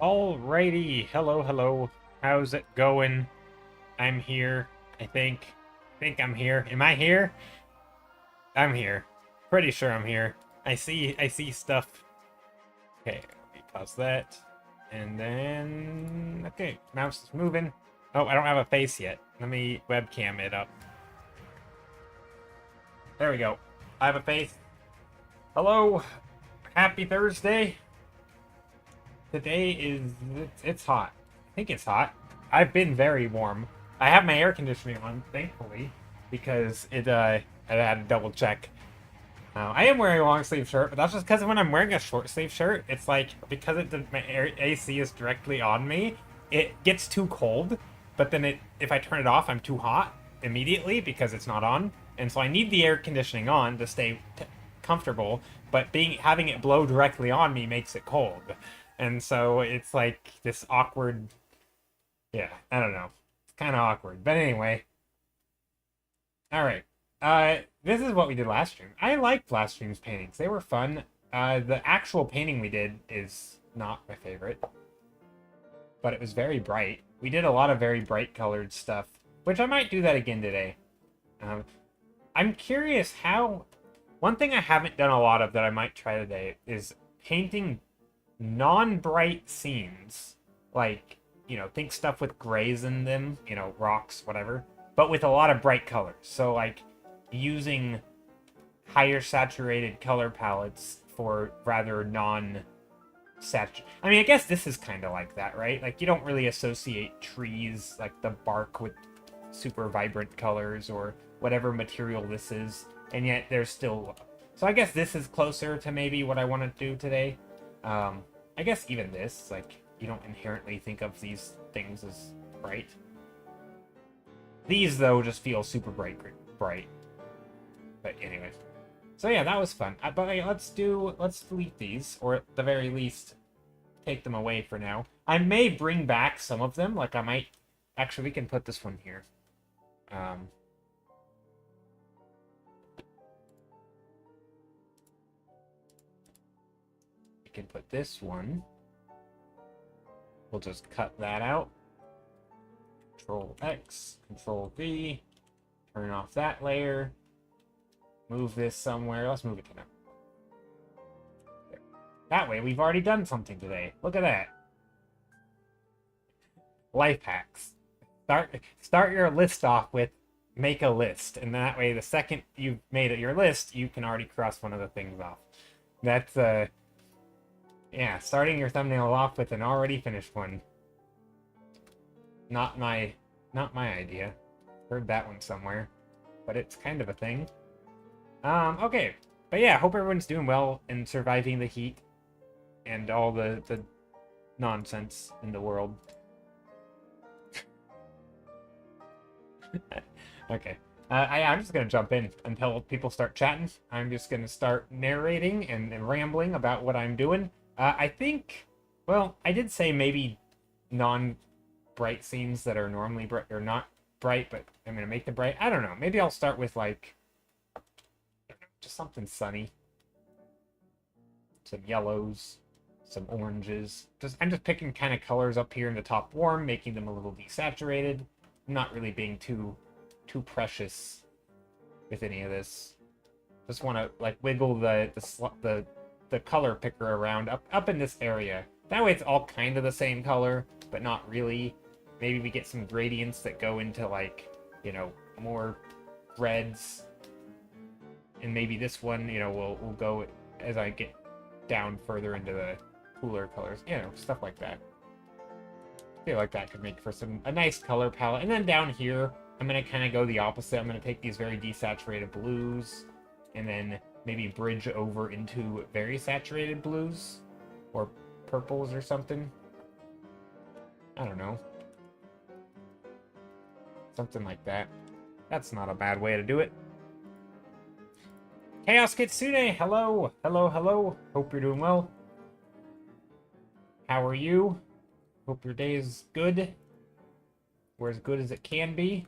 Alrighty, hello, hello. How's it going? I'm here. I think. Think I'm here. Am I here? I'm here. Pretty sure I'm here. I see stuff. Okay, let me pause that. And then okay, mouse is moving. Oh, I don't have a face yet. Let me webcam it up. There we go. I have a face. Hello. Happy Thursday. Today is it's hot. I think it's hot. I've been very warm. I have my air conditioning on, thankfully, because I had to double check. I am wearing a long sleeve shirt, but that's just because when I'm wearing a short sleeve shirt, it's like because my AC is directly on me, it gets too cold. But then if I turn it off, I'm too hot immediately because it's not on, and so I need the air conditioning on to stay comfortable. But having it blow directly on me makes it cold, and so it's like this awkward. Yeah, I don't know. It's kind of awkward, but anyway. All right. This is what we did last stream. I liked last stream's paintings. They were fun. The actual painting we did is not my favorite, but it was very bright. We did a lot of very bright colored stuff, which I might do that again today. Um, I'm curious how. One thing I haven't done a lot of that I might try today is painting non-bright scenes. Like, think stuff with grays in them, rocks, whatever, but with a lot of bright colors. So, like, using higher saturated color palettes for rather non I mean, I guess this is kind of like that, right? Like, you don't really associate trees, like the bark, with super vibrant colors or whatever material this is, and yet there's still. So I guess this is closer to maybe what I want to do today. I guess even this, like, you don't inherently think of these things as bright. These, though, just feel super bright. But anyways. So yeah, that was fun. But let's delete these, or at the very least, take them away for now. I may bring back some of them. Like I might, actually, we can put this one here. We can put this one. We'll just cut that out. Control X, Control V. Turn off that layer. Move this somewhere. Let's move it to now. There. That way, we've already done something today. Look at that. Life hacks. Start your list off with make a list, and that way, the second you've made it your list, you can already cross one of the things off. That's yeah, starting your thumbnail off with an already finished one. Not my idea. Heard that one somewhere, but it's kind of a thing. Okay. But yeah, hope everyone's doing well and surviving the heat and all the nonsense in the world. Okay. I'm just gonna jump in until people start chatting. I'm just gonna start narrating and rambling about what I'm doing. I think, well, I did say maybe non-bright scenes that are normally bright or not bright, but I'm gonna make them bright. I don't know. Maybe I'll start with like just something sunny, some yellows, some oranges. I'm just picking kind of colors up here in the top warm, making them a little desaturated. I'm not really being too precious with any of this. Just want to like wiggle the color picker around up in this area. That way it's all kind of the same color, but not really. Maybe we get some gradients that go into like, more reds. And maybe this one, will go as I get down further into the cooler colors. Stuff like that. I feel like that could make for a nice color palette. And then down here, I'm going to kind of go the opposite. I'm going to take these very desaturated blues and then maybe bridge over into very saturated blues or purples or something. I don't know. Something like that. That's not a bad way to do it. Chaos Kitsune, hello. Hello, hello. Hope you're doing well. How are you? Hope your day is good. Or as good as it can be.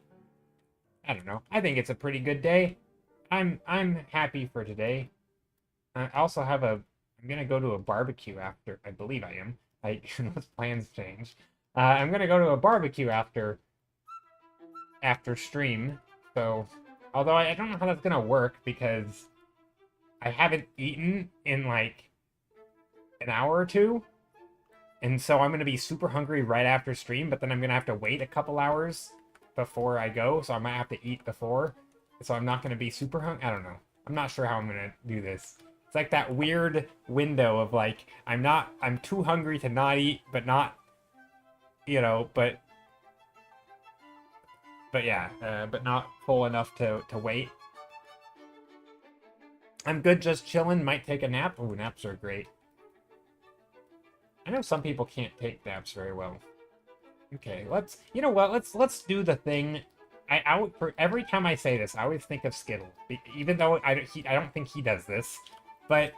I don't know. I think it's a pretty good day. I'm happy for today. I also have I'm gonna go to a barbecue after. I believe I am. Like, unless plans change. I'm gonna go to a barbecue after stream. So, although I don't know how that's gonna work because I haven't eaten in like an hour or two. And so I'm gonna be super hungry right after stream, but then I'm gonna have to wait a couple hours before I go, so I might have to eat before. So I'm not gonna be super hungry. I don't know. I'm not sure how I'm gonna do this. It's like that weird window of like I'm too hungry to not eat, but not, you know, but yeah, but not full enough to wait. I'm good just chilling, might take a nap. Ooh, naps are great. I know some people can't take naps very well. Okay, you know what, let's do the thing. For every time I say this, I always think of Skittle, even though I don't think he does this, but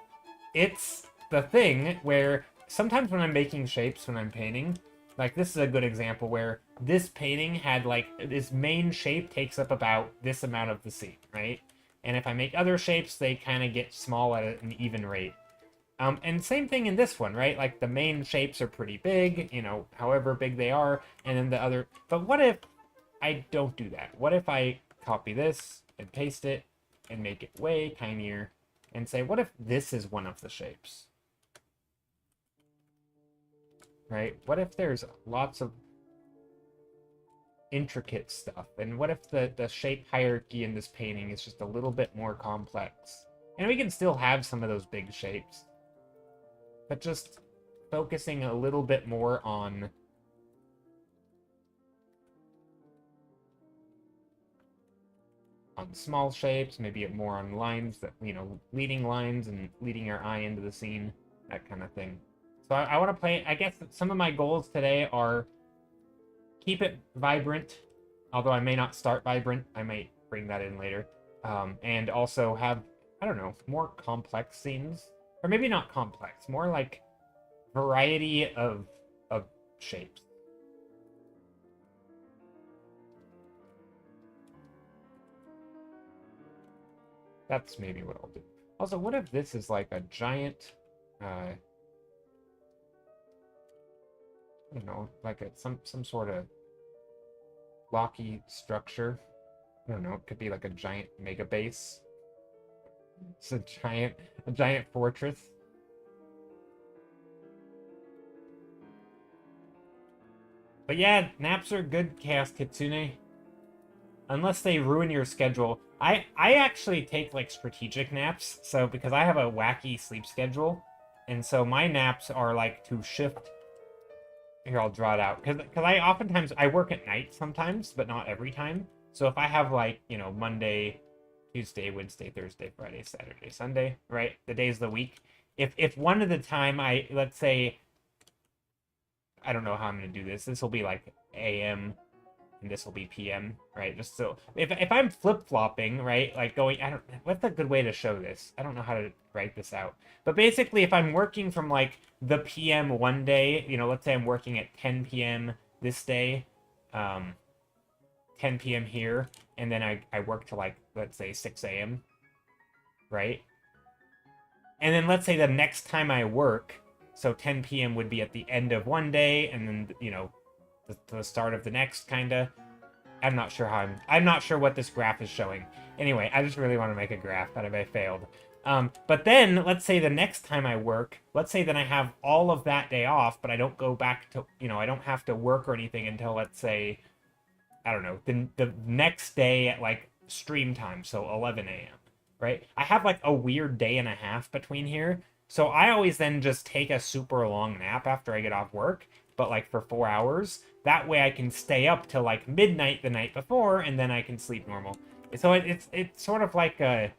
it's the thing where sometimes when I'm making shapes, when I'm painting, like this is a good example where this painting had like, this main shape takes up about this amount of the scene, right? And if I make other shapes, they kind of get small at an even rate. And same thing in this one, right? Like the main shapes are pretty big, you know, however big they are, and then the other, but what if I don't do that? What if I copy this and paste it and make it way tinier and say, what if this is one of the shapes? Right? What if there's lots of intricate stuff? And what if the shape hierarchy in this painting is just a little bit more complex? And we can still have some of those big shapes, but just focusing a little bit more on small shapes, maybe more on lines that, you know, leading lines and leading your eye into the scene, that kind of thing. So I want to play, I guess some of my goals today are keep it vibrant, although I may not start vibrant, I might bring that in later. And also have, I don't know, more complex scenes, or maybe not complex, more like variety of shapes. That's maybe what I'll do. Also, what if this is like a giant, I don't know, like some sort of blocky structure. I don't know, it could be like a giant mega base. It's a giant fortress. But yeah, naps are good, Chaos Kitsune. Unless they ruin your schedule. I actually take like strategic naps, so because I have a wacky sleep schedule, and so my naps are like to shift. Here, I'll draw it out because I oftentimes I work at night sometimes, but not every time. So if I have like, you know, Monday, Tuesday, Wednesday, Thursday, Friday, Saturday, Sunday, right? The days of the week. If one of the time let's say, I don't know how I'm gonna do this. This will be like AM and this will be PM, right? Just so if I'm flip-flopping, right? Like going, what's a good way to show this? I don't know how to write this out. But basically if I'm working from like the PM one day, you know, let's say I'm working at 10 PM this day, 10 PM here, and then I work to like, let's say 6 AM, right? And then let's say the next time I work, so 10 PM would be at the end of one day, and then, you know, the start of the next, kinda. I'm not sure I'm not sure what this graph is showing. Anyway, I just really want to make a graph, but I failed. But then, let's say the next time I work, let's say that I have all of that day off, but I don't go back to, you know, I don't have to work or anything until, let's say, I don't know, the next day at, like, stream time, so 11 a.m., right? I have, like, a weird day and a half between here, so I always then just take a super long nap after I get off work, but, like, for 4 hours. That way I can stay up till, like, midnight the night before, and then I can sleep normal. So it's sort of like I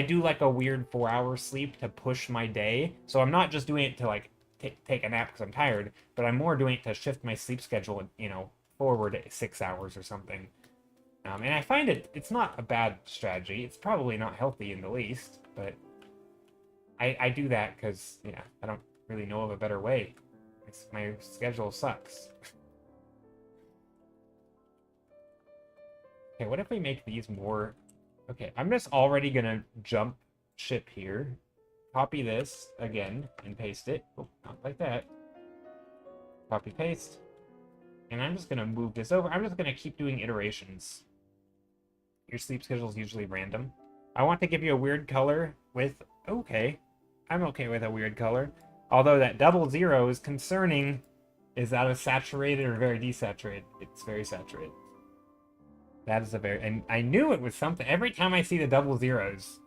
do, like, a weird 4-hour sleep to push my day, so I'm not just doing it to, like, take a nap because I'm tired, but I'm more doing it to shift my sleep schedule, you know, forward 6 hours or something. And I find it's not a bad strategy. It's probably not healthy in the least, but I do that because, yeah, I don't really know of a better way. My schedule sucks. Okay, what if we make these more... Okay, I'm just already gonna jump ship here. Copy this again and paste it. Oh, not like that. Copy paste. And I'm just going to move this over. I'm just going to keep doing iterations. Your sleep schedule is usually random. I want to give you a weird color with... Okay. I'm okay with a weird color. Although that 00 is concerning. Is that a saturated or very desaturated? It's very saturated. That is a very... And I knew it was something. Every time I see the 00s.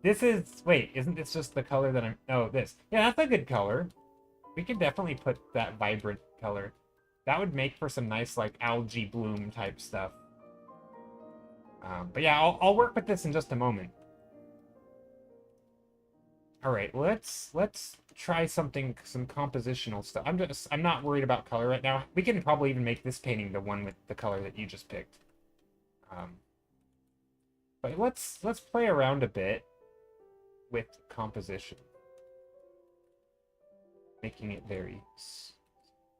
This is... Wait, isn't this just the color that I'm... Oh, this. Yeah, that's a good color. We can definitely put that vibrant color. That would make for some nice, like, algae bloom type stuff. But yeah, I'll work with this in just a moment. All right, let's try some compositional stuff. I'm not worried about color right now. We can probably even make this painting the one with the color that you just picked. But let's play around a bit with composition, making it very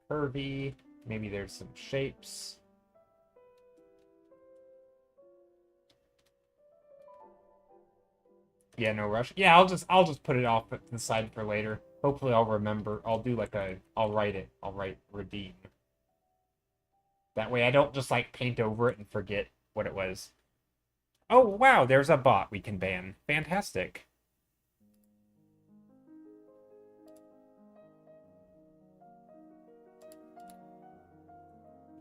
curvy. Maybe there's some shapes. Yeah, no rush. Yeah, I'll just put it off to the side for later. Hopefully I'll remember. I'll do like I'll write it. I'll write redeem. That way I don't just like paint over it and forget what it was. Oh, wow, there's a bot we can ban. Fantastic.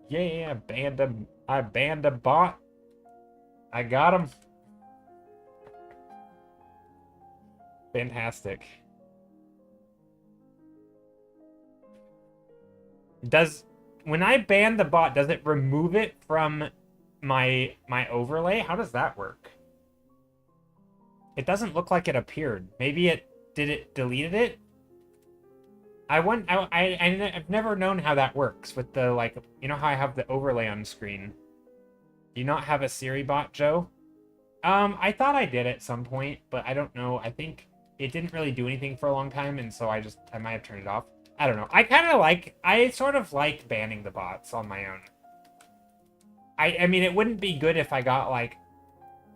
Yeah, I banned a bot. I got him. Fantastic. When I ban the bot, does it remove it from my overlay? How does that work? It doesn't look like it appeared. Maybe it deleted it? I've never known how that works with the, like, you know how I have the overlay on screen. Do you not have a Siri bot, Joe? I thought I did at some point, but I don't know. I think it didn't really do anything for a long time, and so I might have turned it off. I don't know. I sort of like banning the bots on my own. I mean, it wouldn't be good if I got, like,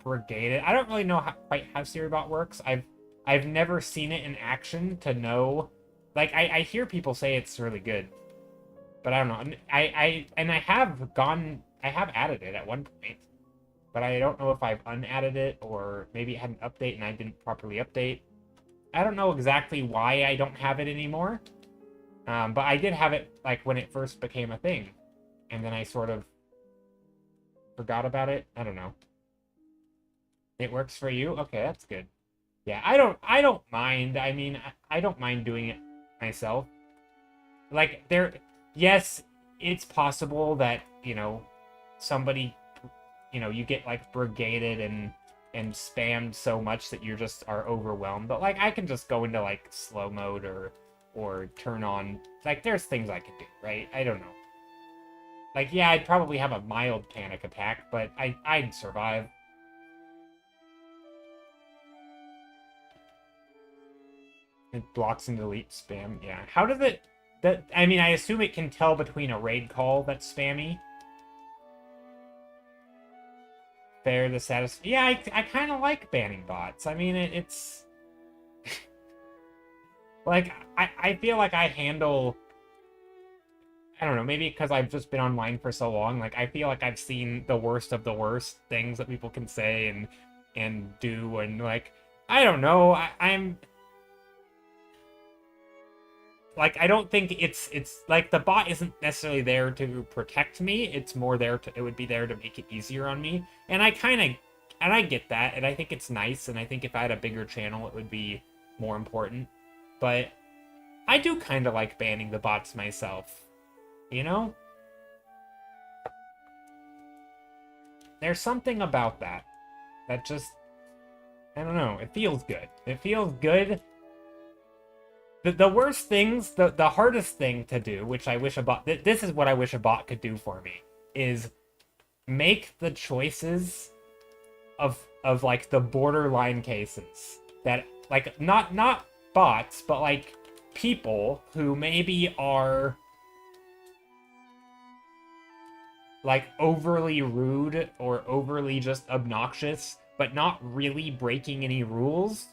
brigaded. I don't really know quite how SiriBot works. I've never seen it in action to know. Like, I hear people say it's really good, but I don't know. I have added it at one point, but I don't know if I've unadded it or maybe it had an update and I didn't properly update. I don't know exactly why I don't have it anymore, but I did have it, like, when it first became a thing, and then I sort of forgot about it. I don't know. It works for you? Okay, that's good. Yeah, I don't mind. I mean, I don't mind doing it myself. Like, yes, it's possible that, you know, somebody, you know, you get, like, brigaded and spammed so much that you just are overwhelmed. But, like, I can just go into, like, slow mode or turn on, like, there's things I can do, right? I don't know. Like, yeah, I'd probably have a mild panic attack, but I'd survive. It blocks and deletes spam. Yeah. How does it... I mean, I assume it can tell between a raid call that's spammy. Fair the status... Yeah, I kind of like banning bots. I mean, it's... like, I feel like I handle... I don't know, maybe because I've just been online for so long, like, I feel like I've seen the worst of the worst things that people can say and do, and, like, I don't know, I'm... Like, I don't think it's, like, the bot isn't necessarily there to protect me, it's more there it would be there to make it easier on me, and I get that, and I think it's nice, and I think if I had a bigger channel, it would be more important, but I do kind of like banning the bots myself. You know? There's something about that just, I don't know, it feels good. It feels good. The worst things, the hardest thing to do, which I wish a bot, this is what I wish a bot could do for me, is make the choices of like the borderline cases that, like, not bots, but like people who maybe are like overly rude or overly just obnoxious, but not really breaking any rules.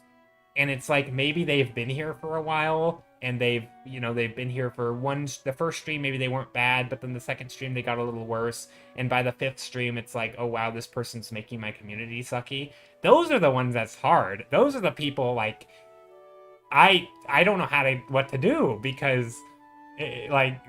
And it's like maybe they've been here for a while and they've been here for the first stream maybe they weren't bad, but then the second stream they got a little worse, and by the fifth stream it's like, oh wow, this person's making my community sucky. Those are the ones that's hard. Those are the people like I don't know what to do, because like,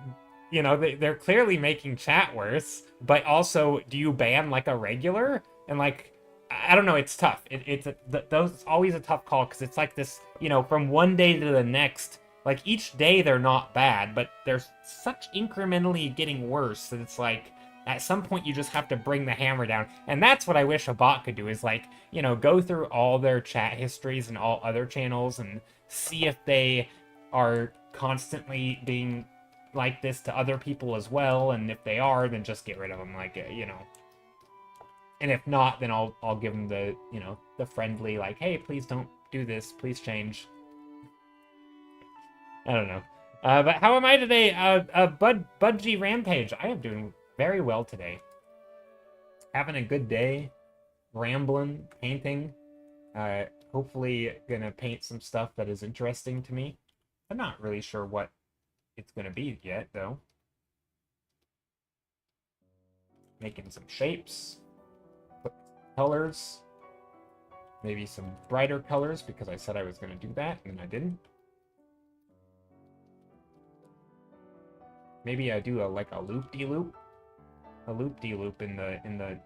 they're clearly making chat worse, but also, do you ban like a regular? And like, I don't know, it's tough. It's always a tough call, because it's like this, from one day to the next, like each day they're not bad, but they're such incrementally getting worse that it's like, at some point you just have to bring the hammer down. And that's what I wish a bot could do, is like, go through all their chat histories and all other channels and see if they are constantly being like this to other people as well, and if they are, then just get rid of them, like, and if not, then I'll give them the, the friendly, like, hey, please don't do this, please change. I don't know. But how am I today? Budgie Rampage, I am doing very well today. Having a good day, rambling, painting. Hopefully gonna paint some stuff that is interesting to me. I'm not really sure what it's gonna be yet, though. Making some shapes, colors, maybe some brighter colors, because I said I was gonna do that and I didn't. Maybe I do a loop-de-loop, in the.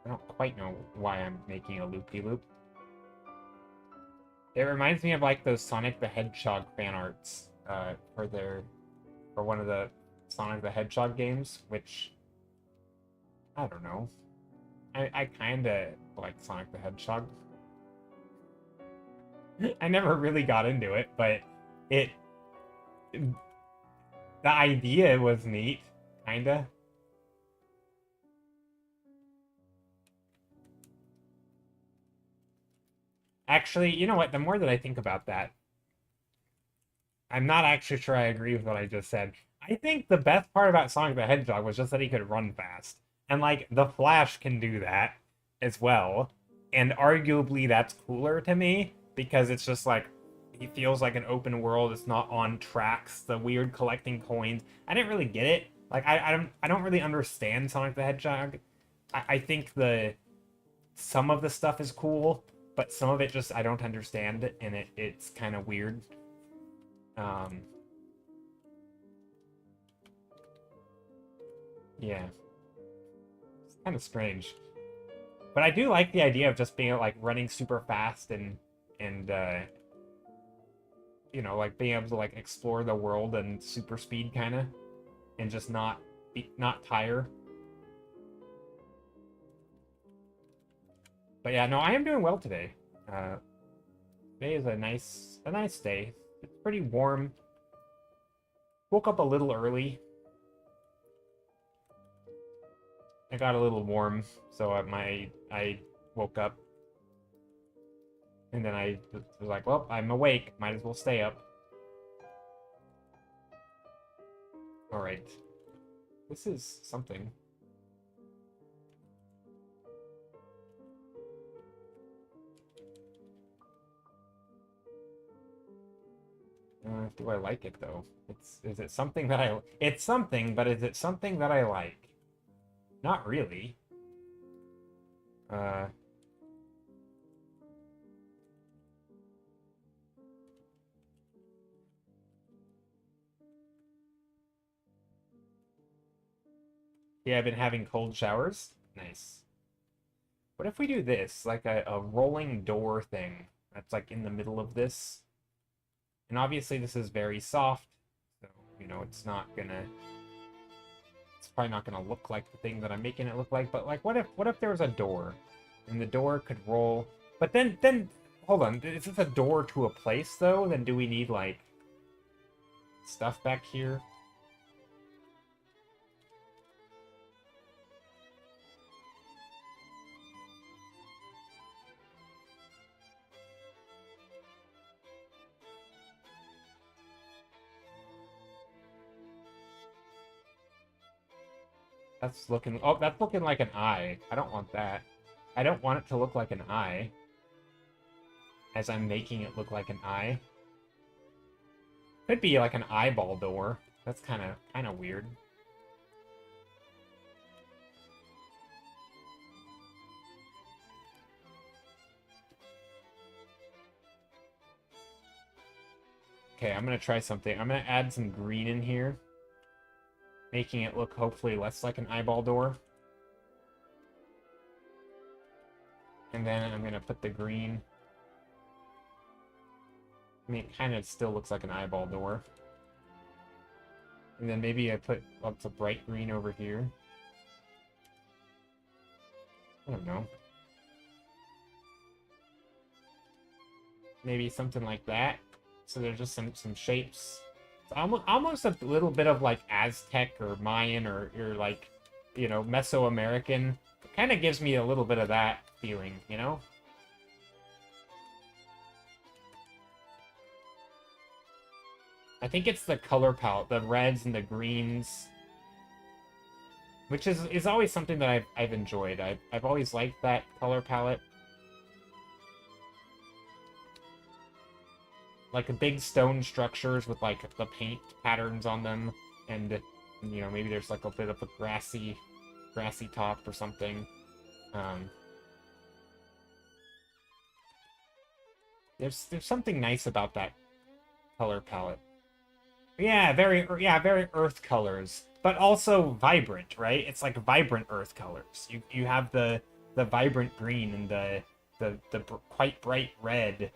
I don't quite know why I'm making a loop-de-loop. It reminds me of like those Sonic the Hedgehog fan arts for one of the Sonic the Hedgehog games, which I don't know. I kinda like Sonic the Hedgehog. I never really got into it, but the idea was neat, kinda. Actually, you know what? The more that I think about that, I'm not actually sure I agree with what I just said. I think the best part about Sonic the Hedgehog was just that he could run fast. And, like, the Flash can do that as well. And arguably that's cooler to me, because it's just like, he feels like an open world. It's not on tracks, the weird collecting coins. I didn't really get it. Like, I don't really understand Sonic the Hedgehog. I think some of the stuff is cool, but some of it just I don't understand, and it's kind of weird. Yeah, it's kind of strange, but I do like the idea of just being like running super fast and like being able to like explore the world and super speed kind of, and just not tire. But yeah, no, I am doing well today. Today is a nice day. It's pretty warm. Woke up a little early. I got a little warm, so I woke up, and then I was like, well, I'm awake, might as well stay up. All right, this is something. Do I like it though? Is it something that it's something, but is it something that I like? Not really. Yeah, I've been having cold showers. Nice. What if we do this, like a rolling door thing that's like in the middle of this? And obviously this is very soft, so, it's probably not gonna look like the thing that I'm making it look like, but like, what if there was a door, and the door could roll, but then, hold on, is this a door to a place, though? Then do we need, like, stuff back here? That's looking... Oh, that's looking like an eye. I don't want that. I don't want it to look like an eye. As I'm making it look like an eye. Could be like an eyeball door. That's kind of weird. Okay, I'm gonna try something. I'm gonna add some green in here, making it look hopefully less like an eyeball door. And then I'm gonna put the green. I mean, it kind of still looks like an eyeball door. And then maybe I put lots of bright green over here. I don't know. Maybe something like that. So there's just some shapes. It's almost a little bit of like Aztec or Mayan or like, you know, Mesoamerican. It kind of gives me a little bit of that feeling, you know? I think it's the color palette, the reds and the greens, which is always something that I've enjoyed. I've always liked that color palette. Like the big stone structures with like the paint patterns on them, and you know, maybe there's like a bit of a grassy top or something. There's something nice about that color palette. Yeah, very earth colors, but also vibrant, right? It's like vibrant earth colors. You have the vibrant green and the quite bright red,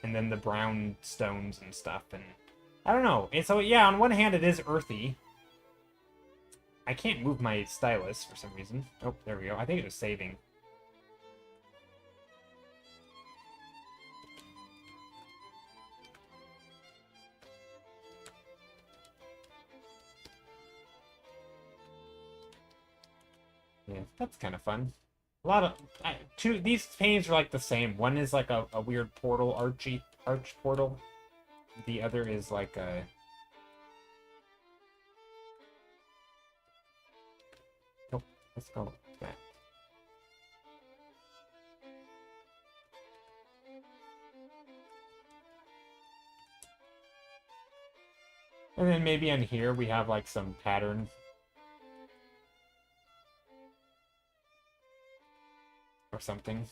and then the brown stones and stuff. And I don't know. And so yeah, on one hand it is earthy. I can't move my stylus for some reason. Oh, there we go. I think it was saving. Yeah, that's kind of fun. A lot of these paintings are like the same. One is like a weird portal, arch portal. The other is like a... Nope, let's go back. And then maybe on here we have like some pattern. Or something.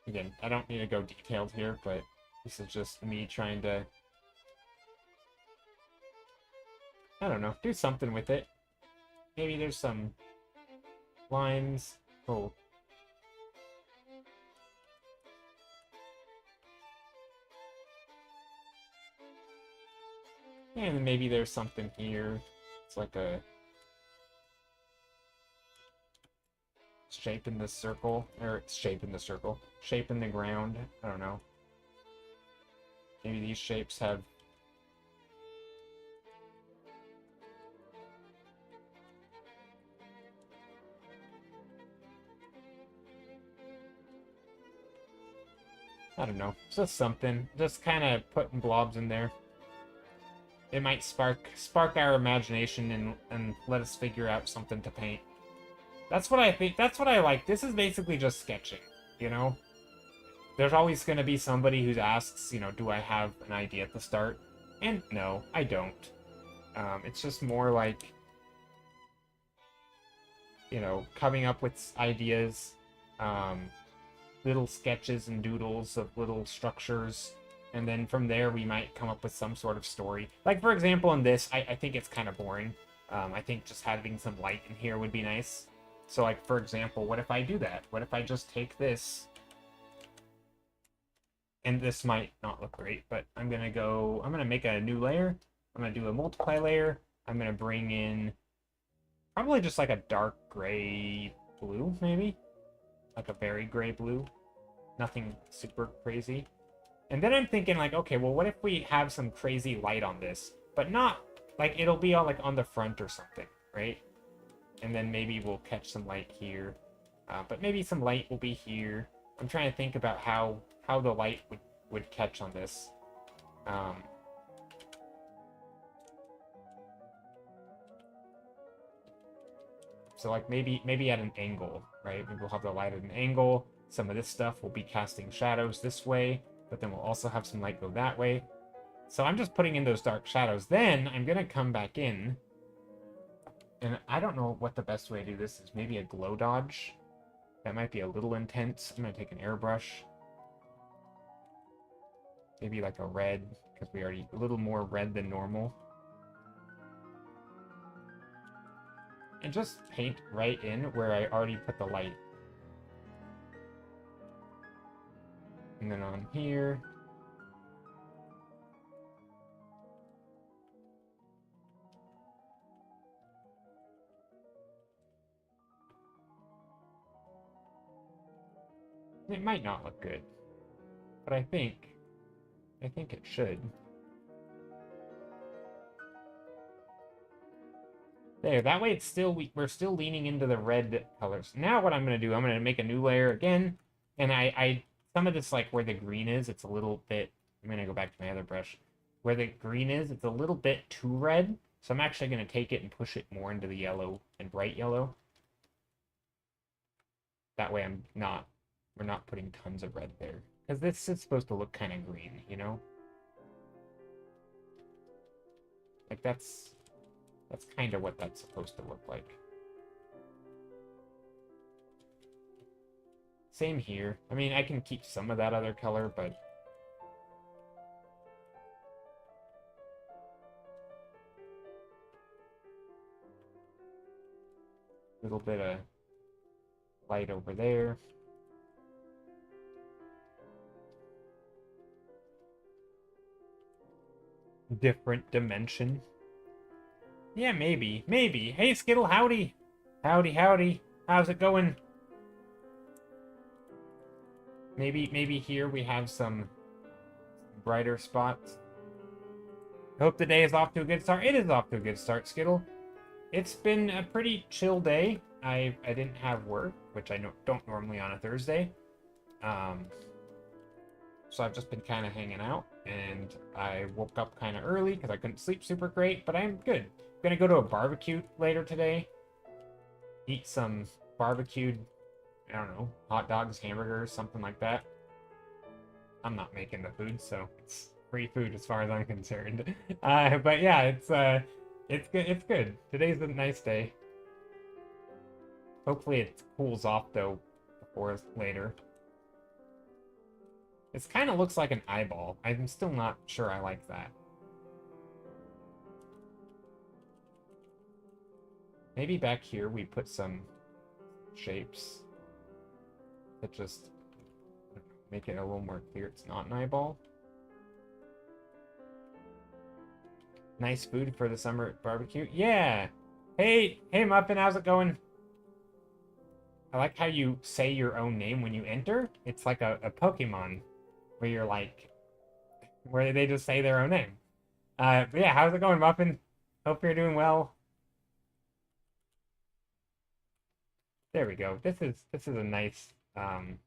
Again, I don't need to go detailed here, but this is just me trying to... I don't know, do something with it. Maybe there's some lines. Oh. And then maybe there's something here. It's like a shape in the circle, or it's shape in the circle. Shape in the ground. I don't know. Maybe these shapes have... I don't know. Just something. Just kind of putting blobs in there. It might spark our imagination and let us figure out something to paint. That's what I think. That's what I like. This is basically just sketching, you know? There's always going to be somebody who asks, you know, do I have an idea at the start? And no, I don't. It's just more like, you know, coming up with ideas, little sketches and doodles of little structures. And then from there, we might come up with some sort of story. Like, for example, in this, I think it's kind of boring. I think just having some light in here would be nice. So, like, for example, what if I do that? What if I just take this? And this might not look great, but I'm going to make a new layer. I'm going to do a multiply layer. I'm going to bring in probably just like a dark gray blue, maybe? Like a very gray blue. Nothing super crazy. And then I'm thinking, like, okay, well, what if we have some crazy light on this? But not, like, it'll be all, like, on the front or something, right? And then maybe we'll catch some light here. But maybe some light will be here. I'm trying to think about how the light would catch on this. So like maybe at an angle, right? Maybe we'll have the light at an angle. Some of this stuff will be casting shadows this way, but then we'll also have some light go that way. So I'm just putting in those dark shadows. Then I'm gonna come back in, and I don't know what the best way to do this is. Maybe a glow dodge. That might be a little intense. I'm gonna take an airbrush. Maybe like a red, because we already a little more red than normal. And just paint right in where I already put the light. And then on here. It might not look good, but I think it should. There, that way it's still, we're still leaning into the red colors. Now what I'm going to do, I'm going to make a new layer again, and some of this, like where the green is, it's a little bit, I'm going to go back to my other brush. Where the green is, it's a little bit too red, so I'm actually going to take it and push it more into the yellow and bright yellow. That way we're not putting tons of red there. Because this is supposed to look kind of green, you know? Like that's kind of what that's supposed to look like. Same here. I mean, I can keep some of that other color, but a little bit of light over there. Different dimension. Yeah, maybe. Maybe. Hey, Skittle, howdy. Howdy, howdy. How's it going? Maybe here we have some brighter spots. I hope the day is off to a good start. It is off to a good start, Skittle. It's been a pretty chill day. I didn't have work, which I don't normally on a Thursday. So I've just been kind of hanging out, and I woke up kind of early because I couldn't sleep super great, but I'm good. I'm gonna go to a barbecue later today. Eat some barbecued, I don't know, hot dogs, hamburgers, something like that. I'm not making the food, so it's free food as far as I'm concerned. But yeah, it's good. It's good. Today's a nice day. Hopefully it cools off though before later. This kind of looks like an eyeball. I'm still not sure I like that. Maybe back here we put some shapes that just make it a little more clear it's not an eyeball. Nice food for the summer barbecue. Yeah. Hey, Muffin, how's it going? I like how you say your own name when you enter. It's like a Pokemon where you're like, where they just say their own name. But yeah, how's it going, Muffin? Hope you're doing well. There we go. This is a nice vibe.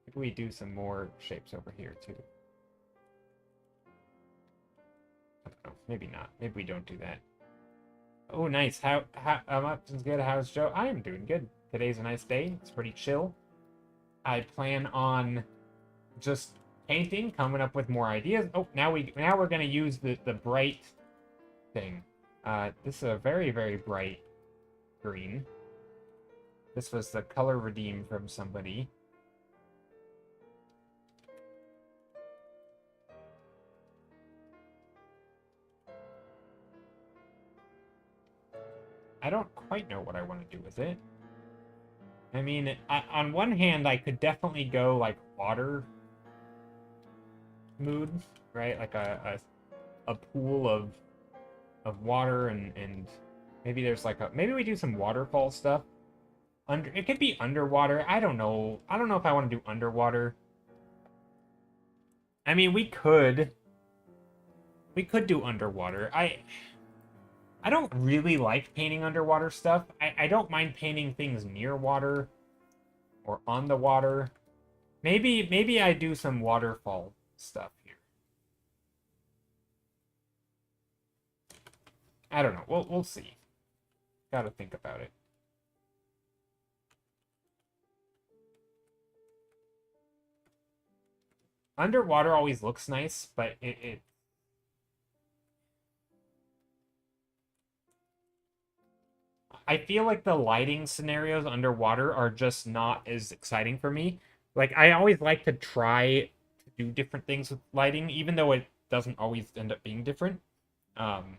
Maybe we do some more shapes over here too. I don't know. Maybe not. Maybe we don't do that. Oh, nice. How Muffins good? How's Joe? I am doing good. Today's a nice day. It's pretty chill. I plan on just painting, coming up with more ideas. Oh, now we're gonna use the bright thing. This is a very, very bright green. This was the color redeemed from somebody. I don't quite know what I want to do with it. I mean, on one hand, I could definitely go like water mood, right? Like a pool of water and maybe there's like maybe we do some waterfall stuff. It could be underwater. I don't know. I don't know if I want to do underwater. I mean, we could do underwater. I don't really like painting underwater stuff. I don't mind painting things near water. or on the water. Maybe I do some waterfall stuff here. I don't know. We'll see. Gotta think about it. Underwater always looks nice, but it I feel like the lighting scenarios underwater are just not as exciting for me. Like I always like to try to do different things with lighting, even though it doesn't always end up being different. Um,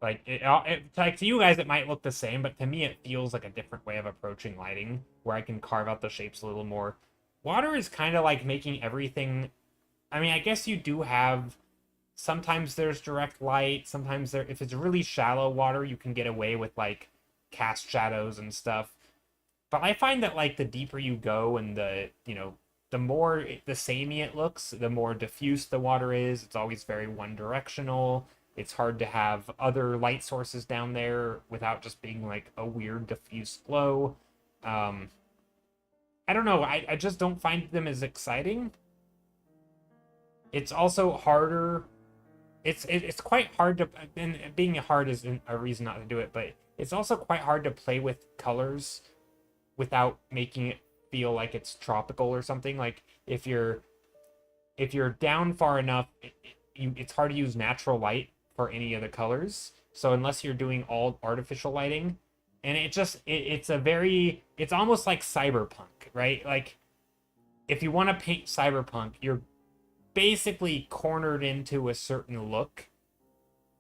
like to you guys it might look the same, but to me it feels like a different way of approaching lighting, where I can carve out the shapes a little more. Water is kind of like making everything. I mean, I guess you do have sometimes there's direct light, sometimes there if it's really shallow water, you can get away with like cast shadows and stuff. But I find that like the deeper you go and the more the samey it looks, the more diffuse the water is. It's always very one directional. It's hard to have other light sources down there without just being like a weird diffuse glow. Um, I don't know. I just don't find them as exciting. It's also harder. It's quite hard to, and being hard isn't a reason not to do it, but it's also quite hard to play with colors without making it feel like it's tropical or something. Like if you're down far enough, it's hard to use natural light for any of the colors. So unless you're doing all artificial lighting, and it's almost like cyberpunk, right? Like if you want to paint cyberpunk, you're basically cornered into a certain look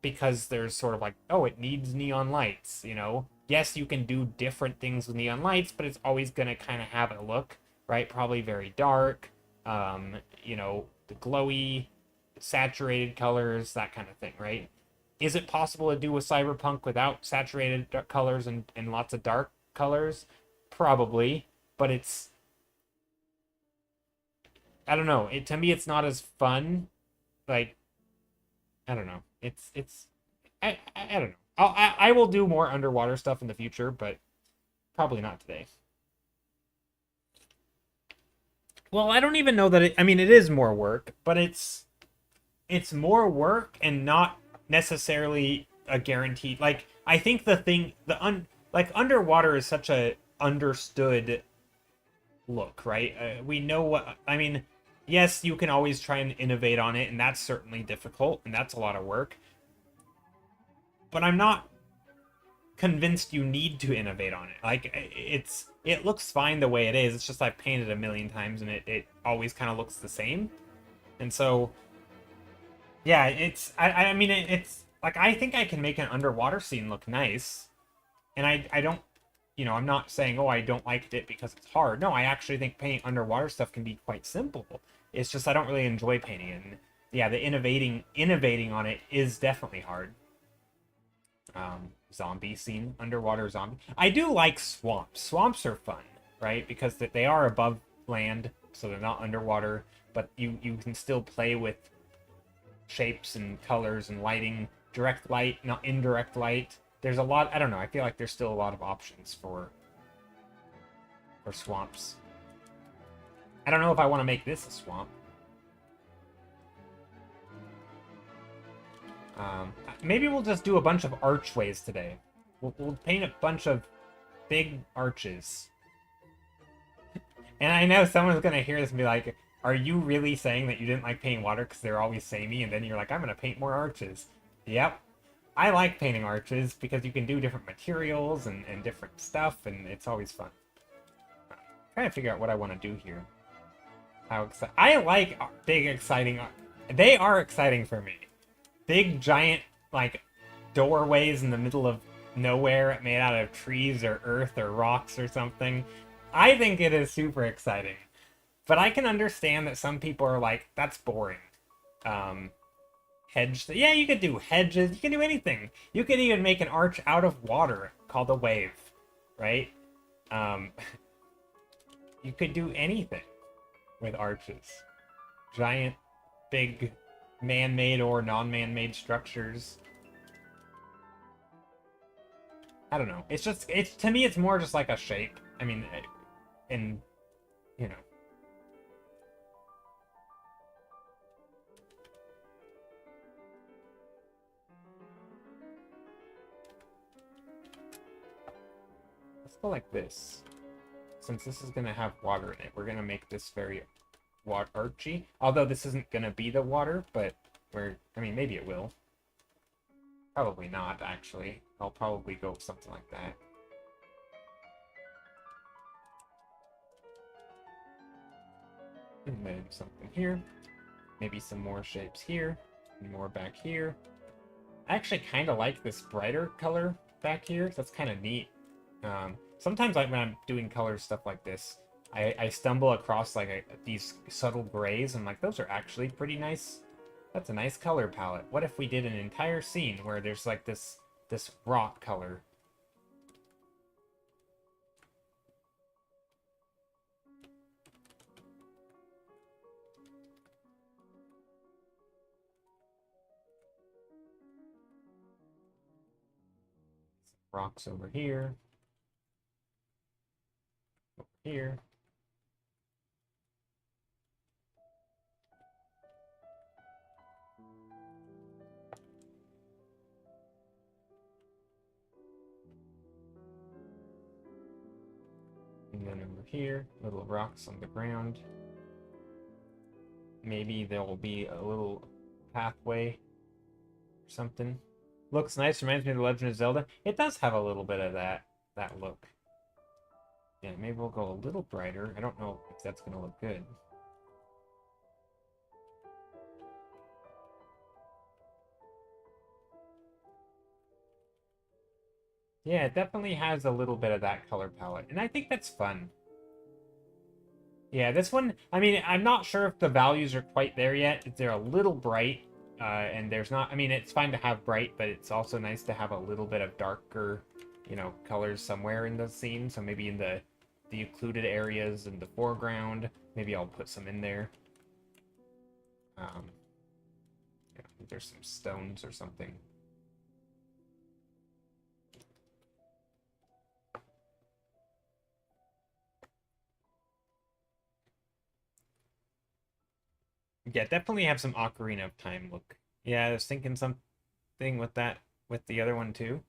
because there's sort of like, oh, it needs neon lights, you know? Yes, you can do different things with neon lights, but it's always going to kind of have a look, right? Probably very dark, the glowy, saturated colors, that kind of thing, right? Is it possible to do a cyberpunk without saturated colors and lots of dark colors? Probably, but I don't know. To me, it's not as fun. Like, I don't know. I don't know. I will do more underwater stuff in the future, but probably not today. Well, I don't even know that I mean, it is more work, but it's more work and not necessarily a guaranteed. Like, I think like underwater is such a understood look, right? We know what I mean. Yes, you can always try and innovate on it, and that's certainly difficult, and that's a lot of work. But I'm not convinced you need to innovate on it. Like it looks fine the way it is. It's just I've painted a million times, and it always kind of looks the same. And so, yeah, I mean it's like I think I can make an underwater scene look nice, and I don't I'm not saying, oh, I don't like it because it's hard. No, I actually think painting underwater stuff can be quite simple. It's just I don't really enjoy painting it. And yeah, the innovating on it is definitely hard. Zombie scene, underwater zombie. I do like swamps. Swamps are fun, right? Because they are above land, so they're not underwater, but you can still play with shapes and colors and lighting, direct light, not indirect light. There's a lot, I don't know, I feel like there's still a lot of options for swamps. I don't know if I want to make this a swamp. Maybe we'll just do a bunch of archways today. We'll paint a bunch of big arches. And I know someone's going to hear this and be like, are you really saying that you didn't like painting water because they're always samey? And then you're like, I'm going to paint more arches. Yep. I like painting arches because you can do different materials and different stuff, and it's always fun. I'm trying to figure out what I want to do here. I like big, exciting... They are exciting for me. Big, giant, like, doorways in the middle of nowhere made out of trees or earth or rocks or something. I think it is super exciting. But I can understand that some people are like, that's boring. Yeah, you could do hedges. You can do anything. You could even make an arch out of water called a wave, right? You could do anything with arches. Giant, big, man-made or non-man-made structures. I don't know. To me, it's more just like a shape. I mean, and, you know. Let's go like this. Since this is going to have water in it, we're going to make this very water-archy. Although this isn't going to be the water, but I mean, maybe it will. Probably not, actually. I'll probably go with something like that. And then something here. Maybe some more shapes here. And more back here. I actually kind of like this brighter color back here. That's kind of neat. Sometimes when I'm doing color stuff like this, I stumble across like these subtle grays. And like, those are actually pretty nice. That's a nice color palette. What if we did an entire scene where there's like this rock color? Some rocks over here. Over here. And then over here, little rocks on the ground. Maybe there will be a little pathway or something. Looks nice, reminds me of The Legend of Zelda. It does have a little bit of that look. Yeah, maybe we'll go a little brighter. I don't know if that's going to look good. Yeah, it definitely has a little bit of that color palette, and I think that's fun. Yeah, this one, I mean, I'm not sure if the values are quite there yet. They're a little bright, and there's not, I mean, it's fine to have bright, but it's also nice to have a little bit of darker, you know, colors somewhere in the scene. So maybe in the occluded areas in the foreground, maybe I'll put some in there. Yeah, there's some stones or something. Yeah, definitely have some Ocarina of Time look. Yeah, I was thinking something with that with the other one too.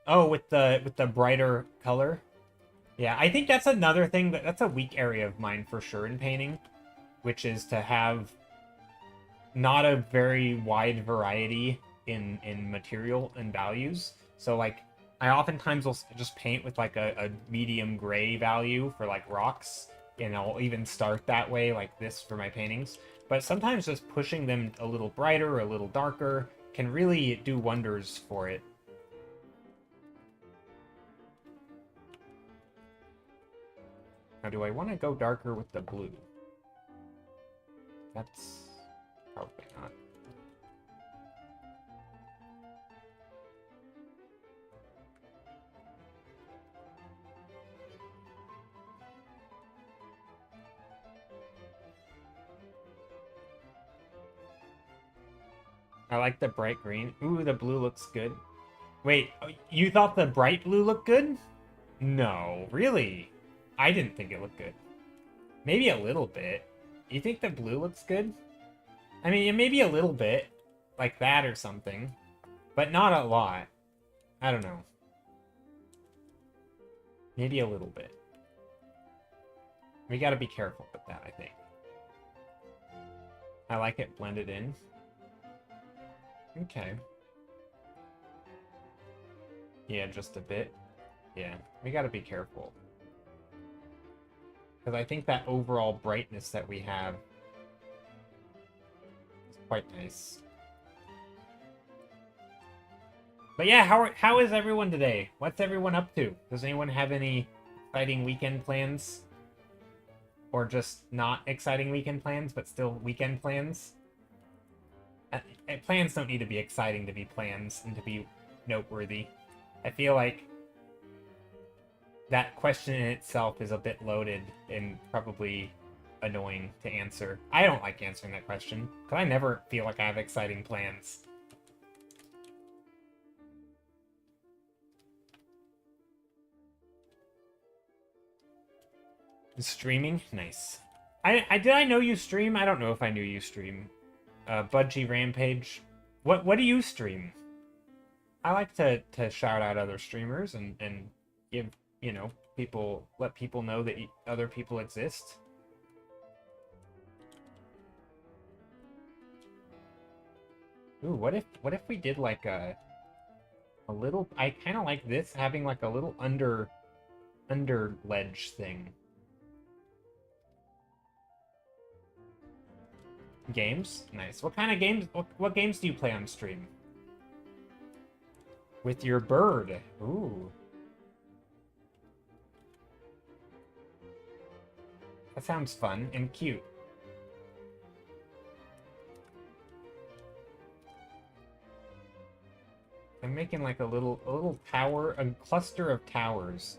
Oh, with the brighter color. Yeah, I think that's another thing that's a weak area of mine for sure in painting, which is to have not a very wide variety in material and values. So like I oftentimes will just paint with like a medium gray value for like rocks, and I'll even start that way like this for my paintings. But sometimes just pushing them a little brighter or a little darker can really do wonders for it. Now, do I want to go darker with the blue? That's probably not. I like the bright green. Ooh, the blue looks good. Wait, you thought the bright blue looked good? No, really? I didn't think it looked good. Maybe a little bit. You think the blue looks good? I mean, maybe a little bit. Like that or something. But not a lot. I don't know. Maybe a little bit. We gotta be careful with that, I think. I like it blended in. Okay. Yeah, just a bit. Yeah, we gotta be careful. Because I think that overall brightness that we have is quite nice. But yeah, how is everyone today? What's everyone up to? Does anyone have any exciting weekend plans? Or just not exciting weekend plans, but still weekend plans? Plans don't need to be exciting to be plans and to be noteworthy. I feel like that question in itself is a bit loaded and probably annoying to answer. I don't like answering that question, because I never feel like I have exciting plans. Streaming? Nice. Did I know you stream? I don't know if I knew you stream. Budgie Rampage. What do you stream? I like to shout out other streamers and give, you know, let people know that other people exist. Ooh, what if we did like a little, I kind of like this, having like a little under ledge thing. Games? Nice. What kind of games, what games do you play on stream? With your bird. Ooh. That sounds fun and cute. I'm making like a little tower, a cluster of towers.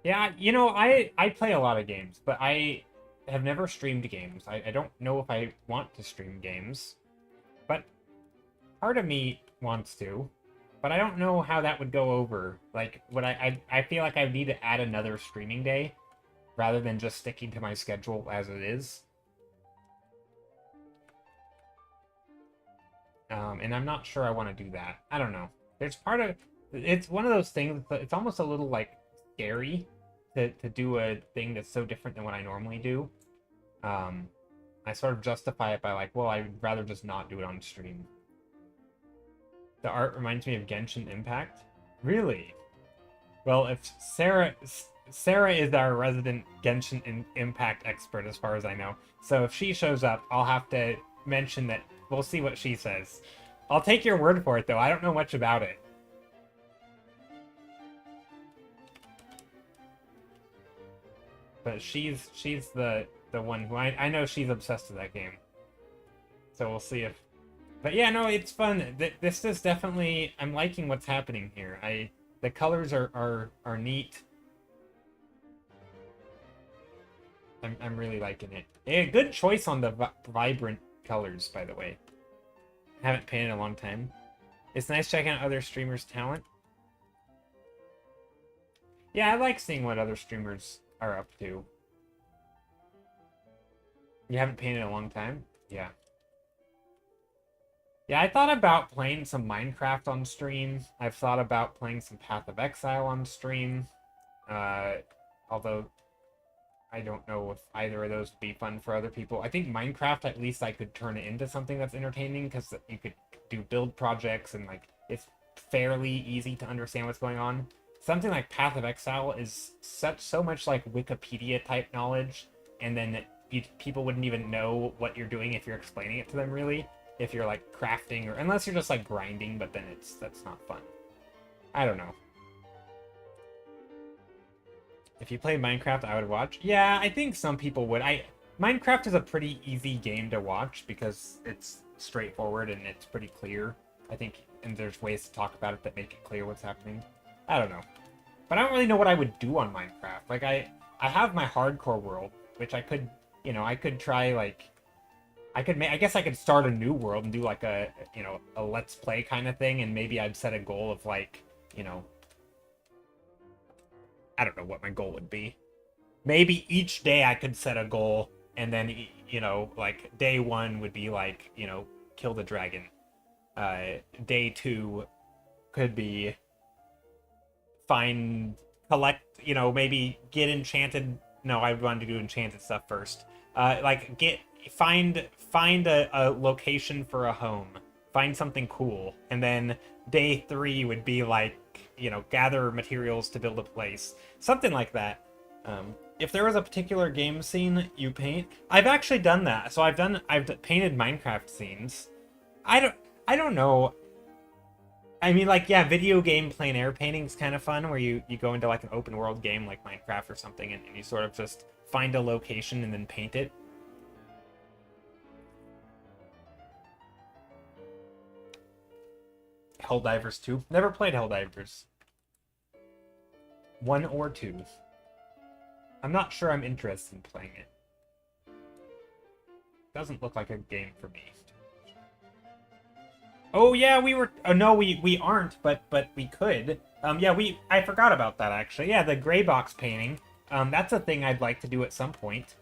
Yeah, you know, I play a lot of games, but I have never streamed games. I don't know if I want to stream games, but part of me wants to, but I don't know how that would go over. Like, I feel like I need to add another streaming day rather than just sticking to my schedule as it is. And I'm not sure I want to do that. I don't know. There's part of it's one of those things. It's almost a little like scary to do a thing that's so different than what I normally do. I sort of justify it by like, well, I'd rather just not do it on stream. The art reminds me of Genshin Impact. Really? Well, if Sarah is our resident Genshin Impact expert, as far as I know. So if she shows up, I'll have to mention that. We'll see what she says. I'll take your word for it, though. I don't know much about it. But she's the one who I know she's obsessed with that game. So we'll see if... But yeah, no, it's fun. This is definitely... I'm liking what's happening here. The colors are neat. I'm really liking it. A good choice on the vibrant colors, by the way. Haven't painted in a long time. It's nice checking out other streamers' talent. Yeah, I like seeing what other streamers are up to. You haven't painted in a long time? Yeah. Yeah, I thought about playing some Minecraft on stream. I've thought about playing some Path of Exile on stream. Although I don't know if either of those would be fun for other people. I think Minecraft, at least I could turn it into something that's entertaining, because you could do build projects and like it's fairly easy to understand what's going on. Something like Path of Exile is so much like Wikipedia type knowledge, and then people wouldn't even know what you're doing if you're explaining it to them, really. If you're like crafting, or unless you're just like grinding, but then that's not fun. I don't know. If you play Minecraft, I would watch. Yeah, I think some people would. Minecraft is a pretty easy game to watch because it's straightforward and it's pretty clear. I think, and there's ways to talk about it that make it clear what's happening. I don't know. But I don't really know what I would do on Minecraft. Like, I have my hardcore world, which I could, you know, I could try, like... I guess I could start a new world and do, like, a Let's Play kind of thing, and maybe I'd set a goal of, like, you know... I don't know what my goal would be. Maybe each day I could set a goal, and then, you know, like, day 1 would be, like, you know, kill the dragon. Day 2 could be collect, you know, maybe get enchanted. No, I wanted to do enchanted stuff first. Like, find a location for a home. Find something cool. And then day 3 would be, like, you know, gather materials to build a place. Something like that. If there was a particular game scene you paint... I've actually done that. So I've painted Minecraft scenes. I don't know. I mean, like, yeah, video game plein air painting is kind of fun, where you go into, like, an open world game like Minecraft or something, and you sort of just find a location and then paint it. Helldivers 2. Never played Helldivers. 1 or 2. I'm not sure I'm interested in playing it. Doesn't look like a game for me. Oh yeah, we were. Oh no, we aren't, but we could. Yeah, I forgot about that actually. Yeah, the gray box painting. That's a thing I'd like to do at some point.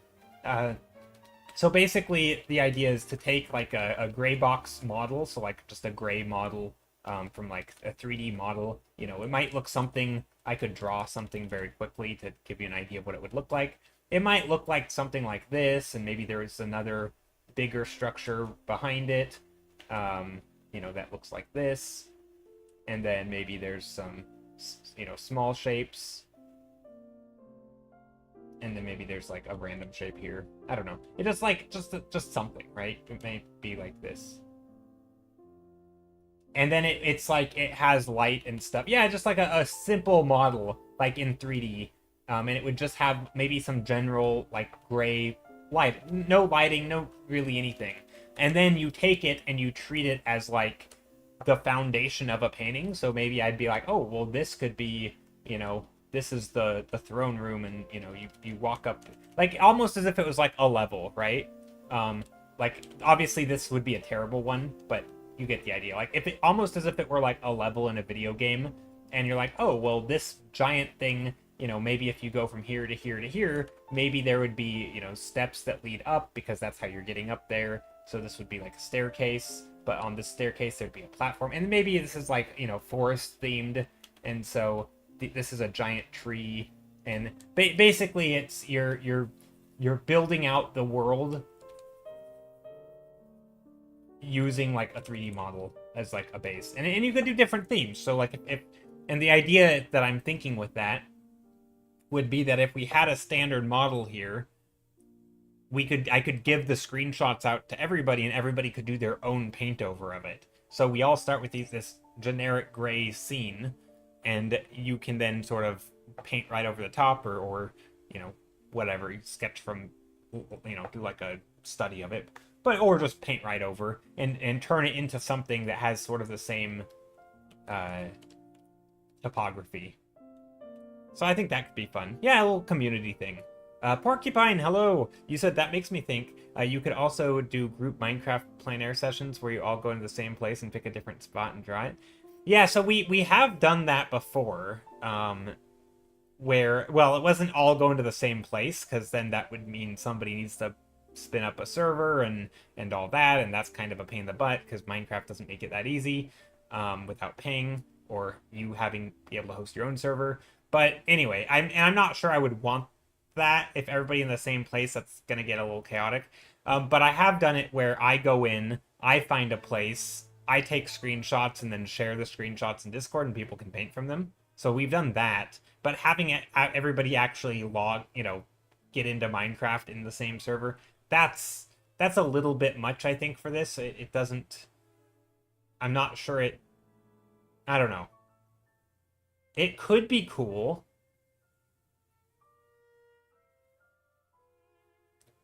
So basically, the idea is to take like a gray box model, so like just a gray model from like a 3D model. You know, it might look something, I could draw something very quickly to give you an idea of what it would look like. It might look like something like this, and maybe there is another bigger structure behind it, you know, that looks like this. And then maybe there's some, you know, small shapes. And then maybe there's like a random shape here. I don't know. It is like just something, right? It may be like this. And then it's like it has light and stuff. Yeah, just like a simple model, like in 3D. And it would just have maybe some general like gray light, no lighting, no really anything. And then you take it and you treat it as like the foundation of a painting. So maybe I'd be like, oh, well, this could be, you know, this is the throne room, and you know, you walk up like almost as if it was like a level, right? Like obviously this would be a terrible one, but you get the idea. Like if it almost as if it were like a level in a video game, and you're like, oh, well, this giant thing, you know, maybe if you go from here to here to here, maybe there would be, you know, steps that lead up, because that's how you're getting up there. So this would be like a staircase, but on this staircase there'd be a platform, and maybe this is like, you know, forest themed, and so this is a giant tree, and basically it's you're building out the world using like a 3D model as like a base, and you could do different themes. So like if and the idea that I'm thinking with that would be that if we had a standard model here, I could give the screenshots out to everybody, and everybody could do their own paint over of it. So we all start with this generic gray scene, and you can then sort of paint right over the top, or you know, whatever, you sketch from, you know, do like a study of it, but or just paint right over and turn it into something that has sort of the same topography. So I think that could be fun. Yeah, a little community thing. Porcupine, hello! You said that makes me think you could also do group Minecraft plein air sessions where you all go into the same place and pick a different spot and draw it. Yeah, so we have done that before, where, well, it wasn't all going to the same place, because then that would mean somebody needs to spin up a server and all that, and that's kind of a pain in the butt, because Minecraft doesn't make it that easy without paying, or you having be able to host your own server. But anyway, I'm not sure I would want that if everybody in the same place. That's going to get a little chaotic. But I have done it where I go in, I find a place, I take screenshots and then share the screenshots in Discord, and people can paint from them. So we've done that, but having everybody actually you know, get into Minecraft in the same server, that's a little bit much, I think, for this. It doesn't, I'm not sure I don't know. It could be cool,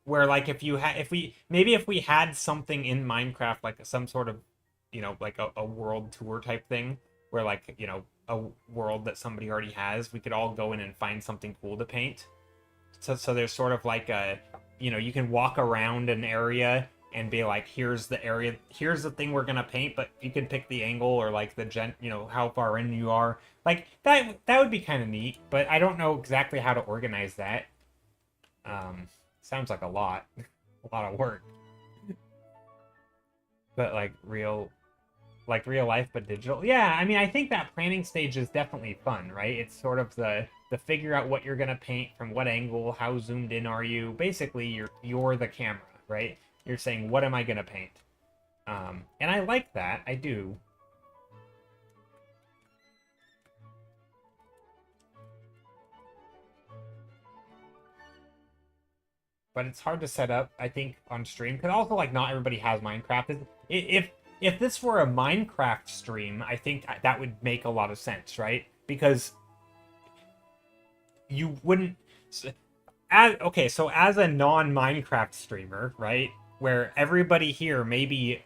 where like if we had something in Minecraft, like some sort of, you know, like a world tour type thing, where like, you know, a world that somebody already has, we could all go in and find something cool to paint. So there's sort of like a, you know, you can walk around an area and be like, here's the area, here's the thing we're gonna paint, but you can pick the angle, or like you know, how far in you are. Like that would be kind of neat, but I don't know exactly how to organize that. Sounds like a lot of work. But like real life, but digital. Yeah, I mean, I think that planning stage is definitely fun, right? It's sort of the figure out what you're gonna paint, from what angle, how zoomed in are you. Basically, you're the camera, right? You're saying, what am I gonna paint? And I like that. I do. But it's hard to set up, I think, on stream, because also, like, not everybody has Minecraft. If this were a Minecraft stream, I think that would make a lot of sense, right? Because you wouldn't... Okay, so as a non-Minecraft streamer, right, where everybody here, maybe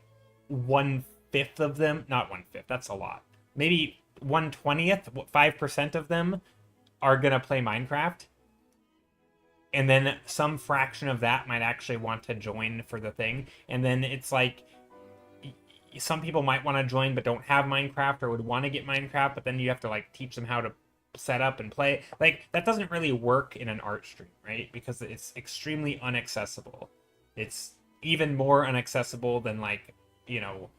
1/5 of them, not 1/5, that's a lot, maybe 1/20th, 5% of them are gonna play Minecraft, and then some fraction of that might actually want to join for the thing, and then it's like, some people might want to join but don't have Minecraft, or would want to get Minecraft, but then you have to like teach them how to set up and play. Like, that doesn't really work in an art stream, right? Because it's extremely unaccessible. It's even more unaccessible than, like, you know,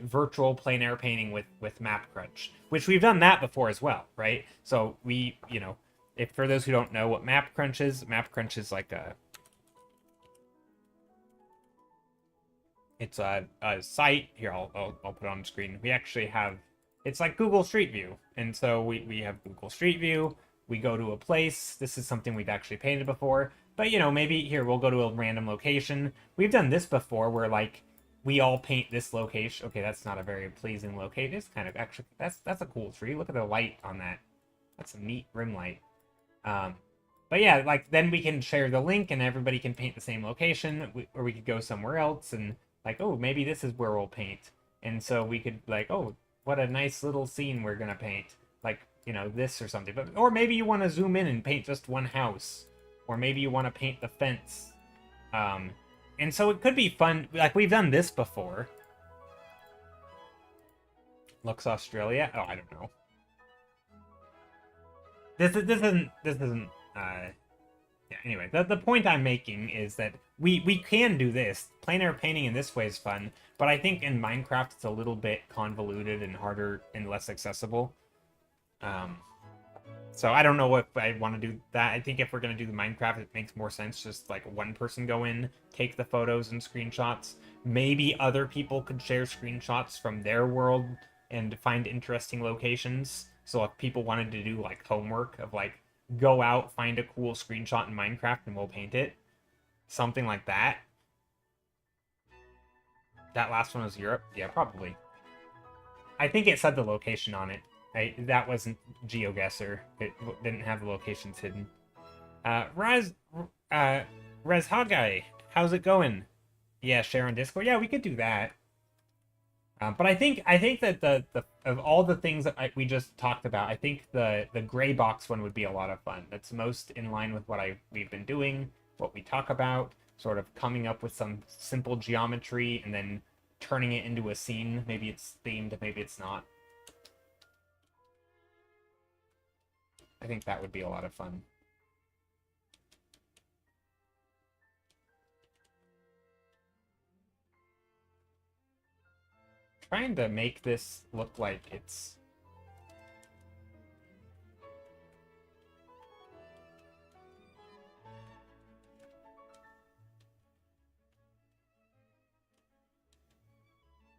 virtual plein air painting with Map Crunch, which we've done that before as well, right? So we, you know, if for those who don't know what Map Crunch is like it's a site here. I'll put it on the screen. We actually have, it's like Google Street View, and so we have Google Street View. We go to a place. This is something we've actually painted before, but you know, maybe here we'll go to a random location. We've done this before, where like we all paint this location. Okay, that's not a very pleasing location. It's kind of actually that's a cool tree. Look at the light on that. That's a neat rim light. But yeah, like then we can share the link and everybody can paint the same location, or we could go somewhere else and like, oh, maybe this is where we'll paint. And so we could like, oh, what a nice little scene we're gonna paint. Like, you know, this or something. But or maybe you want to zoom in and paint just one house. Or maybe you want to paint the fence. And so it could be fun. Like, we've done this before. Lux Australia? Oh, I don't know. This isn't yeah, anyway, the point I'm making is that we can do this. Plein air painting in this way is fun, but I think in Minecraft it's a little bit convoluted and harder and less accessible. So I don't know if I want to do that. I think if we're going to do the Minecraft, it makes more sense just like one person go in, take the photos and screenshots. Maybe other people could share screenshots from their world and find interesting locations. So if people wanted to do like homework of like, go out, find a cool screenshot in Minecraft, and we'll paint it. Something like that. That last one was Europe? Yeah, probably. I think it said the location on it. That wasn't GeoGuessr. It didn't have the locations hidden. Rez Hagai, how's it going? Yeah, share on Discord. Yeah, we could do that. But I think that the of all the things that we just talked about, I think the gray box one would be a lot of fun. That's most in line with what we've been doing, what we talk about, sort of coming up with some simple geometry and then turning it into a scene. Maybe it's themed, maybe it's not. I think that would be a lot of fun. Trying to make this look like it's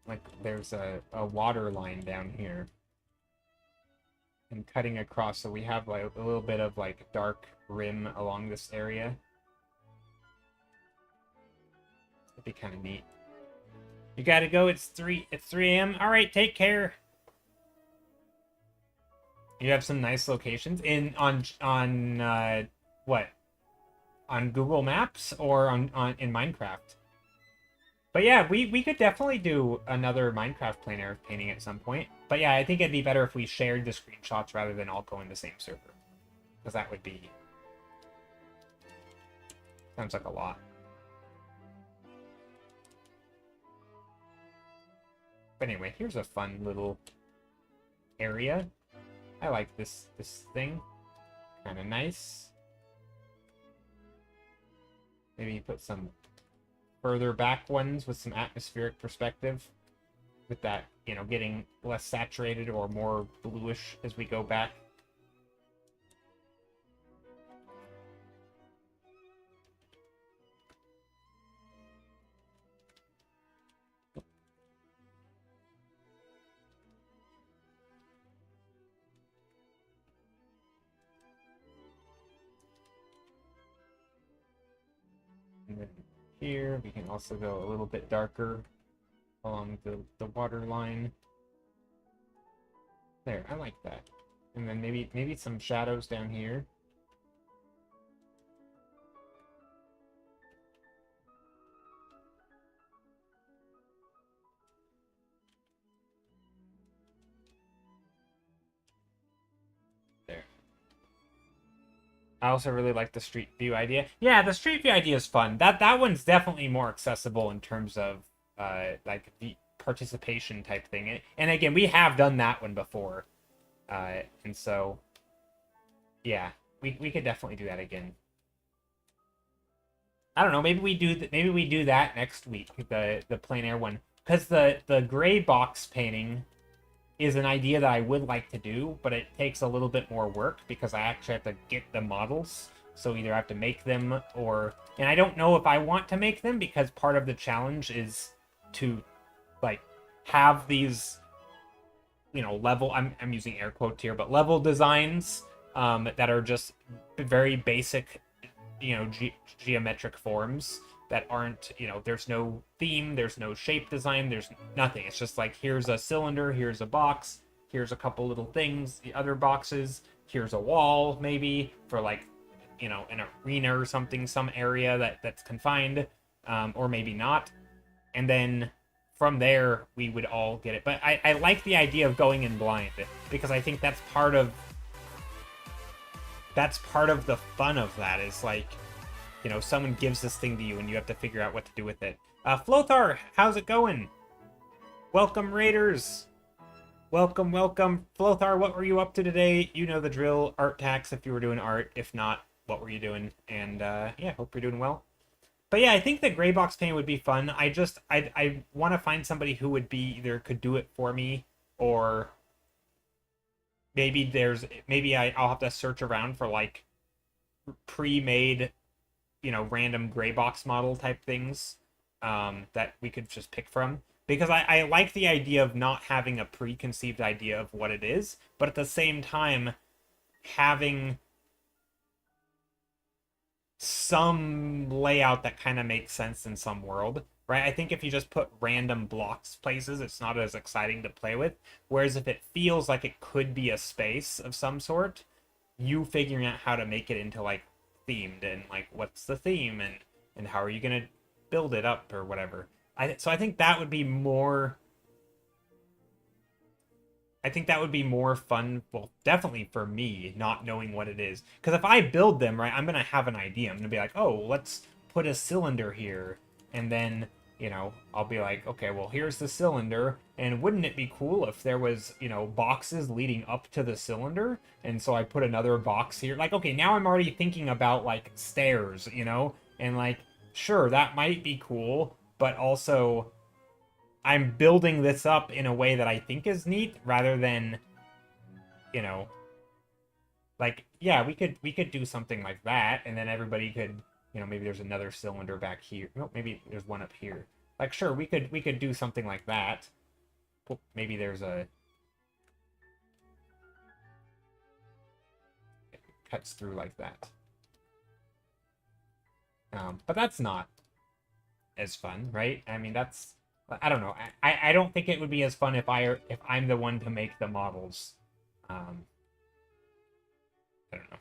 like there's a water line down here and cutting across, so we have like a little bit of like dark rim along this area. That'd be kind of neat. You gotta go. It's 3 a.m. All right, take care. You have some nice locations on what? On Google Maps or on in Minecraft? But yeah, we could definitely do another Minecraft plein air painting at some point. But yeah, I think it'd be better if we shared the screenshots rather than all go in the same server. Because that would be... sounds like a lot. But anyway, here's a fun little area. I like this thing. Kind of nice. Maybe put some further back ones with some atmospheric perspective. With that, you know, getting less saturated or more bluish as we go back. And then here, we can also go a little bit darker along the water line. There, I like that. And then maybe some shadows down here. There. I also really like the street view idea. Yeah, the street view idea is fun. That one's definitely more accessible in terms of like the participation type thing. And again, we have done that one before. And so Yeah, we could definitely do that again. I don't know. Maybe we do that next week. The plein air one, because the gray box painting is an idea that I would like to do, but it takes a little bit more work because I actually have to get the models. So either I have to make them or, and I don't know if I want to make them because part of the challenge is to like have these, level. I'm using air quotes here, but level designs that are just very basic, geometric forms that aren't, there's no theme, there's no shape design, there's nothing. It's just like, here's a cylinder, here's a box, here's a couple little things, the other boxes, here's a wall, maybe, for like, an arena or something, some area that's confined, or maybe not. And then from there, we would all get it. But I like the idea of going in blind, because I think that's part of the fun of that, is like, someone gives this thing to you and you have to figure out what to do with it. Flothar, how's it going? Welcome, Raiders. Welcome, welcome. Flothar, what were you up to today? You know the drill. Art tax if you were doing art. If not, what were you doing? And yeah, hope you're doing well. But yeah, I think the gray box paint would be fun. I want to find somebody who would be either could do it for me, or maybe I'll have to search around for like pre-made, random gray box model type things that we could just pick from. Because I like the idea of not having a preconceived idea of what it is, but at the same time having some layout that kind of makes sense in some world, right? I think if you just put random blocks places, it's not as exciting to play with. Whereas if it feels like it could be a space of some sort, you figuring out how to make it into like themed, and like what's the theme, and how are you gonna build it up or whatever. So I think that would be more. I think that would be more fun. Well, definitely for me, not knowing what it is. Because if I build them, right, I'm gonna have an idea. I'm gonna be like, oh, let's put a cylinder here, and then I'll be like, okay, well, here's the cylinder, and wouldn't it be cool if there was, boxes leading up to the cylinder? And so I put another box here. Like, okay, now I'm already thinking about, like, stairs, and, like, sure, that might be cool, but also I'm building this up in a way that I think is neat, rather than, like, yeah, we could do something like that, and then everybody could, maybe there's another cylinder back here. No, maybe there's one up here. Like, sure, we could do something like that. Maybe there's a... It cuts through like that. But that's not as fun, right? I mean, that's... I don't know. I don't think it would be as fun if I'm the one to make the models. I don't know.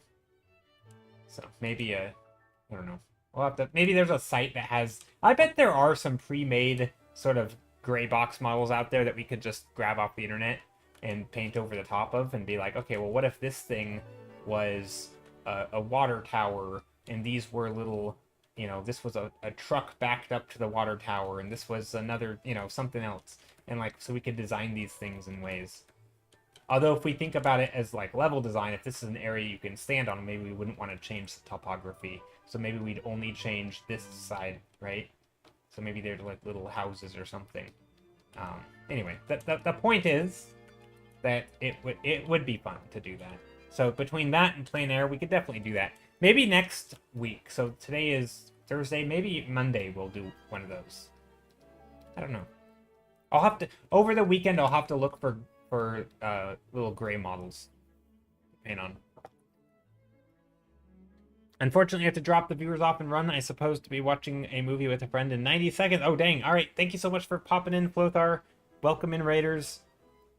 So maybe I don't know. We'll have to, maybe there's a site that has... I bet there are some pre-made sort of gray box models out there that we could just grab off the internet and paint over the top of, and be like, okay, well, what if this thing was a water tower, and these were little, this was a truck backed up to the water tower, and this was another, something else. And like, so we could design these things in ways. Although if we think about it as like level design, if this is an area you can stand on, maybe we wouldn't want to change the topography. So maybe we'd only change this side, right? So maybe they're like little houses or something. Anyway, the point is that it would be fun to do that. So between that and plein air, we could definitely do that. Maybe next week. So today is Thursday. Maybe Monday we'll do one of those. I don't know. I'll have to, over the weekend, I'll have to look for little gray models to paint on. Unfortunately, I have to drop the viewers off and run. I supposed to be watching a movie with a friend in 90 seconds. Oh, dang. All right. Thank you so much for popping in, Flothar. Welcome in, Raiders.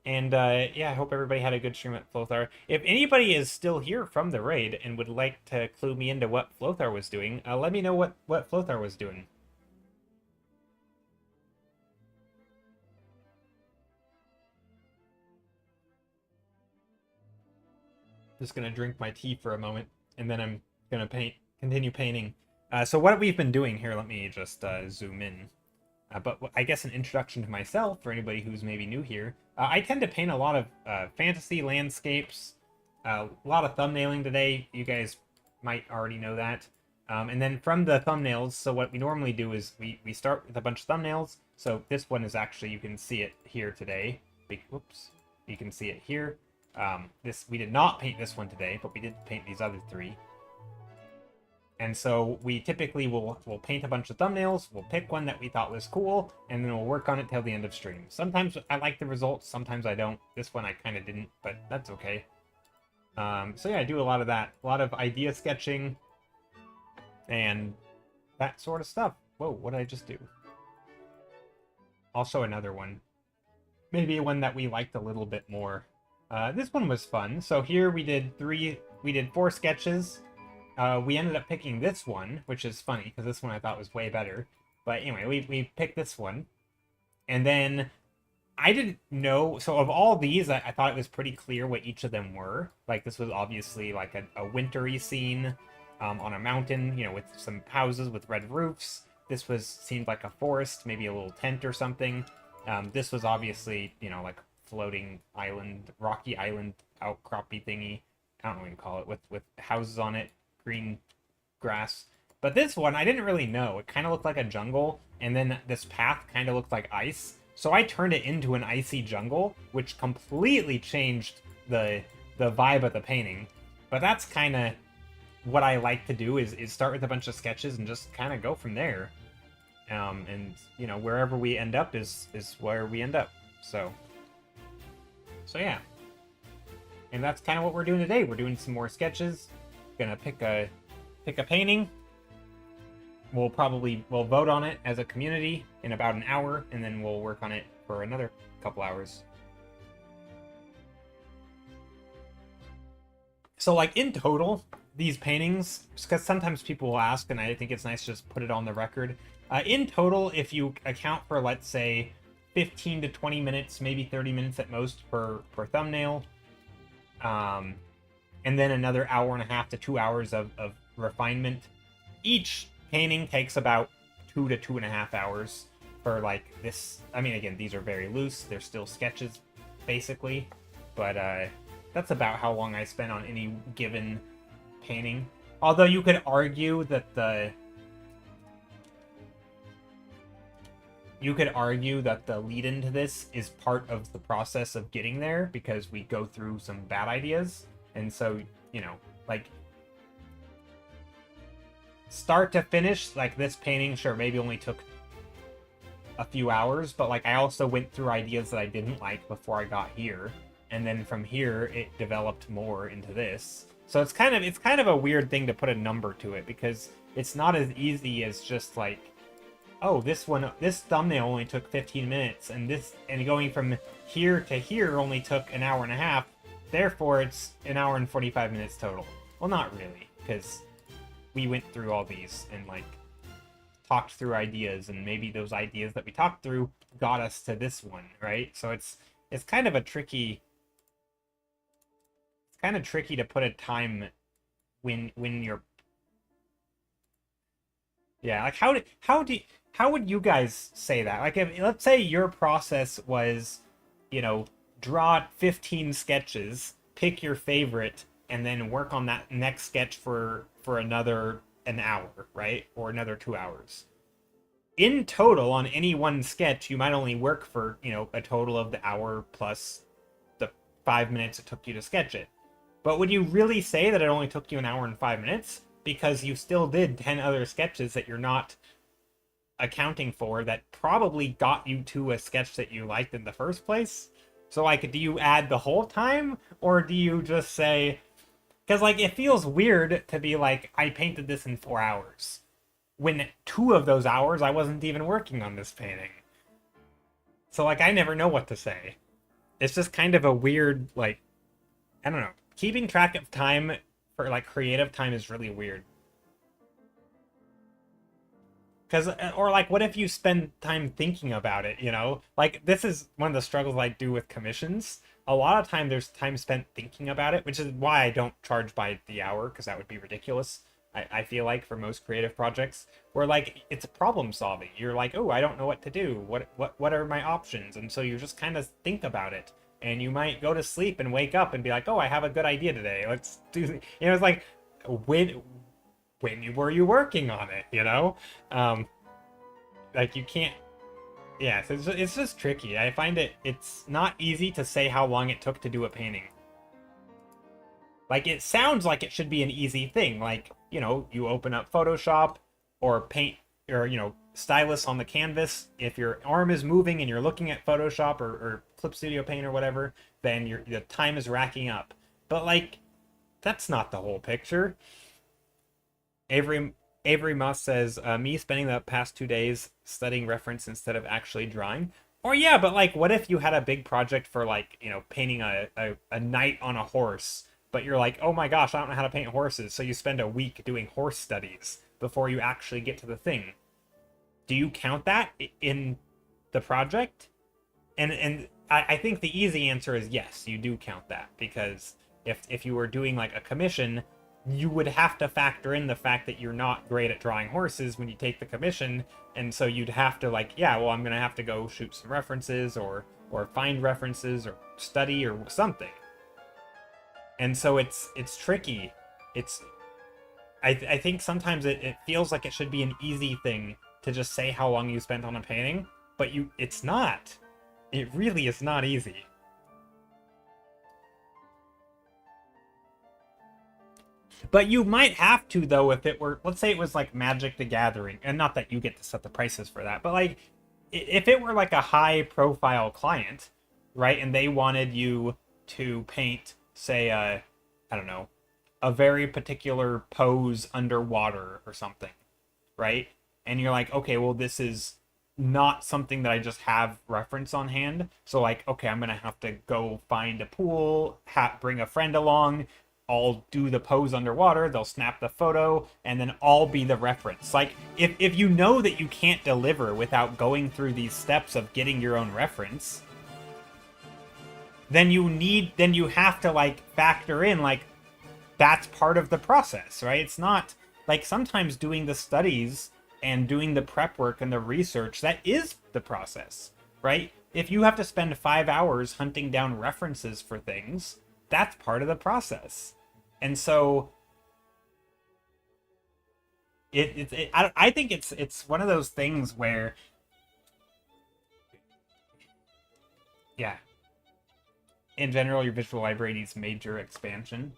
And yeah, I hope everybody had a good stream at Flothar. If anybody is still here from the raid and would like to clue me into what Flothar was doing, let me know what Flothar was doing. Just gonna drink my tea for a moment, and then I'm gonna continue painting. So what we've been doing here, let me just zoom in. But I guess an introduction to myself for anybody who's maybe new here. I tend to paint a lot of fantasy landscapes, A lot of thumbnailing today. You guys might already know that. And then from the thumbnails, so what we normally do is we start with a bunch of thumbnails. So this one is actually, you can see it here today. Whoops. You can see it here. We did not paint this one today, but we did paint these other three. And so we typically will paint a bunch of thumbnails, we'll pick one that we thought was cool, and then we'll work on it till the end of stream. Sometimes I like the results, sometimes I don't. This one I kind of didn't, but that's okay. So yeah, I do a lot of that. A lot of idea sketching and that sort of stuff. Whoa, what did I just do? I'll show another one. Maybe one that we liked a little bit more. This one was fun. So here we did 4 sketches. We ended up picking this one, which is funny, because this one I thought was way better. But anyway, we picked this one. And then I didn't know... So of all these, I thought it was pretty clear what each of them were. Like, this was obviously like a wintry scene on a mountain, you know, with some houses with red roofs. This seemed like a forest, maybe a little tent or something. This was obviously, you know, like floating island, rocky island outcroppy thingy. I don't know what you call it, with houses on it. Green grass. But this one, I didn't really know. It kind of looked like a jungle, and then this path kind of looked like ice. So I turned it into an icy jungle, which completely changed the vibe of the painting. But that's kind of what I like to do, is start with a bunch of sketches and just kind of go from there. And, you know, wherever we end up is where we end up. So yeah. And that's kind of what we're doing today. We're doing some more sketches. Gonna pick a painting. We'll vote on it as a community in about an hour, and then we'll work on it for another couple hours. So like in total, these paintings, because sometimes people will ask, and I think it's nice to just put it on the record. In total, if you account for, let's say, 15 to 20 minutes, maybe 30 minutes at most per thumbnail, and then another hour and a half to 2 hours of refinement. Each painting takes about 2 to 2.5 hours for, like, this. I mean, again, these are very loose. They're still sketches, basically. But that's about how long I spent on any given painting. Although you could argue that the lead into this is part of the process of getting there, because we go through some bad ideas. And so, you know, like, start to finish, like, this painting, sure, maybe only took a few hours, but, like, I also went through ideas that I didn't like before I got here. And then from here, it developed more into this. So it's kind of a weird thing to put a number to it, because it's not as easy as just, like, oh, this thumbnail only took 15 minutes, and going from here to here only took an hour and a half. Therefore, it's an hour and 45 minutes total. Well, not really, because we went through all these and, like, talked through ideas, and maybe those ideas that we talked through got us to this one, right? So it's kind of a tricky... It's kind of tricky to put a time when you're... Yeah, like, how would you guys say that? Like, if, let's say your process was, you know, draw 15 sketches, pick your favorite, and then work on that next sketch for an hour, right? Or another 2 hours. In total, on any one sketch, you might only work for, you know, a total of the hour plus the 5 minutes it took you to sketch it. But would you really say that it only took you an hour and 5 minutes? Because you still did 10 other sketches that you're not accounting for that probably got you to a sketch that you liked in the first place. So, like, do you add the whole time, or do you just say... Because, like, it feels weird to be like, I painted this in 4 hours, when 2 of those hours I wasn't even working on this painting. So, like, I never know what to say. It's just kind of a weird, like, I don't know. Keeping track of time for, like, creative time is really weird. Because, or, like, what if you spend time thinking about it, you know? Like, this is one of the struggles I do with commissions. A lot of time there's time spent thinking about it, which is why I don't charge by the hour, because that would be ridiculous. I feel like, for most creative projects, where, like, it's problem solving. You're like, oh, I don't know what to do. What are my options? And so you just kind of think about it. and you might go to sleep and wake up and be like, oh, I have a good idea today. Let's do, it's like, when were you working on it, like you can't, yeah, so it's just tricky. I find it's not easy to say how long it took to do a painting. Like, it sounds like it should be an easy thing. Like, you open up Photoshop or paint, or, stylus on the canvas. If your arm is moving and you're looking at Photoshop or Clip Studio Paint or whatever, then the time is racking up. But, like, that's not the whole picture. Avery Moss says, me spending the past 2 days studying reference instead of actually drawing. Or yeah, but like, what if you had a big project for like, painting a knight on a horse, but you're like, oh my gosh, I don't know how to paint horses. So you spend a week doing horse studies before you actually get to the thing. Do you count that in the project? And I think the easy answer is yes, you do count that, because if you were doing like a commission, you would have to factor in the fact that you're not great at drawing horses when you take the commission, and so you'd have to like, yeah, well, I'm gonna have to go shoot some references or find references or study or something. And so it's tricky. I think sometimes it feels like it should be an easy thing to just say how long you spent on a painting, but it's not. It really is not easy. But you might have to, though, if it were, let's say it was like Magic the Gathering, and not that you get to set the prices for that, but like, if it were like a high profile client, right, and they wanted you to paint, say, I don't know, a very particular pose underwater or something, right? And you're like, okay, well, this is not something that I just have reference on hand. So like, okay, I'm going to have to go find a pool, bring a friend along, I'll do the pose underwater, they'll snap the photo, and then I'll be the reference. Like, if you know that you can't deliver without going through these steps of getting your own reference, then you have to, like, factor in, like, that's part of the process, right? It's not, like, sometimes doing the studies and doing the prep work and the research, that is the process, right? If you have to spend 5 hours hunting down references for things, that's part of the process. And so I think it's one of those things where, yeah, in general, your visual library needs major expansion.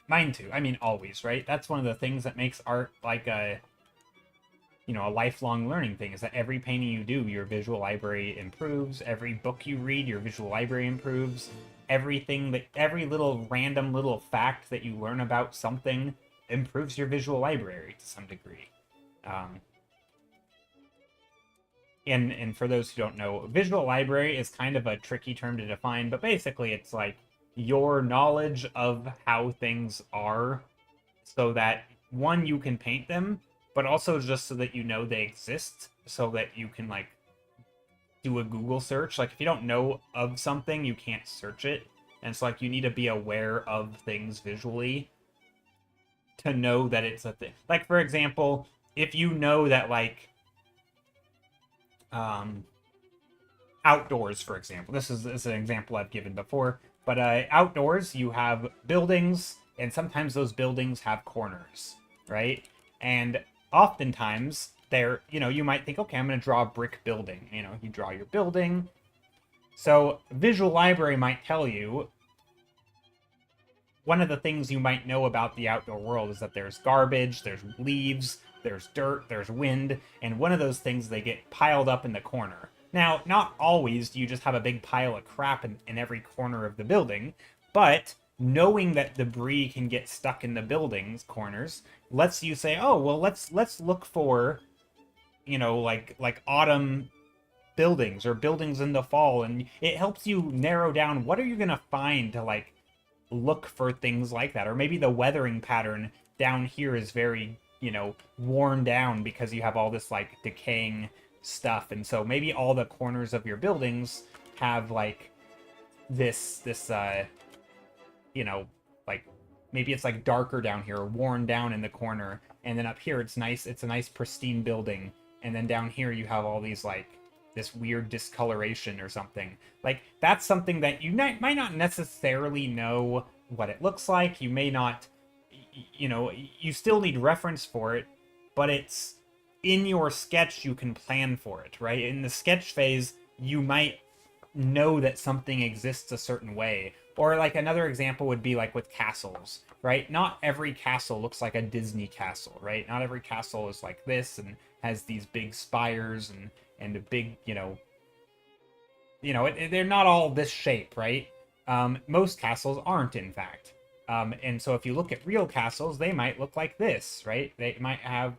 Mine too. I mean, always, right? That's one of the things that makes art like a lifelong learning thing, is that every painting you do, your visual library improves. Every book you read, your visual library improves. Every little random little fact that you learn about something improves your visual library to some degree. And for those who don't know, visual library is kind of a tricky term to define, but basically it's like your knowledge of how things are, so that, one, you can paint them, but also just so that you know they exist, so that you can, like, do a Google search. Like, if you don't know of something, you can't search it. And it's like, you need to be aware of things visually to know that it's a thing. Like, for example, if you know that, like, outdoors, for example, this is an example I've given before, but outdoors, you have buildings, and sometimes those buildings have corners, right? And oftentimes, you might think, okay, I'm going to draw a brick building. You draw your building. So visual library might tell you, one of the things you might know about the outdoor world is that there's garbage, there's leaves, there's dirt, there's wind, and one of those things, they get piled up in the corner. Now, not always do you just have a big pile of crap in every corner of the building, but knowing that debris can get stuck in the building's corners lets you say, oh, well, let's look for, like autumn buildings or buildings in the fall, and it helps you narrow down what are you gonna find to, like, look for things like that. Or maybe the weathering pattern down here is very, worn down because you have all this, like, decaying stuff, and so maybe all the corners of your buildings have, like, this like, maybe it's like darker down here, worn down in the corner, and then up here it's a nice pristine building, and then down here you have all these, like, this weird discoloration or something. Like, that's something that you might not necessarily know what it looks like. You may not, you know, you still need reference for it, but it's in your sketch, you can plan for it, right? In the sketch phase, you might know that something exists a certain way. Or like another example would be like with castles, right? Not every castle looks like a Disney castle, right? Not every castle is like this and has these big spires and a big, they're not all this shape, right? Most castles aren't, in fact. And so if you look at real castles, they might look like this, right? They might have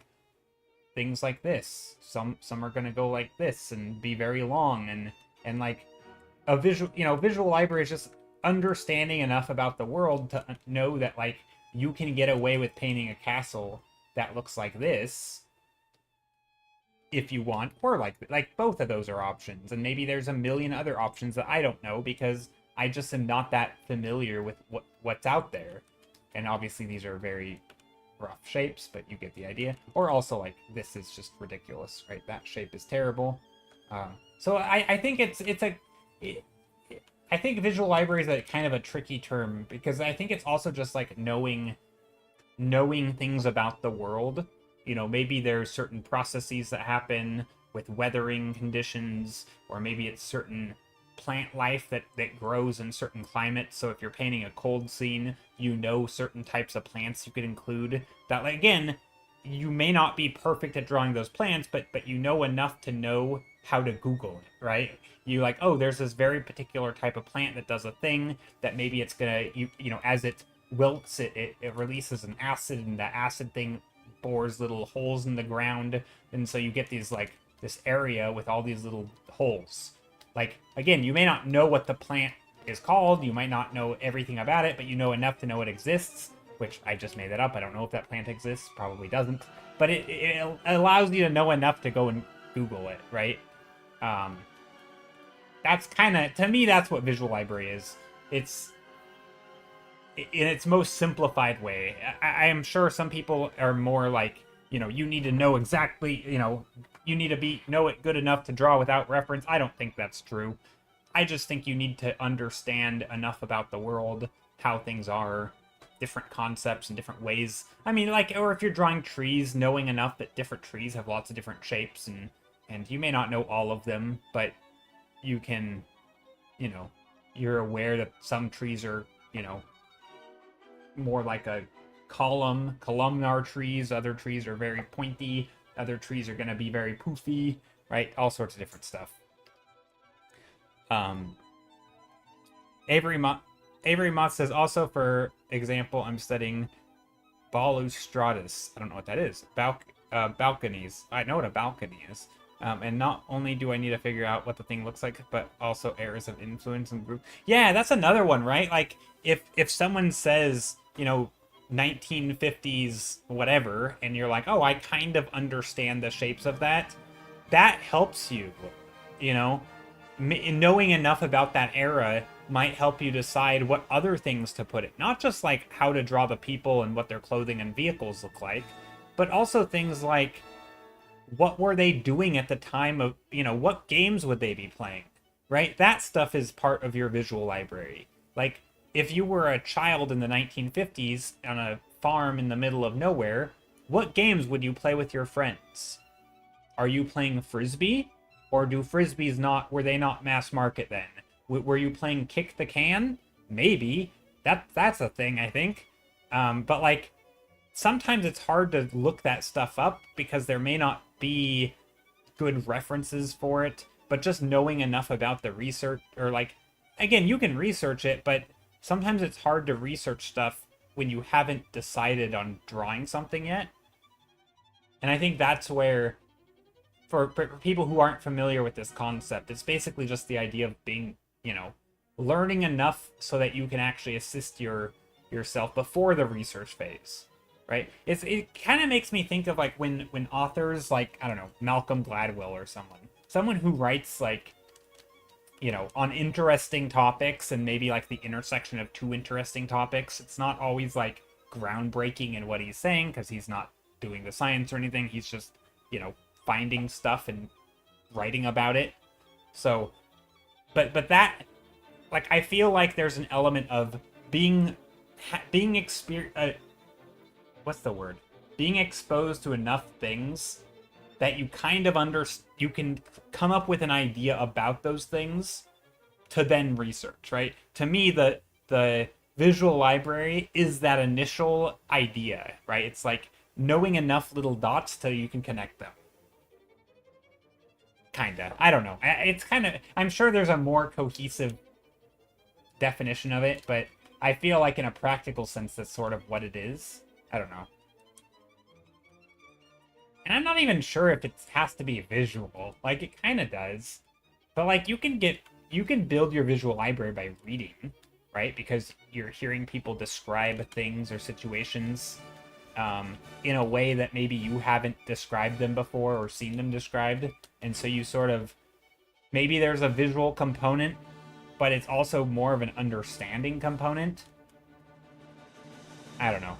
things like this. Some are going to go like this and be very long, and like a visual library is just understanding enough about the world to know that like you can get away with painting a castle that looks like this if you want, or like both of those are options, and maybe there's a million other options that I don't know because I just am not that familiar with what's out there. And obviously these are very rough shapes, but you get the idea. Or also like this is just ridiculous, right? That shape is terrible. So I think I think visual library is a kind of a tricky term because I think it's also just like knowing things about the world. You know, maybe there's certain processes that happen with weathering conditions, or maybe it's certain plant life that grows in certain climates. So if you're painting a cold scene, you know certain types of plants you could include. That, like, again, you may not be perfect at drawing those plants, but you know enough to know how to Google it, right? You like, oh, there's this very particular type of plant that does a thing that maybe it's gonna, as it wilts, it releases an acid, and that acid thing bores little holes in the ground, and so you get these like this area with all these little holes. Like, again, you may not know what the plant is called, you might not know everything about it, but you know enough to know it exists, which I just made that up. I don't know if that plant exists, probably doesn't, but it allows you to know enough to go and Google it, right? That's kind of, to me, that's what visual library is. It's in its most simplified way. I am sure some people are more like, you need to know exactly, you need to know it good enough to draw without reference. I don't think that's true. I just think you need to understand enough about the world, how things are, different concepts and different ways. I mean, like, or if you're drawing trees, knowing enough that different trees have lots of different shapes, and you may not know all of them, but you can, you're aware that some trees are, more like a columnar trees. Other trees are very pointy. Other trees are going to be very poofy, right? All sorts of different stuff. Avery Mott says, also, for example, I'm studying balustratus. I don't know what that is. Balconies. I know what a balcony is. And not only do I need to figure out what the thing looks like, but also areas of influence and group. Yeah, that's another one, right? Like, if someone says, 1950s whatever, and you're like, oh, I kind of understand the shapes of that, that helps you, knowing enough about that era might help you decide what other things to put it. Not just like how to draw the people and what their clothing and vehicles look like, but also things like, what were they doing at the time of, what games would they be playing, right? That stuff is part of your visual library. Like, if you were a child in the 1950s on a farm in the middle of nowhere, what games would you play with your friends? Are you playing Frisbee? Or were they not mass market then? Were you playing Kick the Can? Maybe. That's a thing, I think. But like, sometimes it's hard to look that stuff up because there may not be good references for it, but just knowing enough about the research, or like, again, you can research it, but sometimes it's hard to research stuff when you haven't decided on drawing something yet. And I think that's where, for people who aren't familiar with this concept, it's basically just the idea of being, learning enough so that you can actually assist yourself before the research phase. Right? It kind of makes me think of like when authors like, I don't know, Malcolm Gladwell or someone who writes like, on interesting topics and maybe like the intersection of two interesting topics. It's not always like groundbreaking in what he's saying because he's not doing the science or anything. He's just, finding stuff and writing about it. So, but that, like, I feel like there's an element of being being what's the word? Being exposed to enough things that you kind of you can come up with an idea about those things to then research, right? To me, the visual library is that initial idea, right? It's like knowing enough little dots till you can connect them. Kinda. I don't know. It's kind of. I'm sure there's a more cohesive definition of it, but I feel like in a practical sense, that's sort of what it is. I don't know. And I'm not even sure if it has to be visual. Like, it kind of does. But, like, you can build your visual library by reading, right? Because you're hearing people describe things or situations in a way that maybe you haven't described them before or seen them described. And so you sort of, maybe there's a visual component, but it's also more of an understanding component. I don't know.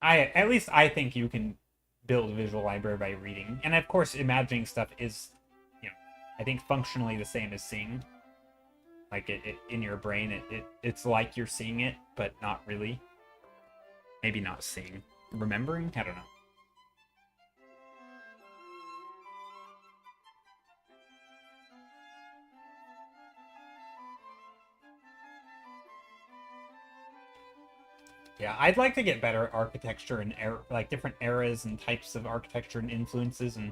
At least I think you can build a visual library by reading. And of course, imagining stuff is, you know, I think functionally the same as seeing. Like, it in your brain, it's like you're seeing it, but not really. Maybe not seeing. Remembering? I don't know. Yeah, I'd like to get better at architecture and like different eras and types of architecture and influences and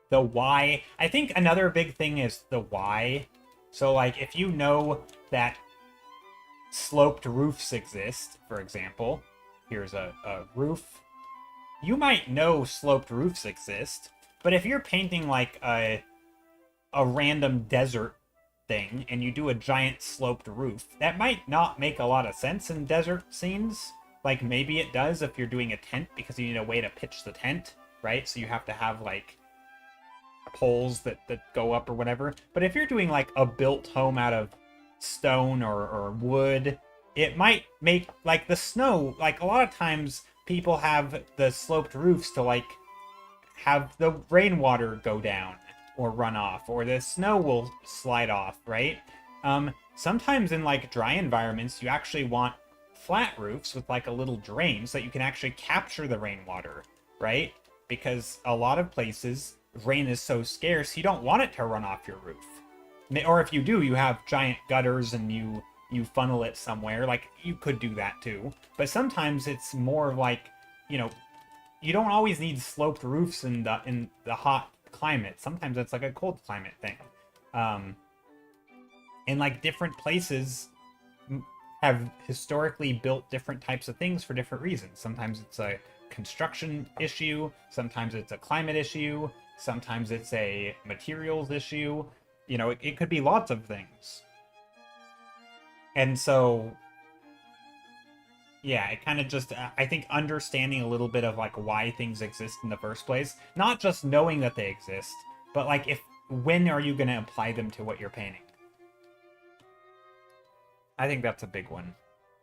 the why. I think another big thing is the why. So, like, if you know that sloped roofs exist, for example, here's a roof. You might know sloped roofs exist, but if you're painting like a random desert thing and you do a giant sloped roof, that might not make a lot of sense in desert scenes. Like, maybe it does if you're doing a tent because you need a way to pitch the tent, right? So you have to have like poles that go up or whatever. But if you're doing like a built home out of stone or wood, it might make like the snow, like a lot of times people have the sloped roofs to like have the rainwater go down or run off, or the snow will slide off, right? Sometimes in like dry environments, you actually want flat roofs with like a little drain so that you can actually capture the rainwater, right? Because a lot of places, rain is so scarce, you don't want it to run off your roof. Or if you do, you have giant gutters and you funnel it somewhere. Like, you could do that too. But sometimes it's more like, you know, you don't always need sloped roofs in the hot climate. Sometimes it's like a cold climate thing. And like different places have historically built different types of things for different reasons. Sometimes it's a construction issue, sometimes it's a climate issue, sometimes it's a materials issue. You know, it could be lots of things. And so, yeah, it kind of just, I think understanding a little bit of like why things exist in the first place, not just knowing that they exist, but like when are you going to apply them to what you're painting? I think that's a big one.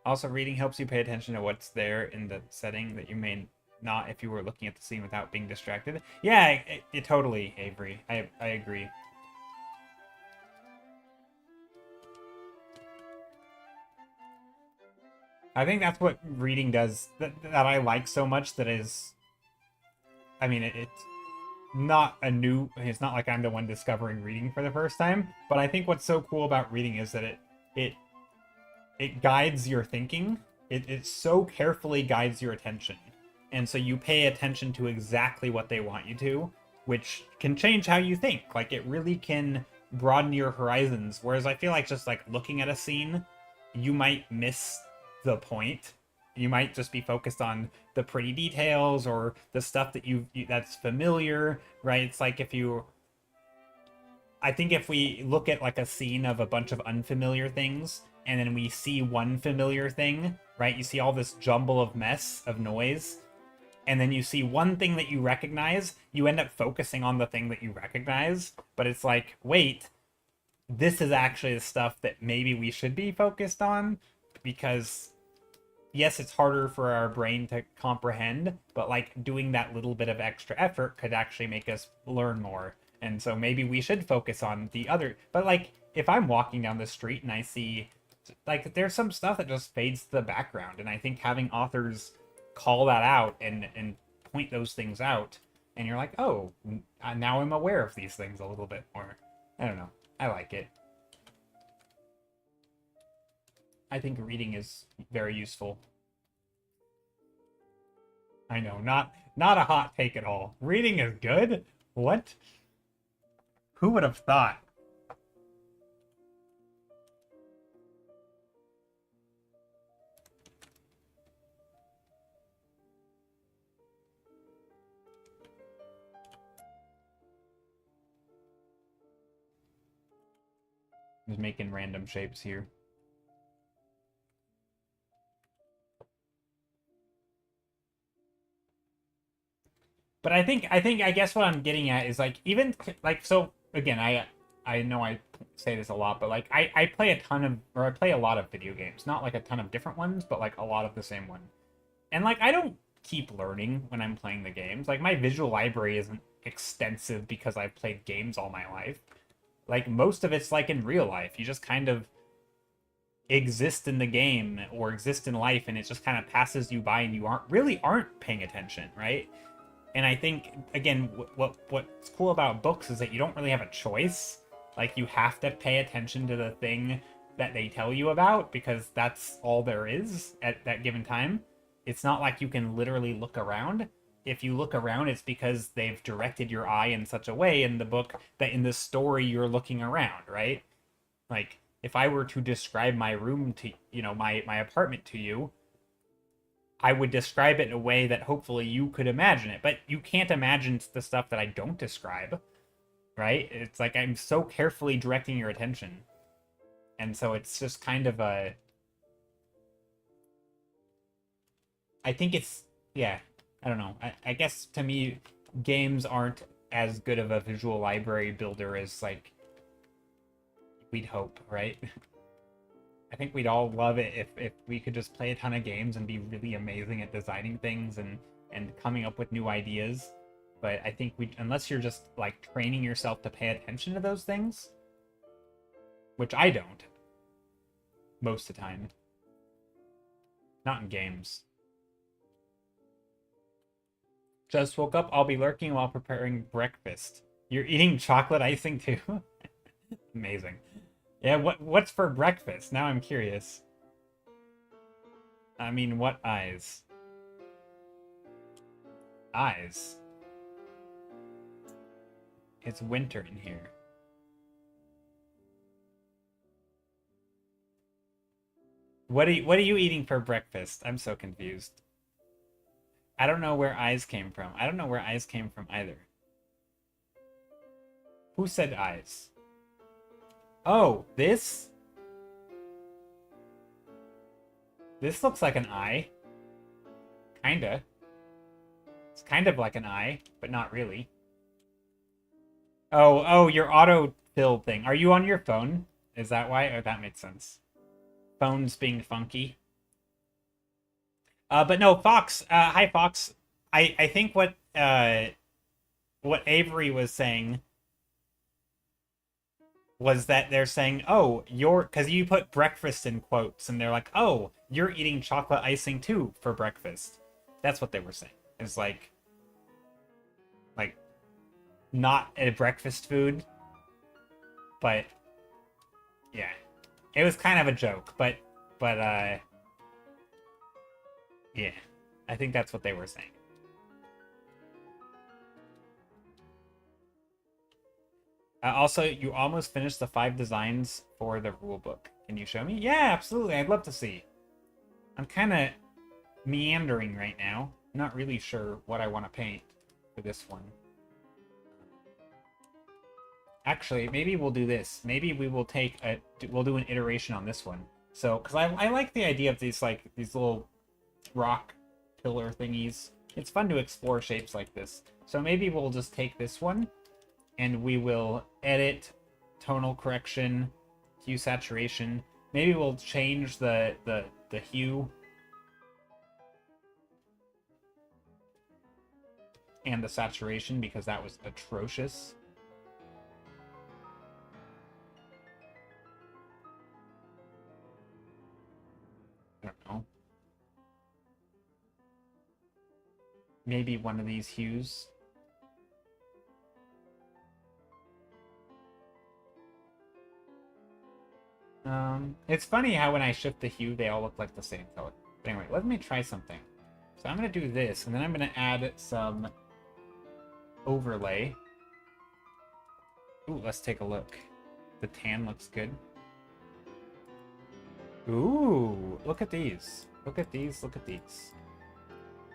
Also, reading helps you pay attention to what's there in the setting that you may not if you were looking at the scene without being distracted. Yeah, it totally, Avery. I agree. I think that's what reading does that I like so much. That is, I mean, it's not a new. It's not like I'm the one discovering reading for the first time. But I think what's so cool about reading is that it it guides your thinking. It so carefully guides your attention, and so you pay attention to exactly what they want you to, which can change how you think. Like, it really can broaden your horizons. Whereas I feel like just like looking at a scene, you might miss the point. You might just be focused on the pretty details or the stuff that that's familiar, right? It's like I think if we look at like a scene of a bunch of unfamiliar things and then we see one familiar thing, right? You see all this jumble of mess of noise, and then you see one thing that you recognize, you end up focusing on the thing that you recognize, but it's like, wait, this is actually the stuff that maybe we should be focused on, because yes, it's harder for our brain to comprehend, but like doing that little bit of extra effort could actually make us learn more. And so maybe we should focus on the other. But like if I'm walking down the street and I see like there's some stuff that just fades to the background, and I think having authors call that out and point those things out, and you're like, oh, now I'm aware of these things a little bit more. I don't know. I like it. I think reading is very useful. I know, not a hot take at all. Reading is good? What? Who would have thought? Just making random shapes here. But I guess what I'm getting at is like even like so again I know I say this a lot, but like I play a ton of or I play a lot of video games, not like a ton of different ones, but like a lot of the same one. And like I don't keep learning when I'm playing the games. Like my visual library isn't extensive because I've played games all my life. Like most of it's like in real life. You just kind of exist in the game or exist in life and it just kind of passes you by and you aren't paying attention, right? And I think again, what's cool about books is that you don't really have a choice. Like you have to pay attention to the thing that they tell you about because that's all there is at that given time. It's not like you can literally look around. If you look around, it's because they've directed your eye in such a way in the book that in the story you're looking around, right? Like if I were to describe my room to, my apartment to you, I would describe it in a way that hopefully you could imagine it. But you can't imagine the stuff that I don't describe, right? It's like I'm so carefully directing your attention. And so it's just kind of a... I think it's... Yeah, I don't know. I guess to me, games aren't as good of a visual library builder as, like, we'd hope, right? I think we'd all love it if we could just play a ton of games and be really amazing at designing things and coming up with new ideas. But I think unless you're just like training yourself to pay attention to those things, which I don't most of the time. Not in games. Just woke up, I'll be lurking while preparing breakfast. You're eating chocolate icing too? Amazing. Yeah, what's for breakfast? Now I'm curious. I mean, what eyes? Eyes. It's winter in here. What are you eating for breakfast? I'm so confused. I don't know where eyes came from. I don't know where eyes came from either. Who said eyes? Oh, this? This looks like an eye. Kinda. It's kind of like an eye, but not really. Oh, your auto-fill thing. Are you on your phone? Is that why? Oh, that makes sense. Phones being funky. But no, Fox. Hi, Fox. I think what Avery was saying was that they're saying, oh, because you put breakfast in quotes, and they're like, oh, you're eating chocolate icing too for breakfast. That's what they were saying. It's like not a breakfast food, but yeah, it was kind of a joke, but yeah, I think that's what they were saying. Also, you almost finished the 5 designs for the rulebook. Can you show me? Yeah, absolutely. I'd love to see. I'm kind of meandering right now. I'm not really sure what I want to paint for this one. Actually, maybe we'll do this. Maybe we will we'll do an iteration on this one. So, because I like the idea of these little rock pillar thingies. It's fun to explore shapes like this. So maybe we'll just take this one and we will edit tonal correction, hue saturation. Maybe we'll change the hue and the saturation because that was atrocious. I don't know. Maybe one of these hues. It's funny how when I shift the hue, they all look like the same color. But anyway, let me try something. So I'm going to do this, and then I'm going to add some overlay. Ooh, let's take a look. The tan looks good. Ooh, look at these. Look at these, look at these.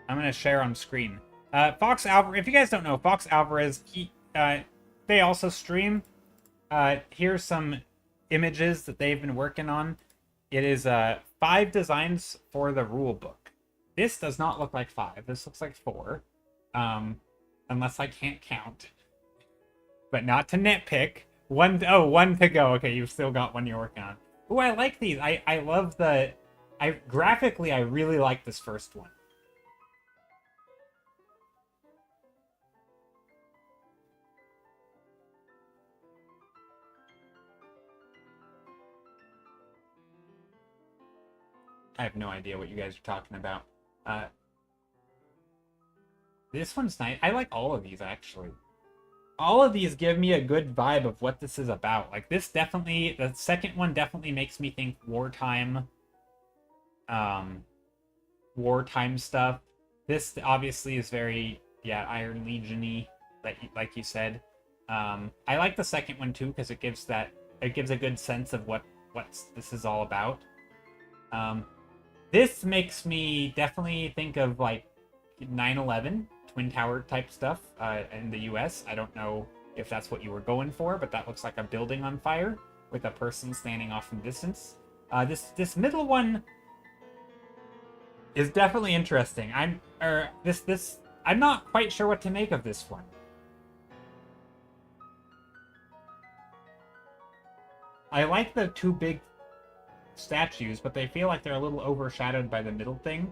I'm going to share on screen. Fox Alvarez, if you guys don't know, Fox Alvarez, they also stream. Here's some images that they've been working on. It is 5 designs for the rule book. This does not look like 5. This looks like 4. Unless I can't count. But not to nitpick. One to go. Okay, you've still got one you're working on. Oh, I like these. I love the... Graphically, I really like this first one. I have no idea what you guys are talking about. This one's nice. I like all of these, actually. All of these give me a good vibe of what this is about. Like, this definitely... The second one definitely makes me think wartime. Wartime stuff. This, obviously, is very, yeah, Iron Legion-y, like you said. I like the second one, too, because it gives a good sense of what this is all about. This makes me definitely think of, like, 9/11, Twin Tower type stuff in the US. I don't know if that's what you were going for, but that looks like a building on fire with a person standing off in the distance. This middle one is definitely interesting. I'm not quite sure what to make of this one. I like the 2 big statues, but they feel like they're a little overshadowed by the middle thing.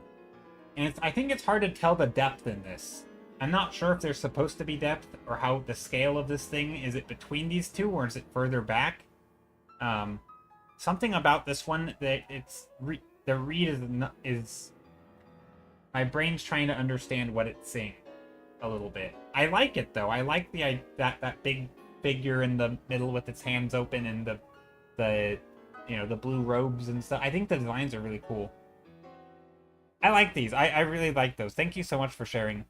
And I think it's hard to tell the depth in this. I'm not sure if there's supposed to be depth or how the scale of this thing. Is it between these two or is it further back? Something about this one that the read is my brain's trying to understand what it's saying a little bit. I like it though. I like that big figure in the middle with its hands open and the the blue robes and stuff. I think the designs are really cool. I like these. I really like those. Thank you so much for sharing.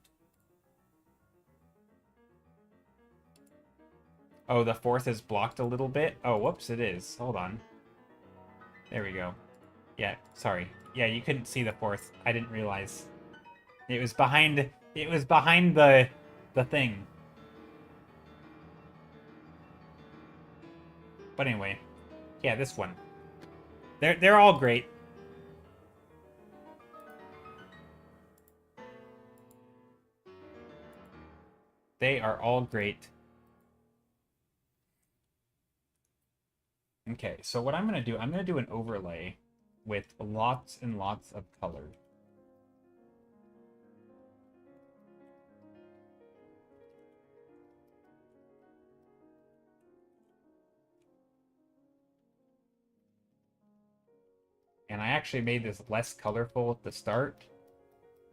Oh, the 4th is blocked a little bit? Oh, whoops, it is. Hold on. There we go. Yeah, sorry. Yeah, you couldn't see the 4th. I didn't realize. It was behind the thing. But anyway. Yeah, this one. They're all great. They are all great. Okay, so what I'm going to do, I'm going to do an overlay with lots and lots of color. And I actually made this less colorful at the start.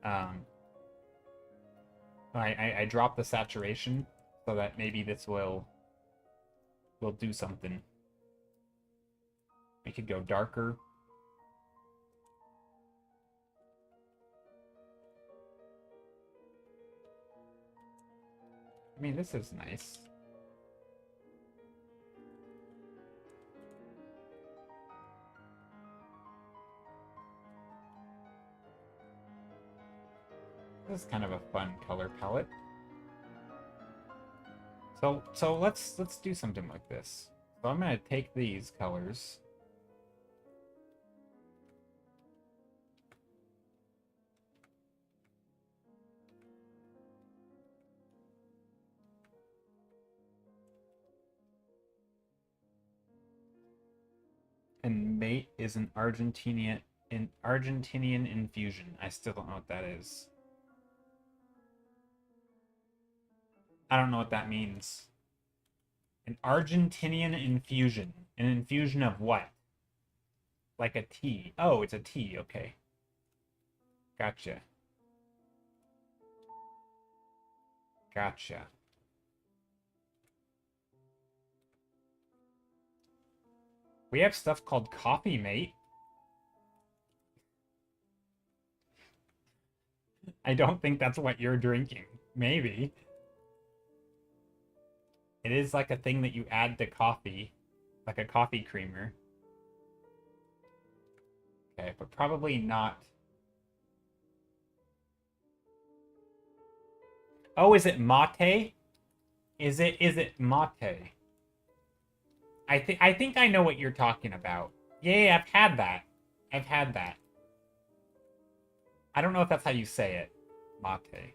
I dropped the saturation so that maybe this will do something. We could go darker. I mean, this is nice. This is kind of a fun color palette. So let's do something like this. So I'm gonna take these colors. And mate is an Argentinian infusion. I still don't know what that is. I don't know what that means. An Argentinian infusion. An infusion of what? Like a tea. Oh, it's a tea. Okay. Gotcha. Gotcha. We have stuff called Coffee Mate. I don't think that's what you're drinking. Maybe. It is like a thing that you add to coffee. Like a coffee creamer. Okay, but probably not. Oh, is it mate? Is it mate? I think I know what you're talking about. Yeah, I've had that. I've had that. I don't know if that's how you say it. Mate.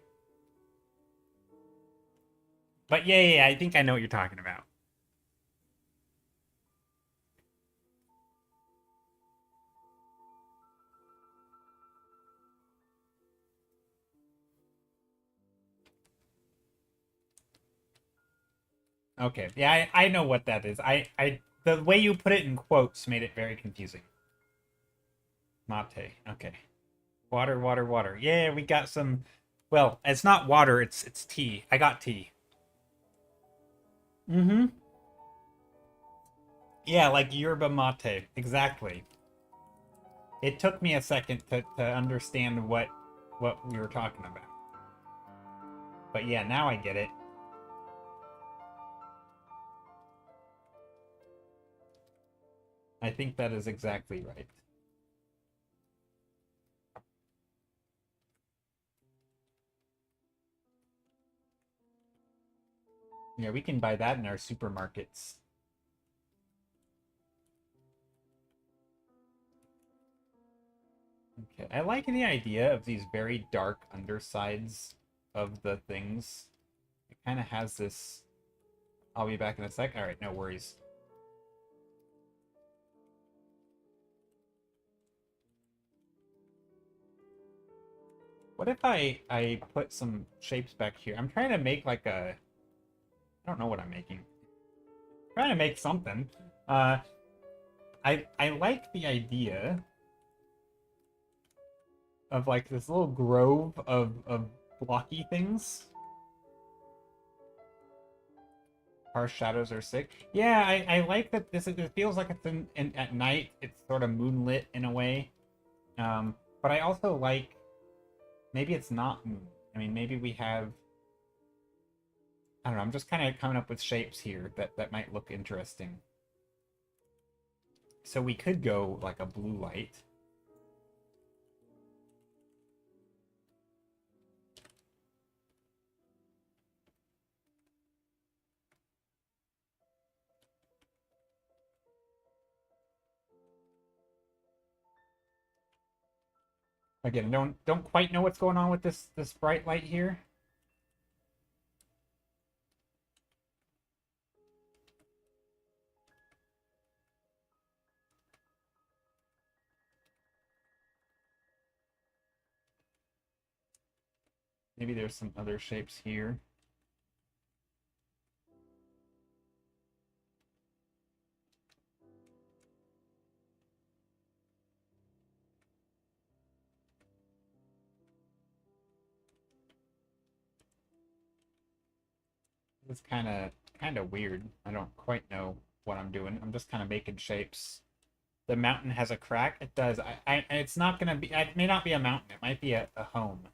But yeah, I think I know what you're talking about. Okay. Yeah, I know what that is. The way you put it in quotes made it very confusing. Mate. Okay. Water, water, water. Yeah, we got some. Well, it's not water. It's tea. I got tea. Mm-hmm. Yeah, like yerba mate. Exactly. It took me a second to understand what we were talking about. But yeah, now I get it. I think that is exactly right. Yeah, we can buy that in our supermarkets. Okay, I like the idea of these very dark undersides of the things. It kind of has this. I'll be back in a sec. All right, no worries. What if I put some shapes back here? I'm trying to make like a. I don't know what I'm making. I'm trying to make something. Uh, I like the idea of like this little grove of blocky things. Harsh shadows are sick. Yeah, I like that it feels like it's at night. It's sort of moonlit in a way. But I also like maybe it's not moon. I mean, maybe we have. I don't know. I'm just kind of coming up with shapes here that might look interesting. So we could go like a blue light. Again, don't quite know what's going on with this bright light here. Maybe there's some other shapes here. It's kind of weird. I don't quite know what I'm doing. I'm just kind of making shapes. The mountain has a crack. It does. It's not gonna be. It may not be a mountain. It might be a home.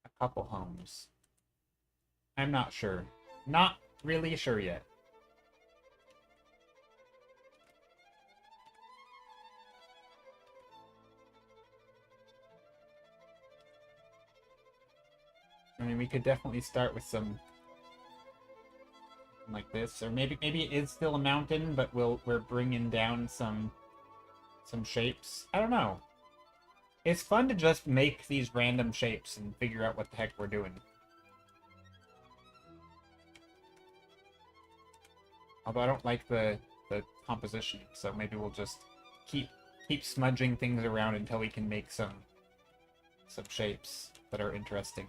A couple homes. I'm not sure. Not really sure yet. I mean, we could definitely start with some like this, or maybe it is still a mountain, but we're bringing down some shapes. I don't know. It's fun to just make these random shapes and figure out what the heck we're doing. Although I don't like the composition, so maybe we'll just keep keep smudging things around until we can make some shapes that are interesting.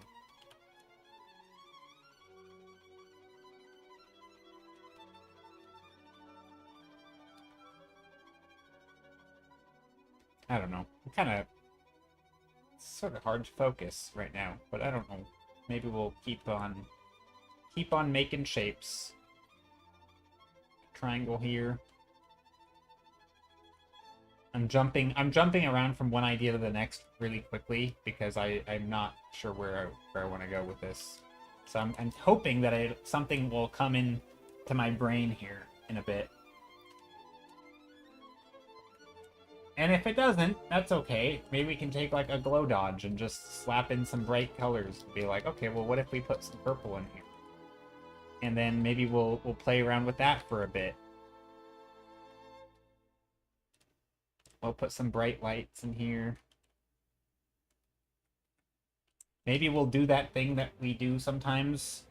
I don't know. I'm kind of sort of hard to focus right now, but I don't know. Maybe we'll keep on making shapes. Triangle here. I'm jumping around from one idea to the next really quickly because I'm not sure where I want to go with this. So I'm hoping that something will come in to my brain here in a bit. And if it doesn't, that's okay. Maybe we can take like a glow dodge and just slap in some bright colors and be like, okay, well, what if we put some purple in here? And then maybe we'll play around with that for a bit. We'll put some bright lights in here. Maybe we'll do that thing that we do sometimes,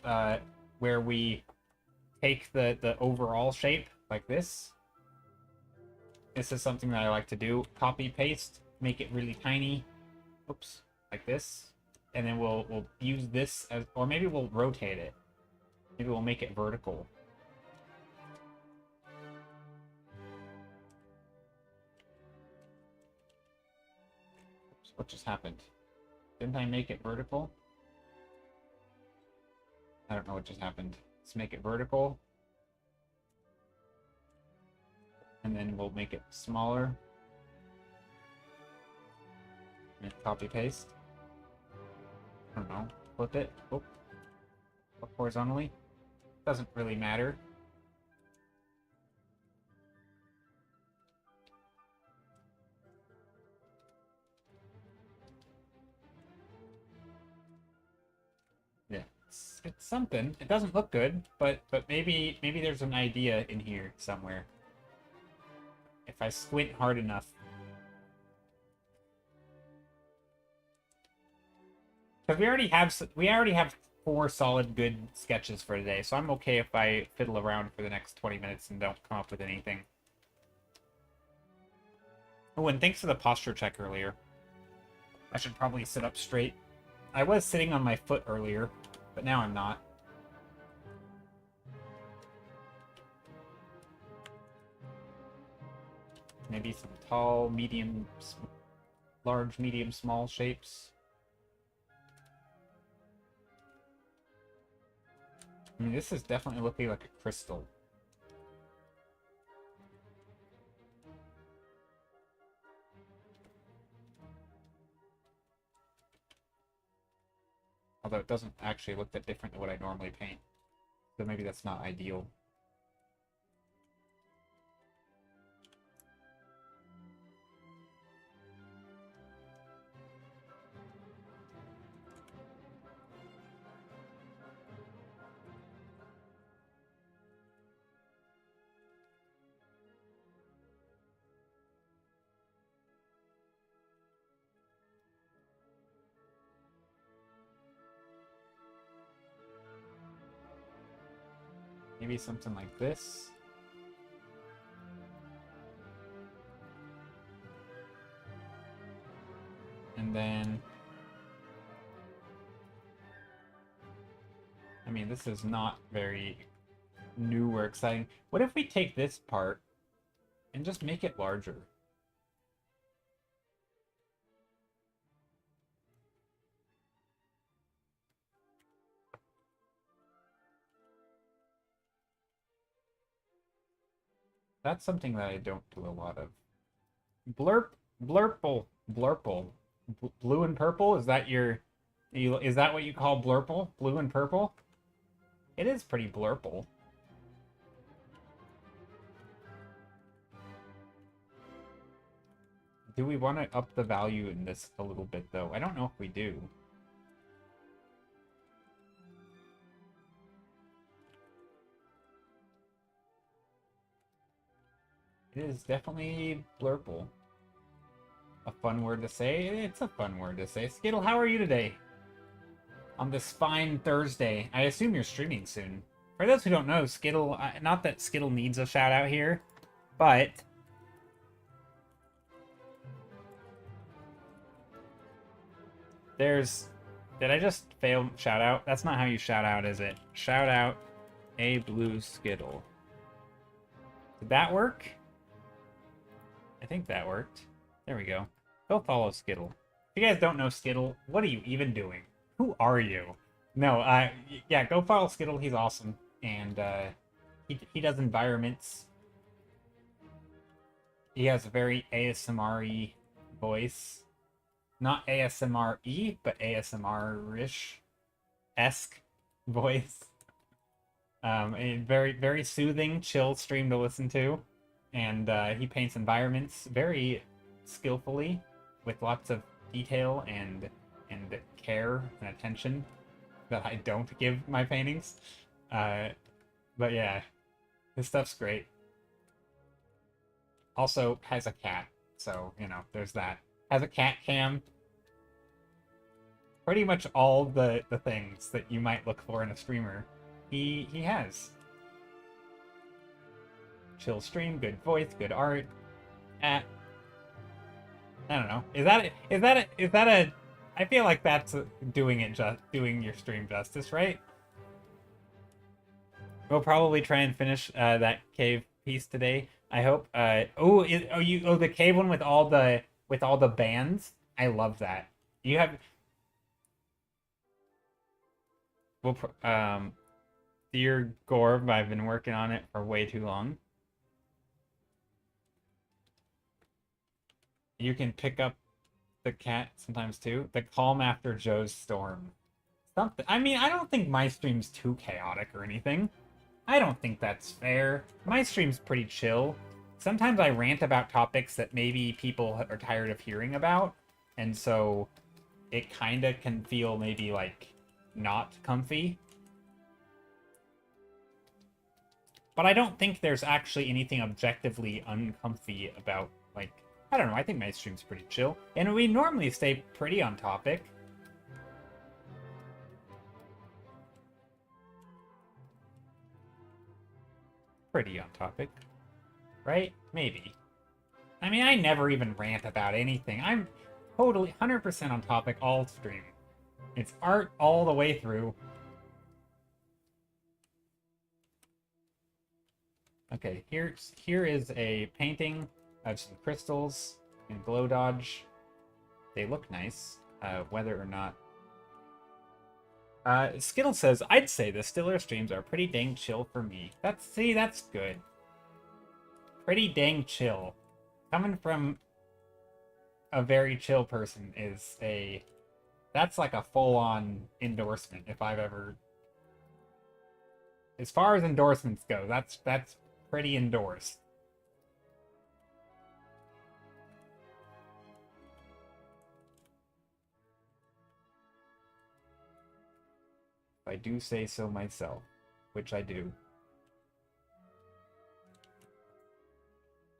where we take the overall shape like this. This is something that I like to do. Copy, paste, make it really tiny. Oops, like this. And then we'll use this as, or maybe we'll rotate it. Maybe we'll make it vertical. Oops, what just happened? Didn't I make it vertical? I don't know what just happened. Let's make it vertical. And then we'll make it smaller. And copy paste. I don't know. Flip it. Oh. Flip horizontally. Doesn't really matter. Yeah, it's something. It doesn't look good, but maybe there's an idea in here somewhere. If I squint hard enough. Because we already have 4 solid good sketches for today, so I'm okay if I fiddle around for the next 20 minutes and don't come up with anything. Oh, and thanks for the posture check earlier. I should probably sit up straight. I was sitting on my foot earlier, but now I'm not. Maybe some tall, medium, large, medium, small shapes. I mean, this is definitely looking like a crystal. Although it doesn't actually look that different than what I normally paint. So maybe that's not ideal. Maybe something like this. And then... I mean, this is not very new or exciting. What if we take this part and just make it larger? That's something that I don't do a lot of. Blurp, blurple, blurple. Blue and purple? Is that is that what you call blurple? Blue and purple? It is pretty blurple. Do we want to up the value in this a little bit, though? I don't know if we do. It is definitely blurple. A fun word to say? It's a fun word to say. Skittle, how are you today? On this fine Thursday. I assume you're streaming soon. For those who don't know, Skittle... not that Skittle needs a shout-out here, but... there's... Did I just fail shout-out? That's not how you shout-out, is it? Shout-out a blue Skittle. Did that work? I think that worked. There we go. Go follow Skittle. If you guys don't know Skittle, what are you even doing? Who are you? No, yeah, go follow Skittle. He's awesome, and he does environments. He has a very ASMR-y voice, not ASMR-y, but ASMR-ish esque voice. A very soothing, chill stream to listen to, and he paints environments very skillfully with lots of detail and care and attention that I don't give my paintings. But yeah, his stuff's great. Also has a cat, so you know there's that. Has a cat cam. Pretty much all the things that you might look for in a streamer, he has. Chill stream, good voice, good art. I don't know. Is that a I feel like that's doing your stream justice, right? We'll probably try and finish that cave piece today. I hope. The cave one with all the bands. I love that. You have. Well, Dear Gorb, I've been working on it for way too long. You can pick up the cat sometimes too. The calm after Joe's storm. Something. I mean, I don't think my stream's too chaotic or anything. I don't think that's fair. My stream's pretty chill. Sometimes I rant about topics that maybe people are tired of hearing about, and so it kind of can feel maybe like not comfy. But I don't think there's actually anything objectively uncomfy about, like, I don't know, I think my stream's pretty chill. And we normally stay pretty on topic. Pretty on topic. Right? Maybe. I mean, I never even rant about anything. I'm totally 100% on topic all stream. It's art all the way through. Okay, here is a painting of some crystals in Glow Dodge. They look nice, whether or not... Skittle says, I'd say the Stiller streams are pretty dang chill for me. That's good. Pretty dang chill. Coming from a very chill person is that's like a full-on endorsement if I've ever... As far as endorsements go, that's pretty endorsed. If I do say so myself, which I do.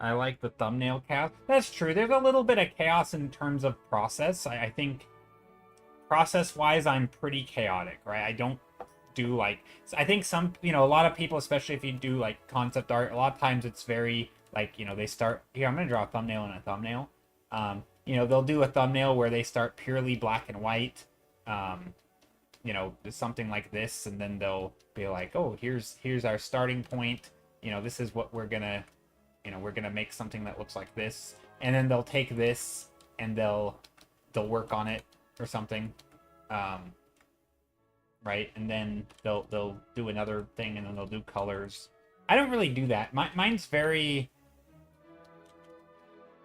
I like the thumbnail chaos. That's true. There's a little bit of chaos in terms of process. I think process-wise, I'm pretty chaotic, right? I don't do like... I think a lot of people, especially if you do like concept art, a lot of times it's very like, they start... Here, I'm going to draw a thumbnail and a thumbnail. They'll do a thumbnail where they start purely black and white. Something like this, and then they'll be like, oh, here's our starting point. This is what we're gonna make something that looks like this, and then they'll take this and they'll work on it or something, right? And then they'll do another thing, and then they'll do colors. I don't really do that. Mine's very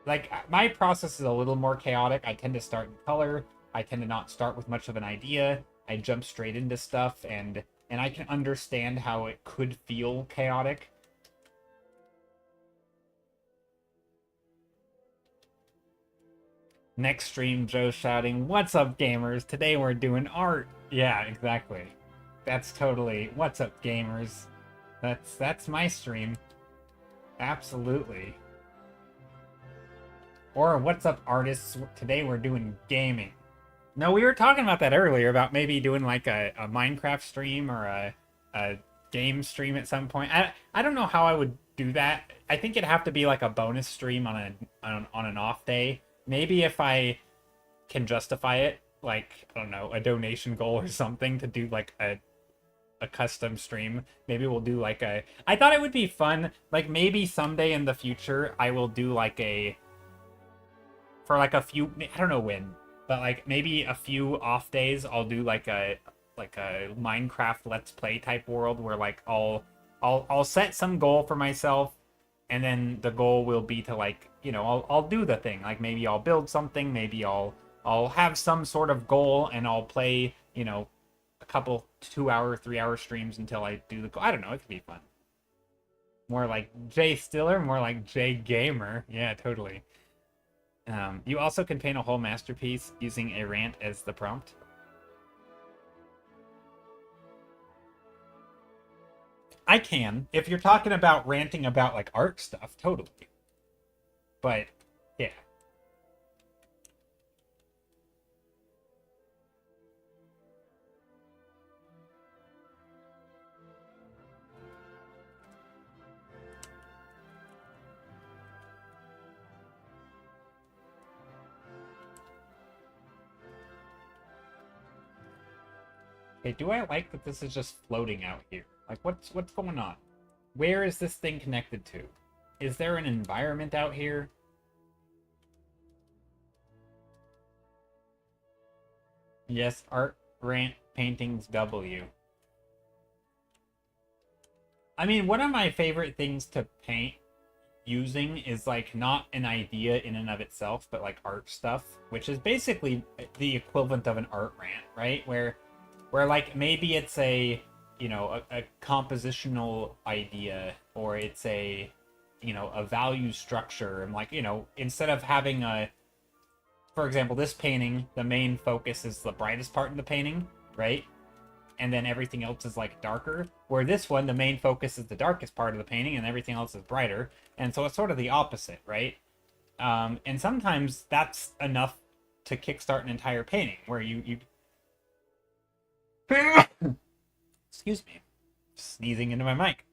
like, my process is a little more chaotic. I tend to start in color. I tend to not start with much of an idea. I jump straight into stuff, and I can understand how it could feel chaotic. Next stream, Joe's shouting, "What's up, gamers? Today we're doing art." Yeah, exactly. That's totally, what's up, gamers? That's my stream. Absolutely. Or what's up, artists? Today we're doing gaming. No, we were talking about that earlier, about maybe doing like a Minecraft stream or a game stream at some point. I don't know how I would do that. I think it'd have to be like a bonus stream on an off day. Maybe if I can justify it, like, I don't know, a donation goal or something to do like a custom stream. Maybe we'll do like I thought it would be fun, like maybe someday in the future I will do like for like a few, I don't know when, but like maybe a few off days, I'll do like a Minecraft Let's Play type world where like I'll set some goal for myself, and then the goal will be to like, you know, I'll do the thing. Like maybe I'll build something, maybe I'll have some sort of goal, and I'll play, you know, a couple 2-hour, 3-hour streams until I do the goal. I don't know, it could be fun. More like Jay Stiller, more like Jay Gamer. Yeah, totally. You also can paint a whole masterpiece using a rant as the prompt. I can. If you're talking about ranting about like art stuff, totally. But yeah. Okay, do I like that this is just floating out here? Like what's going on? Where is this thing connected to? Is there an environment out here? Yes, art rant paintings W. I mean, one of my favorite things to paint using is like not an idea in and of itself, but like art stuff, which is basically the equivalent of an art rant, right? Where like maybe it's a, you know, a compositional idea, or it's a, you know, a value structure, and like, you know, instead of having a, for example, this painting, the main focus is the brightest part of the painting, right? And then everything else is like darker. Where this one, the main focus is the darkest part of the painting and everything else is brighter. And so it's sort of the opposite, right? And sometimes that's enough to kickstart an entire painting where you excuse me, sneezing into my mic.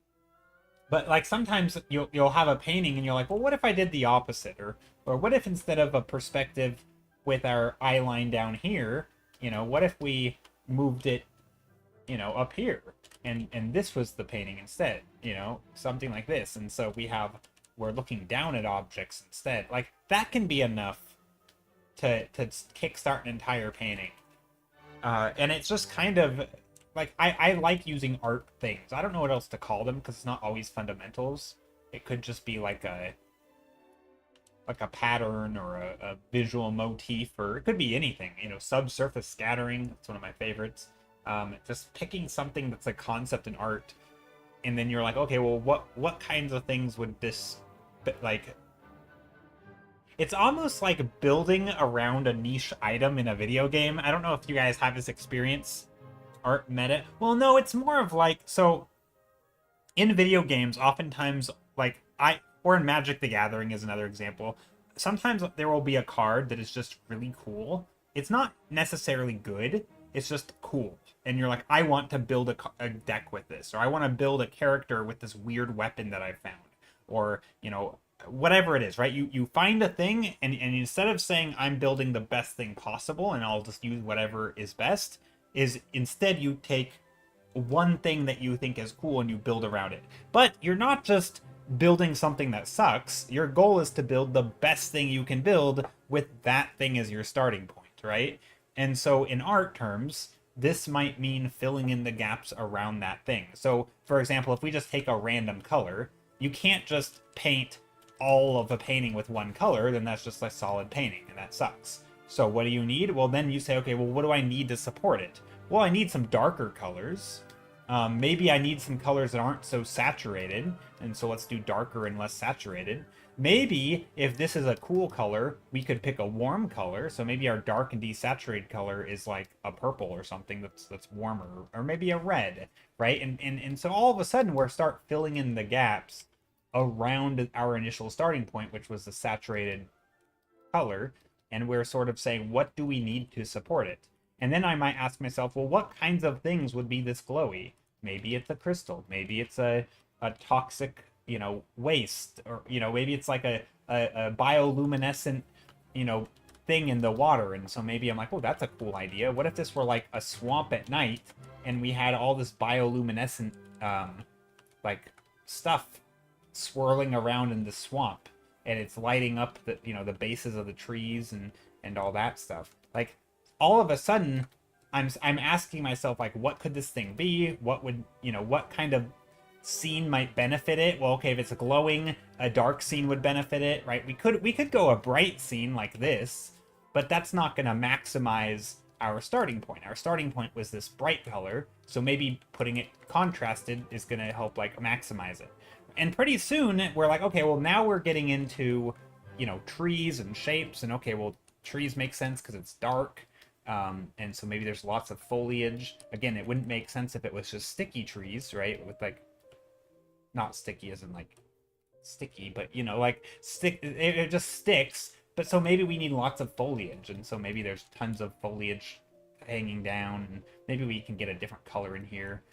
But like sometimes you'll have a painting and you're like, well, what if I did the opposite? Or what if instead of a perspective with our eye line down here, you know, what if we moved it, you know, up here, and this was the painting instead, you know, something like this. And so we're looking down at objects instead. Like that can be enough to kickstart an entire painting. And it's just kind of like I like using art things. I don't know what else to call them because it's not always fundamentals. It could just be like a pattern or a visual motif, or it could be anything, you know. Subsurface scattering, that's one of my favorites. Just picking something that's a concept in art, and then you're like, okay, well, what kinds of things would this, like, it's almost like building around a niche item in a video game. I don't know if you guys have this experience, art meta. Well, no, it's more of like, so in video games, oftentimes, like, or in Magic the Gathering is another example, sometimes there will be a card that is just really cool. It's not necessarily good, it's just cool. And you're like, I want to build a deck with this, or I want to build a character with this weird weapon that I found, or, you know, whatever it is, right? You find a thing, and instead of saying I'm building the best thing possible and I'll just use whatever is best, is instead you take one thing that you think is cool and you build around it. But you're not just building something that sucks. Your goal is to build the best thing you can build with that thing as your starting point, right? And so in art terms, this might mean filling in the gaps around that thing. So, for example, if we just take a random color, you can't just paint all of a painting with one color, then that's just a solid painting, and that sucks. So what do you need? Well, then you say, okay, well, what do I need to support it? Well, I need some darker colors. Maybe I need some colors that aren't so saturated, and so let's do darker and less saturated. Maybe if this is a cool color, we could pick a warm color. So maybe our dark and desaturated color is like a purple or something that's warmer, or maybe a red, right? And so all of a sudden we're start filling in the gaps around our initial starting point, which was the saturated color, and we're sort of saying, what do we need to support it? And then I might ask myself, well, what kinds of things would be this glowy? Maybe it's a crystal. Maybe it's a toxic, you know, waste. Or, you know, maybe it's like a bioluminescent, you know, thing in the water. And so maybe I'm like, oh, that's a cool idea. What if this were like a swamp at night and we had all this bioluminescent, like, stuff swirling around in the swamp? and it's lighting up the, you know, the bases of the trees and all that stuff. Like, all of a sudden, I'm asking myself, like, what could this thing be? What would, you know, what kind of scene might benefit it? Well, okay, if it's glowing, a dark scene would benefit it, right? We could go a bright scene like this, but that's not going to maximize our starting point. Our starting point was this bright color, so maybe putting it contrasted is going to help, like, maximize it. And pretty soon we're like, okay, well, now we're getting into, you know, trees and shapes, and okay, well, trees make sense because it's dark. And so maybe there's lots of foliage. Again, it wouldn't make sense if it was just sticky trees, right? With, like, not sticky as in, like, sticky, but, you know, like, it just sticks. But so maybe we need lots of foliage, and so maybe there's tons of foliage hanging down, and maybe we can get a different color in here.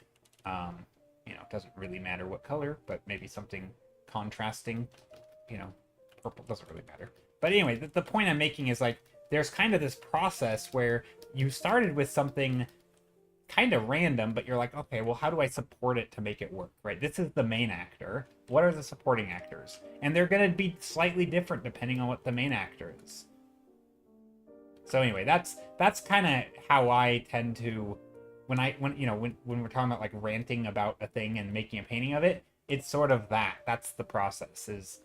You know, it doesn't really matter what color, but maybe something contrasting, you know, purple doesn't really matter. But anyway, the point I'm making is, like, there's kind of this process where you started with something kind of random, but you're like, okay, well, how do I support it to make it work, right? This is the main actor. What are the supporting actors? And they're going to be slightly different depending on what the main actor is. So anyway, that's kind of how I tend to, when we're talking about, like, ranting about a thing and making a painting of it, it's sort of that. That's the process, is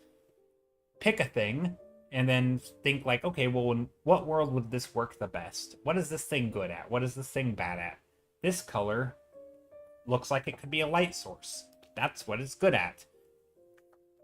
pick a thing and then think, like, okay, well, in what world would this work the best? What is this thing good at? What is this thing bad at? This color looks like it could be a light source. That's what it's good at.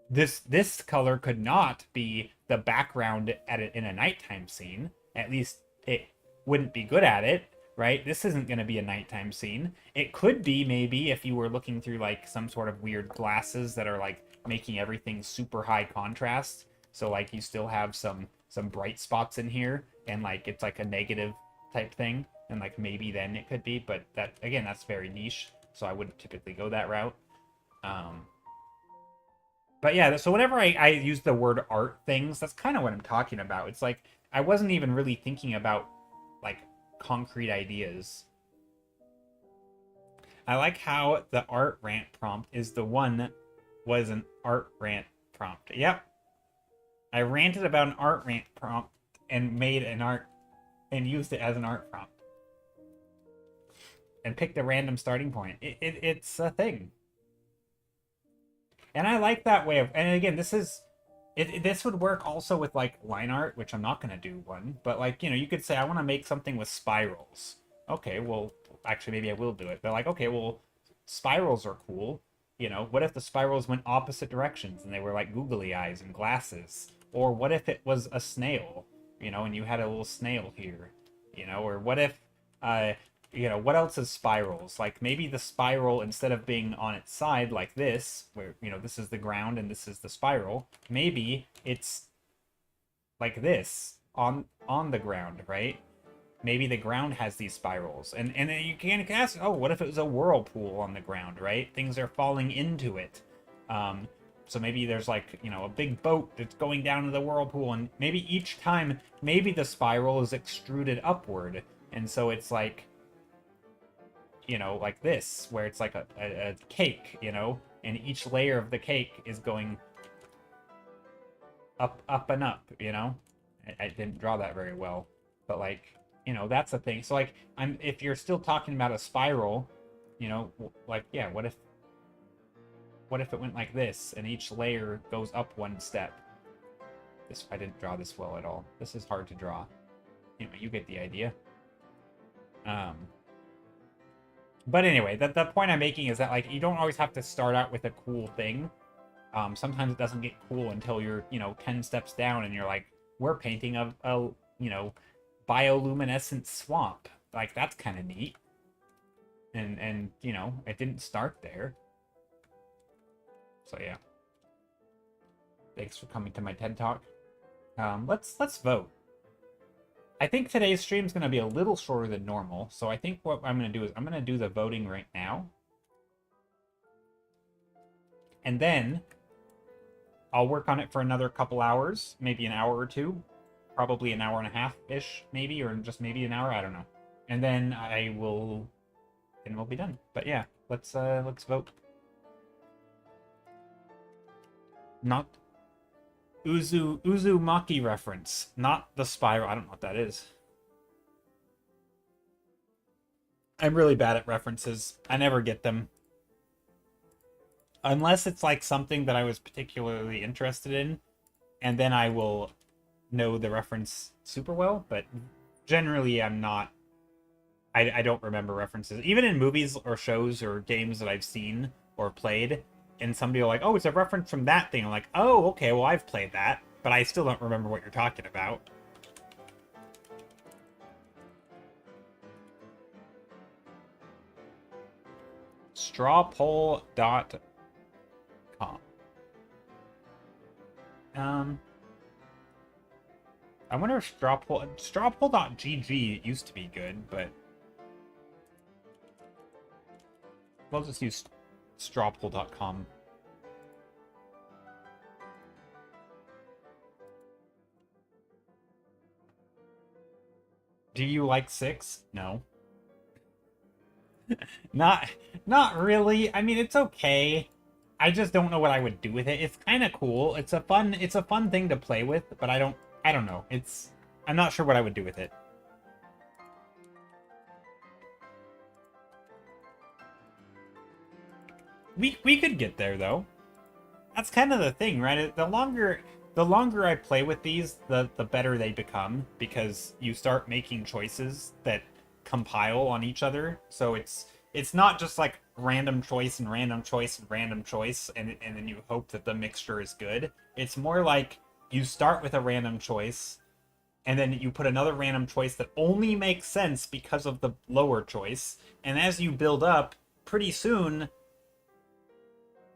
This color could not be the background in a nighttime scene. At least it wouldn't be good at it, right? This isn't going to be a nighttime scene. It could be, maybe, if you were looking through, like, some sort of weird glasses that are, like, making everything super high contrast. So, like, you still have some bright spots in here, and, like, it's like a negative type thing, and, like, maybe then it could be, but that, again, that's very niche, so I wouldn't typically go that route. But yeah, so whenever I use the word art things, that's kind of what I'm talking about. It's like, I wasn't even really thinking about, like, concrete ideas. I like how the art rant prompt is the one that was an art rant prompt. Yep. I ranted about an art rant prompt and made an art and used it as an art prompt. And picked a random starting point. It's a thing. And I like that way of, and again, this would work also with, like, line art, which I'm not going to do one, but, like, you know, you could say, I want to make something with spirals. Okay, well, actually, maybe I will do it. They're like, okay, well, spirals are cool. You know, what if the spirals went opposite directions and they were like googly eyes and glasses? Or what if it was a snail, you know, and you had a little snail here, you know? Or what if, you know, what else is spirals? Like, maybe the spiral, instead of being on its side like this, where, you know, this is the ground and this is the spiral, maybe it's like this on the ground, right? Maybe the ground has these spirals. And you can ask, oh, what if it was a whirlpool on the ground, right? Things are falling into it. So maybe there's, like, you know, a big boat that's going down to the whirlpool, and maybe each time, maybe the spiral is extruded upward. And so it's like, you know, like this, where it's like a cake, you know, and each layer of the cake is going up and up, you know? I didn't draw that very well, but, like, you know, that's the thing. So, like, if you're still talking about a spiral, you know, like, yeah, what if it went like this, and each layer goes up one step? I didn't draw this well at all. This is hard to draw. Anyway, you get the idea. But anyway, the point I'm making is that, like, you don't always have to start out with a cool thing. Sometimes it doesn't get cool until you're, you know, 10 steps down and you're like, we're painting a you know, bioluminescent swamp. Like, that's kind of neat. And you know, it didn't start there. So yeah. Thanks for coming to my TED Talk. Let's vote. I think today's stream is going to be a little shorter than normal, so I think what I'm going to do is I'm going to do the voting right now. And then I'll work on it for another couple hours, maybe an hour or two, probably an hour and a half-ish, maybe, or just maybe an hour, I don't know. And then we'll be done. But yeah, let's vote. Not Uzumaki reference, not the spiral. I don't know what that is. I'm really bad at references. I never get them. Unless it's like something that I was particularly interested in, and then I will know the reference super well, but generally I'm not. I don't remember references. Even in movies or shows or games that I've seen or played, and somebody will like, oh, it's a reference from that thing. I'm like, oh, okay, well, I've played that, but I still don't remember what you're talking about. Strawpoll.com. I wonder if strawpoll.gg used to be good, but we'll just use strawpoll.com. Do you like 6? No. Not really. I mean, it's okay. I just don't know what I would do with it. It's kind of cool. It's a fun thing to play with, but I don't know. I'm not sure what I would do with it. We could get there though. That's kind of the thing, right? The longer I play with these, the better they become, because you start making choices that compile on each other. So it's not just like random choice and random choice and random choice, and then you hope that the mixture is good. It's more like you start with a random choice, and then you put another random choice that only makes sense because of the lower choice. And as you build up, pretty soon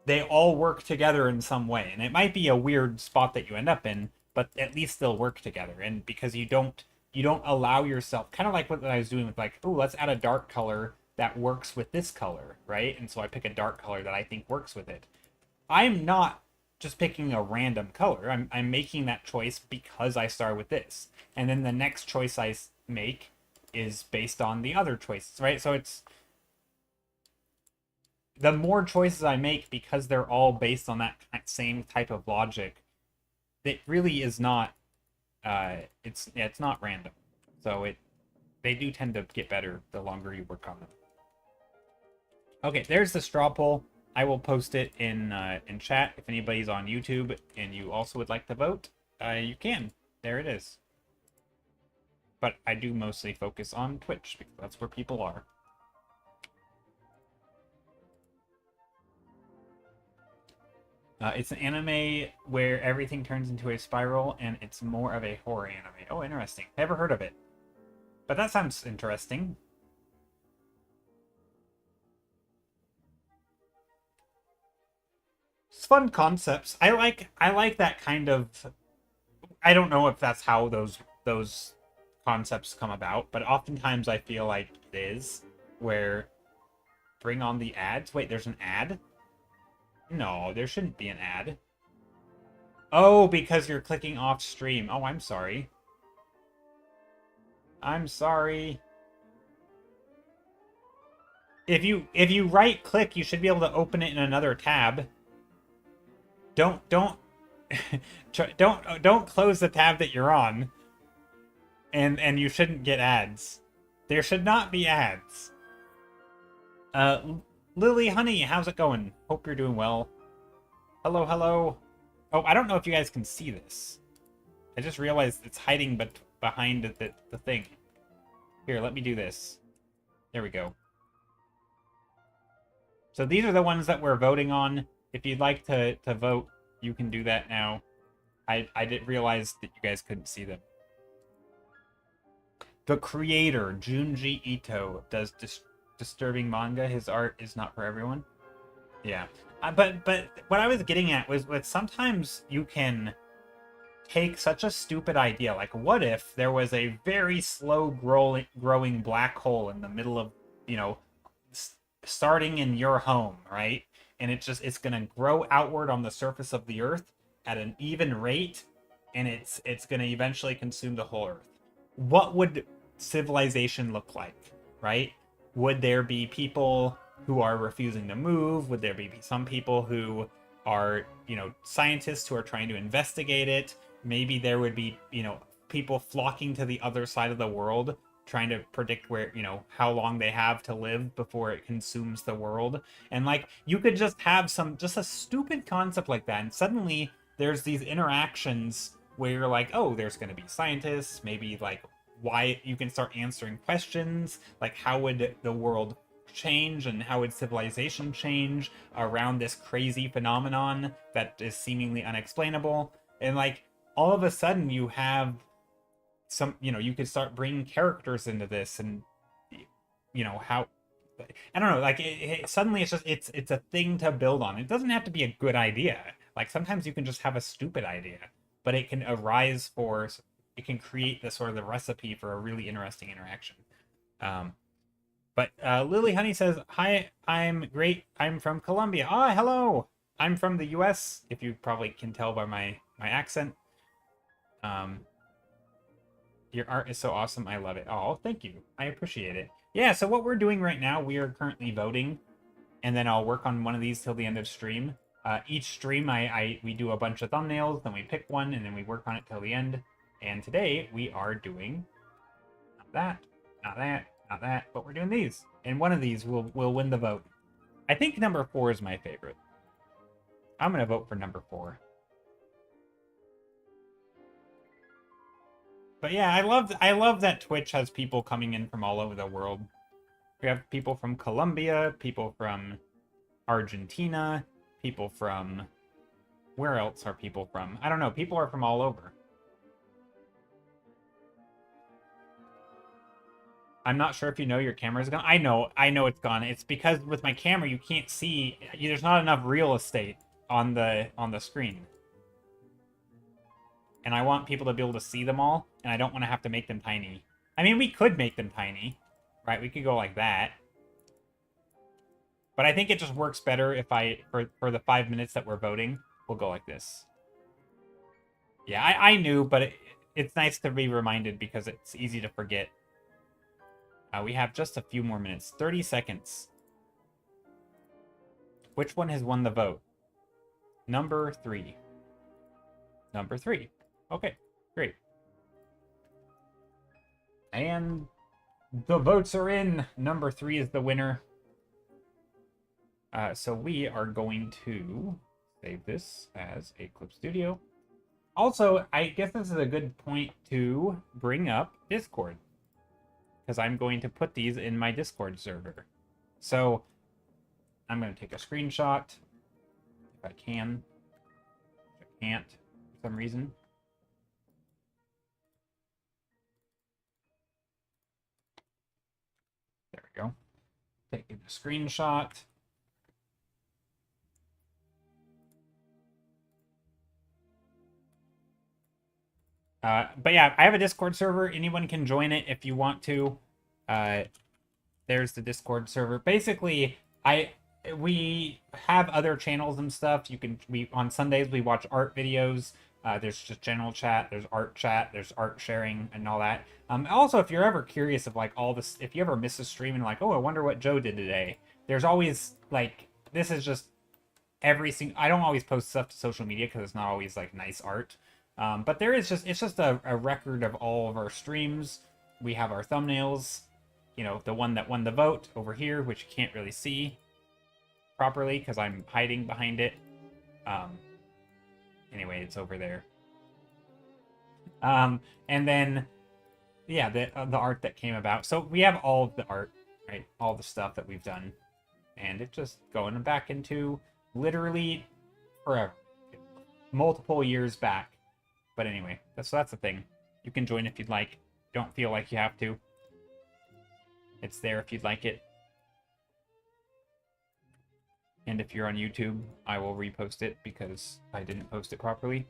they all work together in some way. And it might be a weird spot that you end up in, but at least they'll work together. And because you don't allow yourself, kind of like what I was doing with like, oh, let's add a dark color that works with this color, right? And so I pick a dark color that I think works with it. I'm not just picking a random color. I'm making that choice because I start with this. And then the next choice I make is based on the other choices, right? So it's the more choices I make, because they're all based on that same type of logic, it really is not it's not random. So they do tend to get better the longer you work on them. Okay, there's the straw poll. I will post it in chat. If anybody's on YouTube and you also would like to vote, you can. There it is. But I do mostly focus on Twitch because that's where people are. It's an anime where everything turns into a spiral, and it's more of a horror anime. Oh, interesting. Never heard of it. But that sounds interesting. It's fun concepts. I like that kind of... I don't know if that's how those concepts come about, but oftentimes I feel like it is, where bring on the ads. Wait, there's an ad? No, there shouldn't be an ad. Oh, because you're clicking off stream. Oh, I'm sorry. I'm sorry. If you right click, you should be able to open it in another tab. Don't close the tab that you're on. And you shouldn't get ads. There should not be ads. Lily, honey, how's it going? Hope you're doing well. Hello, hello. Oh, I don't know if you guys can see this. I just realized it's hiding behind the thing. Here, let me do this. There we go. So these are the ones that we're voting on. If you'd like to vote, you can do that now. I didn't realize that you guys couldn't see them. The creator, Junji Ito, does disturbing manga. His art is not for everyone. Yeah. But what I was getting at was sometimes you can take such a stupid idea. Like, what if there was a very slow growing black hole in the middle of, starting in your home, right? And it's going to grow outward on the surface of the Earth at an even rate, and it's going to eventually consume the whole Earth. What would civilization look like, right? Would there be people who are refusing to move? Would there be some people who are, scientists who are trying to investigate it. Maybe there would be, people flocking to the other side of the world trying to predict where, how long they have to live before it consumes the world. And like, you could just have just a stupid concept like that, and suddenly there's these interactions where you're like, oh, there's going to be scientists, maybe like why you can start answering questions like how would the world change and how would civilization change around this crazy phenomenon that is seemingly unexplainable. And like, all of a sudden you have some, you could start bringing characters into this, and how, I don't know, like suddenly it's a thing to build on. It doesn't have to be a good idea. Like sometimes you can just have a stupid idea, but it can it can create the sort of the recipe for a really interesting interaction. But Lily Honey says, hi, I'm great. I'm from Colombia. Ah, hello. I'm from the US, if you probably can tell by my accent. Your art is so awesome. I love it. Oh, thank you. I appreciate it. Yeah, so what we're doing right now, we are currently voting, and then I'll work on one of these till the end of stream. Each stream, we do a bunch of thumbnails, then we pick one, and then we work on it till the end. And today, we are doing not that, not that, not that, but we're doing these. And one of these will win the vote. I think number 4 is my favorite. I'm going to vote for number 4. But yeah, I love that Twitch has people coming in from all over the world. We have people from Colombia, people from Argentina, people from... Where else are people from? I don't know. People are from all over. I'm not sure if you know your camera's gone. I know it's gone. It's because with my camera you can't see. There's not enough real estate on the screen. And I want people to be able to see them all, and I don't want to have to make them tiny. I mean, we could make them tiny, right? We could go like that. But I think it just works better if for the 5 minutes that we're voting, we'll go like this. Yeah, I knew, but it's nice to be reminded because it's easy to forget. We have just a few more minutes. 30 seconds. Which one has won the vote? Number 3. Number 3. Okay, great. And the votes are in. Number 3 is the winner. So we are going to save this as a Clip Studio. Also, I guess this is a good point to bring up Discord, because I'm going to put these in my Discord server. So I'm going to take a screenshot if I can. If I can't for some reason. There we go. Taking a screenshot. But yeah, I have a Discord server. Anyone can join it if you want to. There's the Discord server. Basically, we have other channels and stuff. On Sundays we watch art videos. There's just general chat. There's art chat. There's art sharing and all that. Also, if you're ever curious of like all this, if you ever miss a stream and like, oh, I wonder what Joe did today. There's always like, this is just I don't always post stuff to social media because it's not always like nice art. But it's just a record of all of our streams. We have our thumbnails, the one that won the vote over here, which you can't really see properly because I'm hiding behind it. Anyway, it's over there. And then, yeah, the art that came about. So we have all of the art, right? All the stuff that we've done. And it's just going back into literally forever. Multiple years back. But anyway, that's the thing. You can join if you'd like. Don't feel like you have to. It's there if you'd like it. And if you're on YouTube, I will repost it because I didn't post it properly.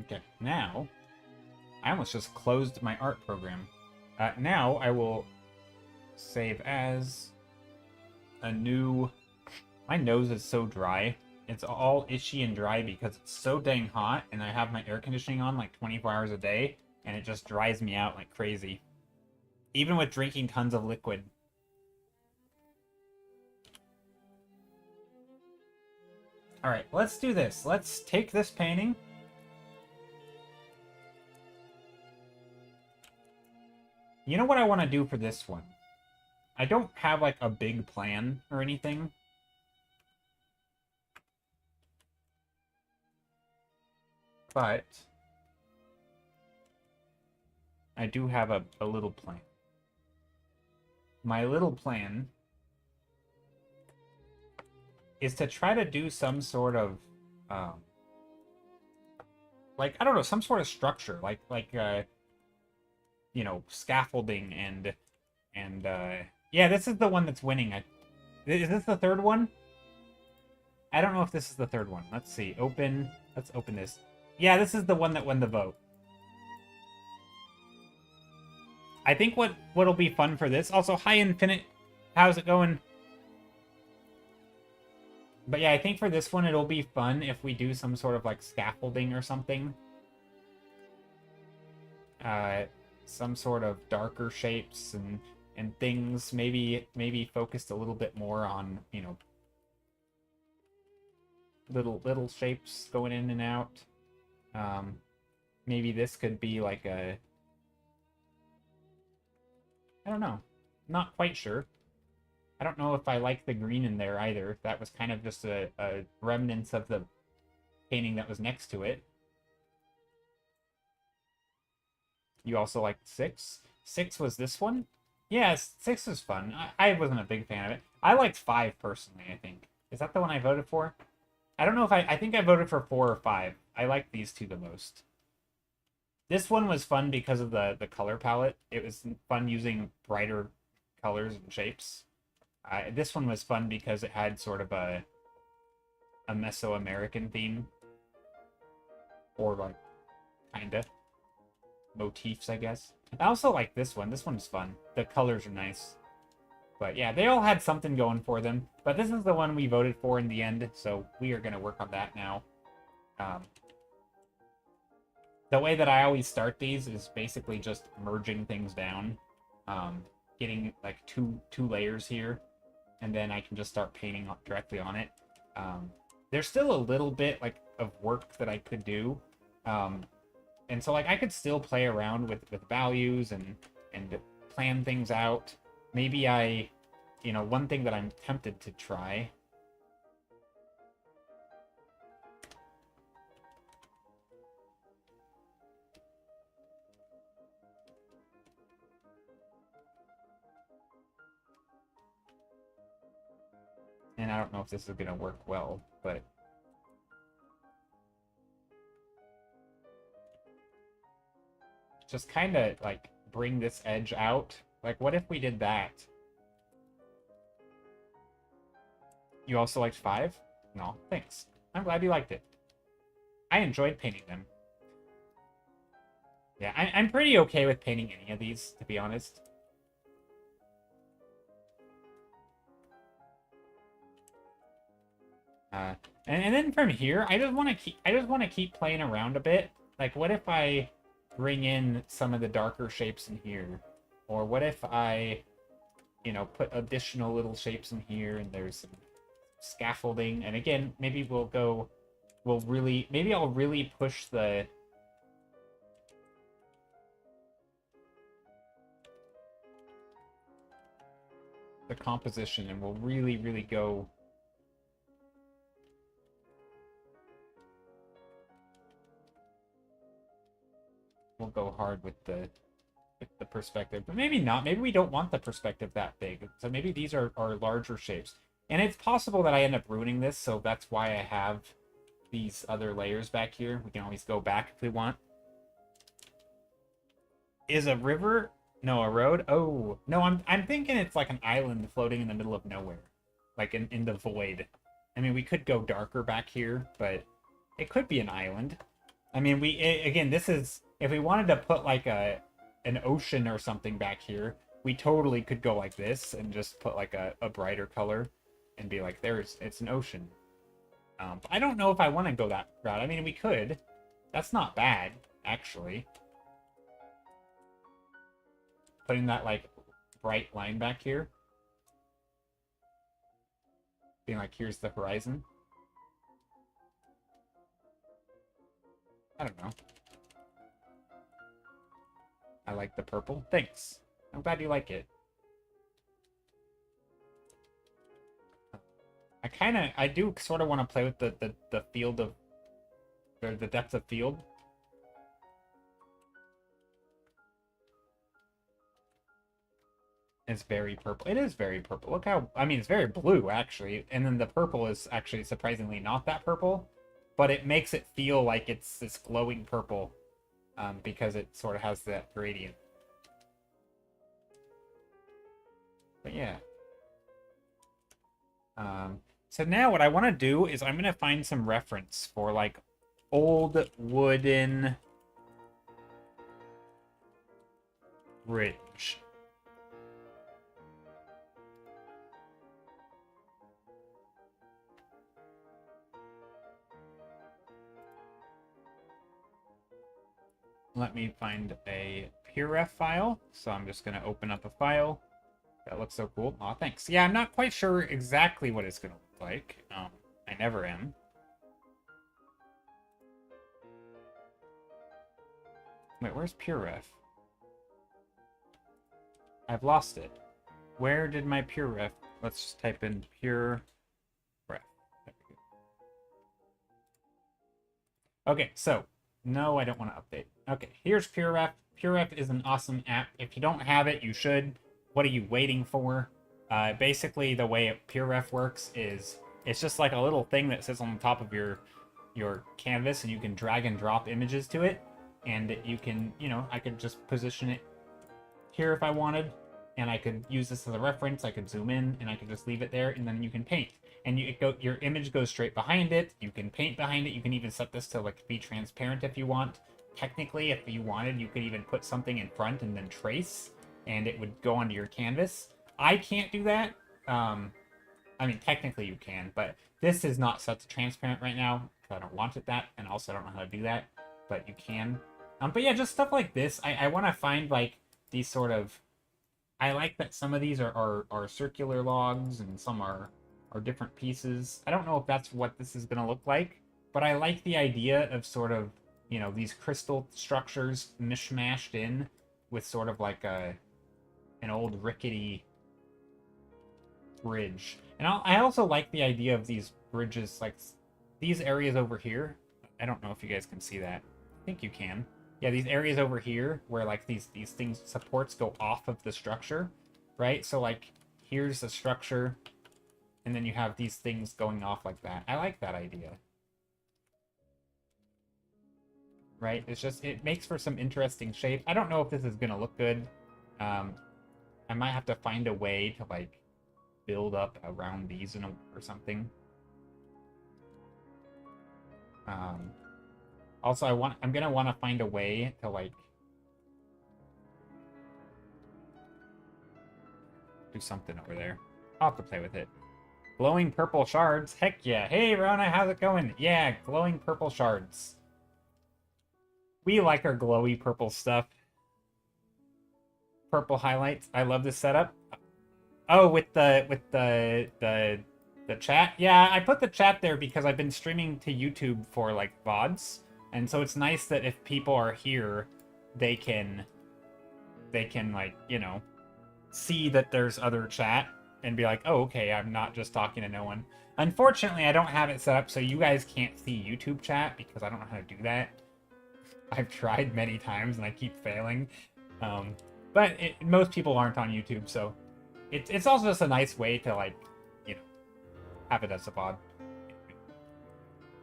Okay, now, I almost just closed my art program. Now I will save as a new... My nose is so dry. It's all itchy and dry because it's so dang hot and I have my air conditioning on like 24 hours a day and it just dries me out like crazy. Even with drinking tons of liquid. Alright, let's do this. Let's take this painting. You know what I want to do for this one? I don't have, like, a big plan or anything. But I do have a little plan. My little plan is to try to do some sort of, like, I don't know, some sort of structure, like, you know, scaffolding and, yeah, this is the one that's winning. Is this the third one? I don't know if this is the third one. Let's see. Open. Let's open this. Yeah, this is the one that won the vote. I think what'll be fun for this. Also, hi Infinite. How's it going? But yeah, I think for this one it'll be fun if we do some sort of like scaffolding or something. Some sort of darker shapes and things. Maybe focused a little bit more on, you know, little shapes going in and out. Maybe this could be like a, I don't know. Not quite sure. I don't know if I like the green in there either. That was kind of just a remnants of the painting that was next to it. You also liked 6? 6 was this one? Yes, 6 is fun. I wasn't a big fan of it. I liked 5 personally, I think. Is that the one I voted for? I don't know if I think I voted for 4 or 5. I like these two the most. This one was fun because of the color palette. It was fun using brighter colors and shapes. This one was fun because it had sort of a Mesoamerican theme. Or like, kinda. Motifs, I guess. I also like this one. This one's fun. The colors are nice. But yeah, they all had something going for them. But this is the one we voted for in the end, so we are going to work on that now. The way that I always start these is basically just merging things down. Getting like two layers here, and then I can just start painting directly on it. There's still a little bit like of work that I could do. And so like I could still play around with values and plan things out. Maybe you know, one thing that I'm tempted to try. And I don't know if this is going to work well, but just kind of like bring this edge out. Like, what if we did that? You also liked 5? No, thanks. I'm glad you liked it. I enjoyed painting them. Yeah, I'm pretty okay with painting any of these, to be honest. And then from here, I just want to keep playing around a bit. Like, what if I bring in some of the darker shapes in here? Or what if I, you know, put additional little shapes in here and there's some scaffolding? And again, maybe maybe I'll really push the composition, and we'll really go. We'll go hard with the perspective, but maybe not. Maybe we don't want the perspective that big, so maybe these are larger shapes. And it's possible that I end up ruining this, so that's why I have these other layers back here. We can always go back if we want. Is a river? No, a road? Oh, no, I'm thinking it's like an island floating in the middle of nowhere. Like in the void. I mean, we could go darker back here, but it could be an island. I mean, again, this is, if we wanted to put like an ocean or something back here, we totally could go like this and just put like a brighter color and be like, it's an ocean. I don't know if I want to go that route. I mean, we could. That's not bad, actually. putting that, like, bright line back here. Being like, here's the horizon. I don't know. I like the purple. Thanks. I'm glad you like it. I do sort of want to play with the field of, or the depth of field. It's very purple. It is very purple. Look how, I mean, it's very blue, actually. And then the purple is actually surprisingly not that purple. But it makes it feel like it's this glowing purple. Because it sort of has that gradient. But yeah. So now what I want to do is I'm going to find some reference for, like, old wooden bridge. Let me find a PureRef file. So I'm just going to open up a file. That looks so cool. Aw, thanks. Yeah, I'm not quite sure exactly what it's going to look like. I never am. Wait, where's PureRef? I've lost it. Where did my PureRef? Let's just type in PureRef. Okay, so no, I don't want to update. Okay, here's PureRef. PureRef is an awesome app. If you don't have it, you should. What are you waiting for? Basically, the way PureRef works is it's just like a little thing that sits on the top of your canvas, and you can drag and drop images to it. And you can, you know, I could just position it here if I wanted, and I could use this as a reference. I could zoom in, and I could just leave it there, and then you can paint. And your image goes straight behind it. You can paint behind it. You can even set this to, like, be transparent if you want. Technically, if you wanted, you could even put something in front and then trace, and it would go onto your canvas. I can't do that. I mean, technically you can, but this is not set to transparent right now because I don't want it that, and also I don't know how to do that, but you can. But yeah, just stuff like this. I want to find, like, these sort of... I like that some of these are circular logs and some are different pieces. I don't know if that's what this is going to look like, but I like the idea of sort of, you know, these crystal structures mishmashed in with sort of like an old rickety bridge. And I also like the idea of these bridges, like these areas over here. I don't know if you guys can see that. I think you can. Yeah, these areas over here where, like, these things, supports go off of the structure, right? So, like, here's the structure, and then you have these things going off like that. I like that idea. Right? It's just, it makes for some interesting shape. I don't know if this is going to look good. I might have to find a way to, like, build up around these or something. Also, I'm gonna want to find a way to, like, do something over there. I'll have to play with it. Glowing purple shards. Heck yeah. Hey, Rona, how's it going? Yeah, glowing purple shards. We like our glowy purple stuff. Purple highlights. I love this setup. Oh, with the chat? Yeah, I put the chat there because I've been streaming to YouTube for, like, VODs. And so it's nice that if people are here, they can, like, you know, see that there's other chat and be like, oh, okay, I'm not just talking to no one. Unfortunately, I don't have it set up so you guys can't see YouTube chat because I don't know how to do that. I've tried many times and I keep failing. But most people aren't on YouTube, so it's also just a nice way to, like, you know, have it as a VOD.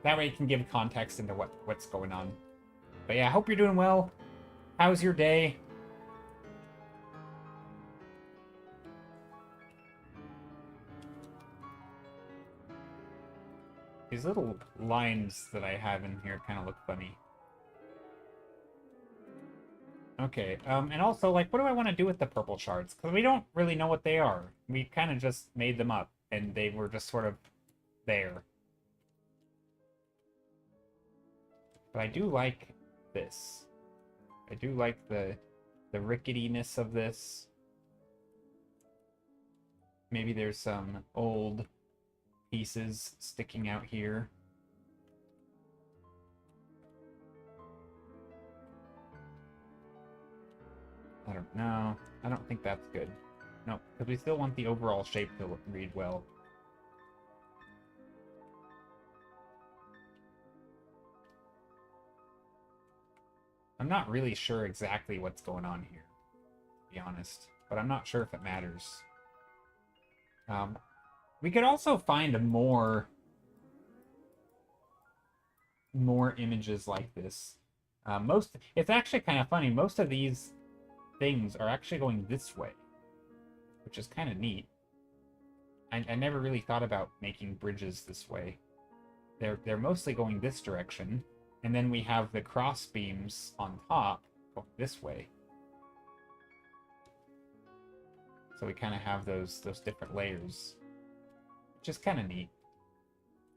That way you can give context into what's going on. But yeah, I hope you're doing well. How's your day? These little lines that I have in here kind of look funny. Okay, and also, like, what do I want to do with the purple shards? Because we don't really know what they are. We kind of just made them up, and they were just sort of there. But I do like this. I do like the the ricketiness of this. Maybe there's some old pieces sticking out here. I don't know. I don't think that's good. No, because we still want the overall shape to read well. I'm not really sure exactly what's going on here, to be honest. But I'm not sure if it matters. We could also find more images like this. It's actually kind of funny. Most of these things are actually going this way, which is kind of neat. I never really thought about making bridges this way. They're mostly going this direction, and then we have the cross beams on top going this way. So we kind of have those different layers, which is kind of neat.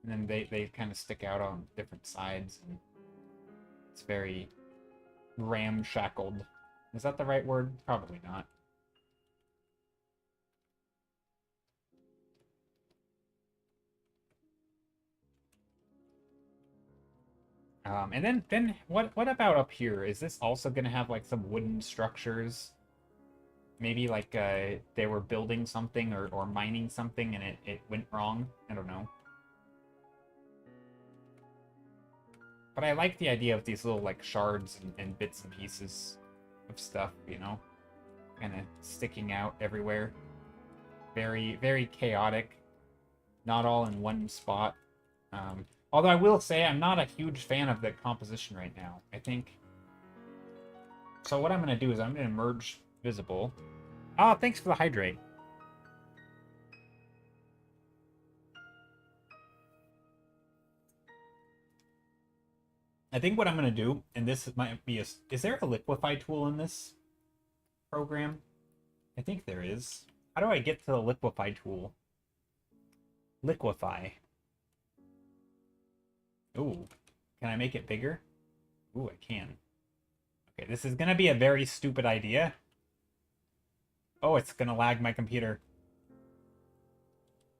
And then they kind of stick out on different sides, and it's very ramshackled. Is that the right word? Probably not. And then what about up here? Is this also gonna have like some wooden structures? Maybe like they were building something or mining something and it went wrong? I don't know. But I like the idea of these little like shards and bits and pieces of stuff, you know? Kind of sticking out everywhere. Very, very chaotic. Not all in one spot. Although I will say I'm not a huge fan of the composition right now. I think... So what I'm going to do is I'm going to merge visible. Oh, thanks for the hydrate. I think what I'm going to do, and this might be a... Is there a liquefy tool in this program? I think there is. How do I get to the liquefy tool? Liquefy. Ooh. Can I make it bigger? Ooh, I can. Okay, this is going to be a very stupid idea. Oh, it's going to lag my computer.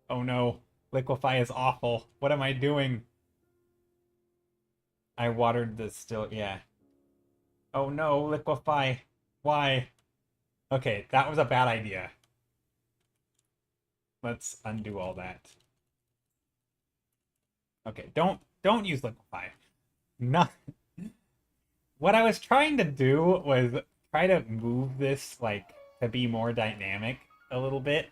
Oh no. Liquefy is awful. What am I doing? I watered the still... Yeah. Oh no, liquefy. Why? Okay, that was a bad idea. Let's undo all that. Okay, don't use liquefy. No. What I was trying to do was try to move this like to be more dynamic a little bit.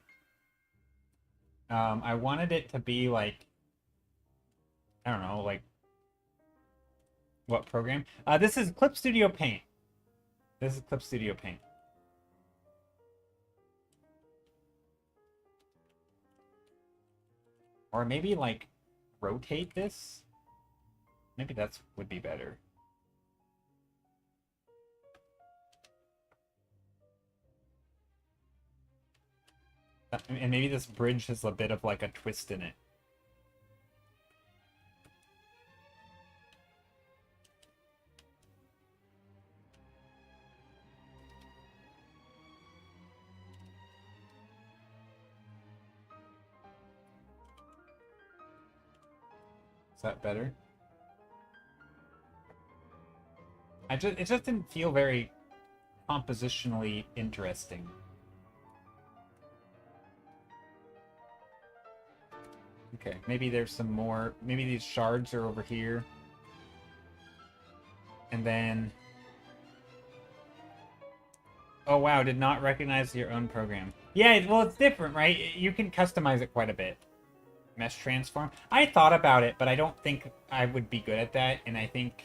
I wanted it to be like, I don't know, like what program? This is Clip Studio Paint. This is Clip Studio Paint. Or maybe like rotate this. Maybe that's would be better. And maybe this bridge has a bit of like a twist in it. Is that better? It just didn't feel very compositionally interesting. Okay, maybe there's some more. Maybe these shards are over here. And then... Oh wow, did not recognize your own program. Yeah, well it's different, right? You can customize it quite a bit. Mesh transform. I thought about it, but I don't think I would be good at that. And I think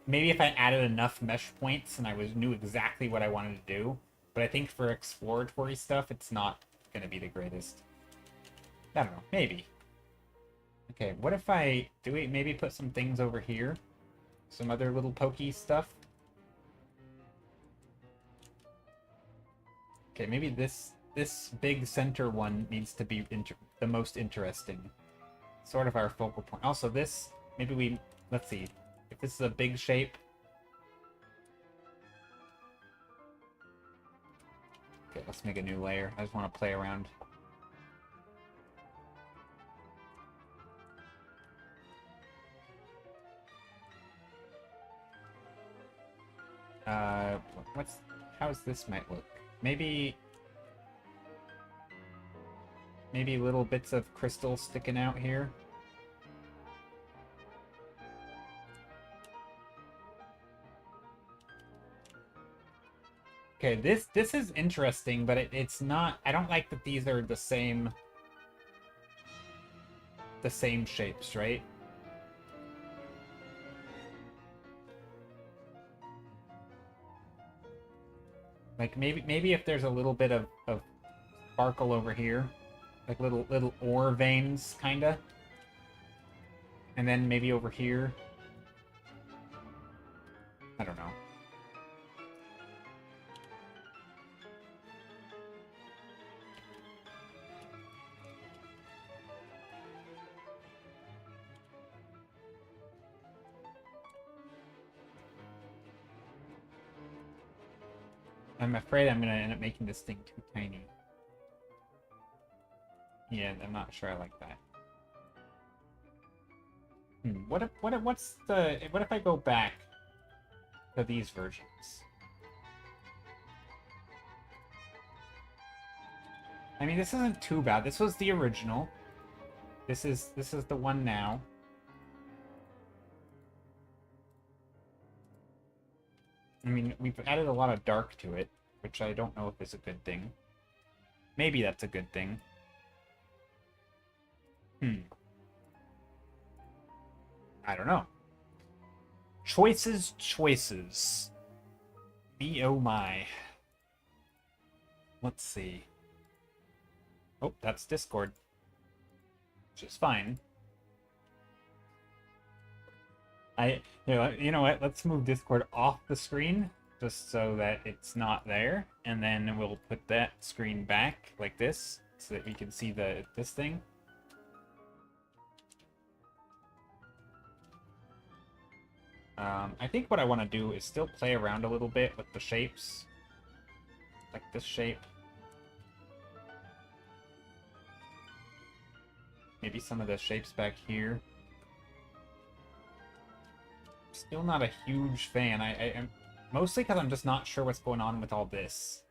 maybe if I added enough mesh points and I knew exactly what I wanted to do. But I think for exploratory stuff, it's not going to be the greatest. I don't know. Maybe. Okay, what if do we maybe put some things over here? Some other little pokey stuff? Okay, maybe this big center one needs to be the most interesting. Sort of our focal point. Also, this, maybe let's see. If this is a big shape. Okay, let's make a new layer. I just want to play around. What's... How's this might look? Maybe little bits of crystal sticking out here. Okay, this is interesting, but it's not... I don't like that these are the same shapes, right? Like maybe if there's a little bit of sparkle over here, like little ore veins, kinda, and then maybe over here. I don't know. I'm afraid I'm gonna end up making this thing too tiny. Yeah, I'm not sure I like that. What if I go back to these versions? I mean, this isn't too bad. This was the original. This is the one now. I mean, we've added a lot of dark to it, which I don't know if is a good thing. Maybe that's a good thing. I don't know. Choices. Me oh my. Let's see. Oh, that's Discord. Which is fine. You know what? Let's move Discord off the screen just so that it's not there, and then we'll put that screen back like this so that we can see this thing. I think what I want to do is still play around a little bit with the shapes, like this shape. Maybe some of the shapes back here. Still not a huge fan. I'm mostly because I'm just not sure what's going on with all this.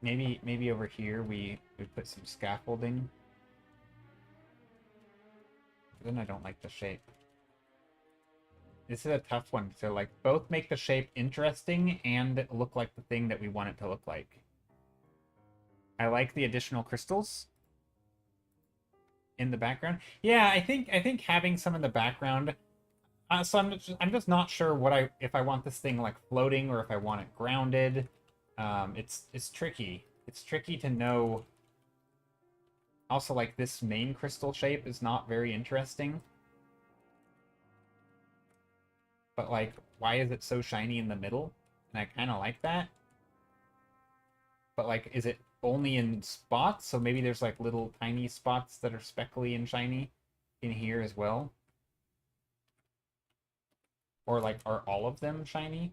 Maybe over here we put some scaffolding. Then I don't like the shape. This is a tough one. So, like, both make the shape interesting and look like the thing that we want it to look like. I like the additional crystals in the background. Yeah, I think having some in the background. So I'm just not sure if I want this thing like floating or if I want it grounded. It's tricky. It's tricky to know. Also, like, this main crystal shape is not very interesting. But, like, why is it so shiny in the middle? And I kind of like that. But, like, is it only in spots? So maybe there's, like, little tiny spots that are speckly and shiny in here as well. Or, like, are all of them shiny?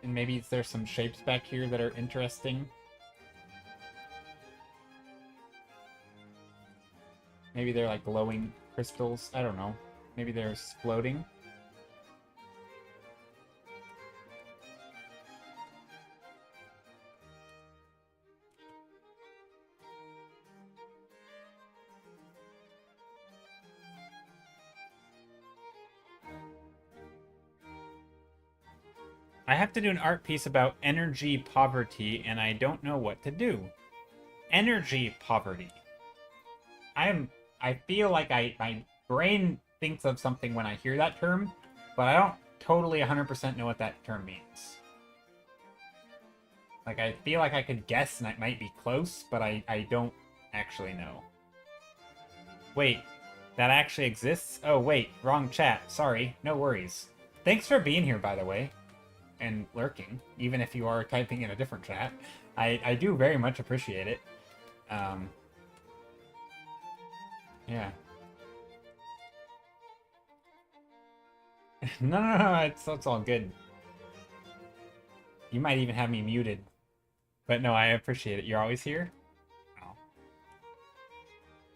And maybe there's some shapes back here that are interesting. Maybe they're like glowing crystals. I don't know. Maybe they're floating. I have to do an art piece about energy poverty, and I don't know what to do. Energy poverty. I feel like my brain thinks of something when I hear that term, but I don't totally 100% know what that term means. Like, I feel like I could guess and it might be close, but I don't actually know. Wait, That actually exists? Oh, wait. Wrong chat. Sorry. No worries. Thanks for being here, by the way. And lurking, even if you are typing in a different chat. I do very much appreciate it. Yeah. No, it's all good. You might even have me muted. But no, I appreciate it. You're always here? Oh.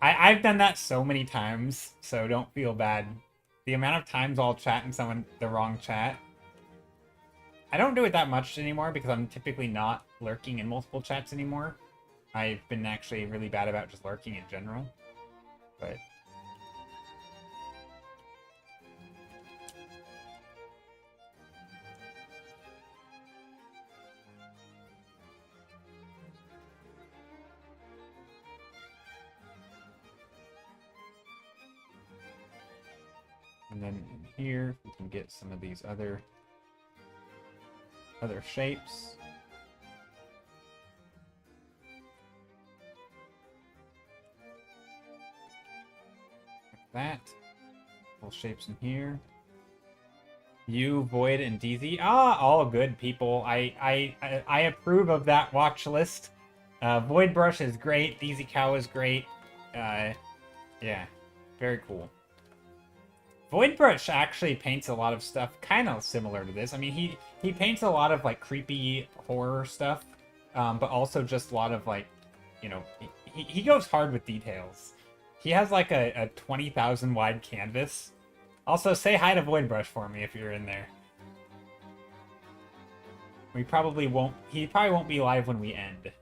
I've done that so many times, so don't feel bad. The amount of times I'll chat in someone the wrong chat. I don't do it that much anymore because I'm typically not lurking in multiple chats anymore. I've been actually really bad about just lurking in general. But and then in here we can get some of these other shapes. Like that. Little shapes in here. You, Void, and DZ. Ah, all good people. I approve of that watch list. Void Brush is great. DZ Cow is great. Yeah, very cool. Void Brush actually paints a lot of stuff kind of similar to this. I mean, he paints a lot of like creepy horror stuff, but also just a lot of like, you know, he goes hard with details. He has like a 20,000 wide canvas. Also, say hi to Void Brush for me if you're in there. We probably won't. He probably won't be live when we end.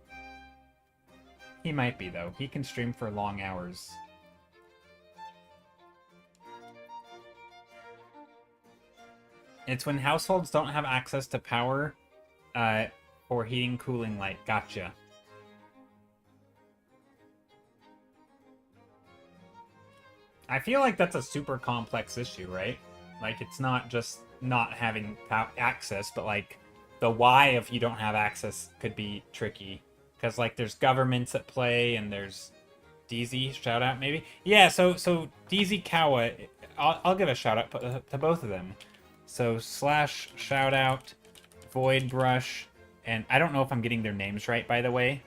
He might be though. He can stream for long hours. It's when households don't have access to power for heating, cooling, light. Gotcha. I feel like that's a super complex issue, right? Like, it's not just not having access, but, like, the why if you don't have access could be tricky. Because, like, there's governments at play, and there's DZ, shout out, maybe? Yeah, so DZ Kawa, I'll give a shout out to both of them. So, slash shout out, Void Brush, and I don't know if I'm getting their names right, by the way.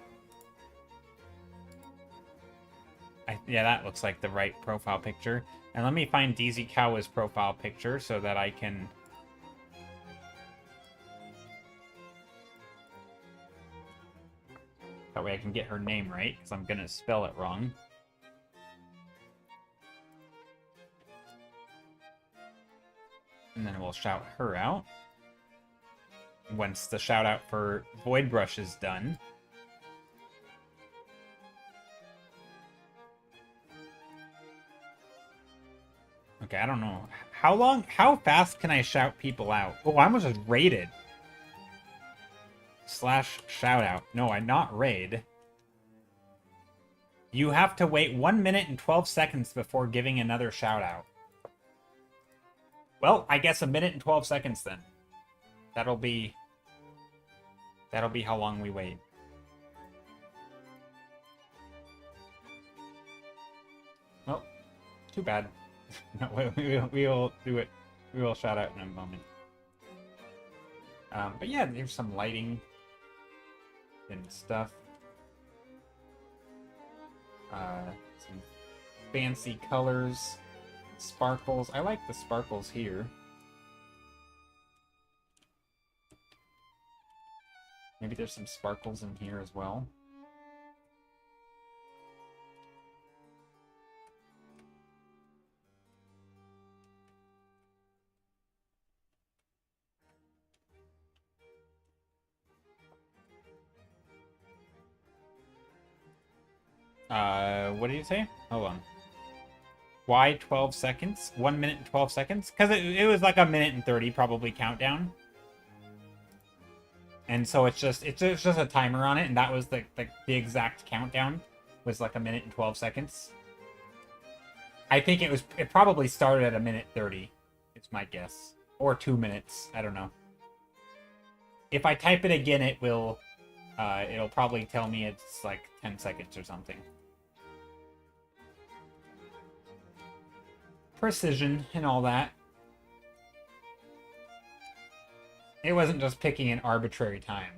Yeah, that looks like the right profile picture. And let me find DZ Kawa's profile picture so that I can... That way I can get her name right, because I'm going to spell it wrong. And then we'll shout her out. Once the shout out for Void Brush is done. Okay, I don't know. How fast can I shout people out? Oh, I almost just raided. Slash shout out. No, I'm not raid. You have to wait 1 minute and 12 seconds before giving another shout out. Well, I guess 1 minute and 12 seconds then. That'll be how long we wait. Well, too bad. No, we will do it. We will shout out in a moment. But yeah, there's some lighting and stuff. Some fancy colors, sparkles. I like the sparkles here. Maybe there's some sparkles in here as well. What did you say? Hold on. Why 12 seconds? 1 minute and 12 seconds? Because it was like 1 minute and 30 probably countdown. And so it's just a timer on it, and that was the exact countdown was like 1 minute and 12 seconds. I think it probably started at 1 minute 30. It's my guess. Or 2 minutes. I don't know. If I type it again, it'll probably tell me it's like 10 seconds or something. precision and all that. It wasn't just picking an arbitrary time.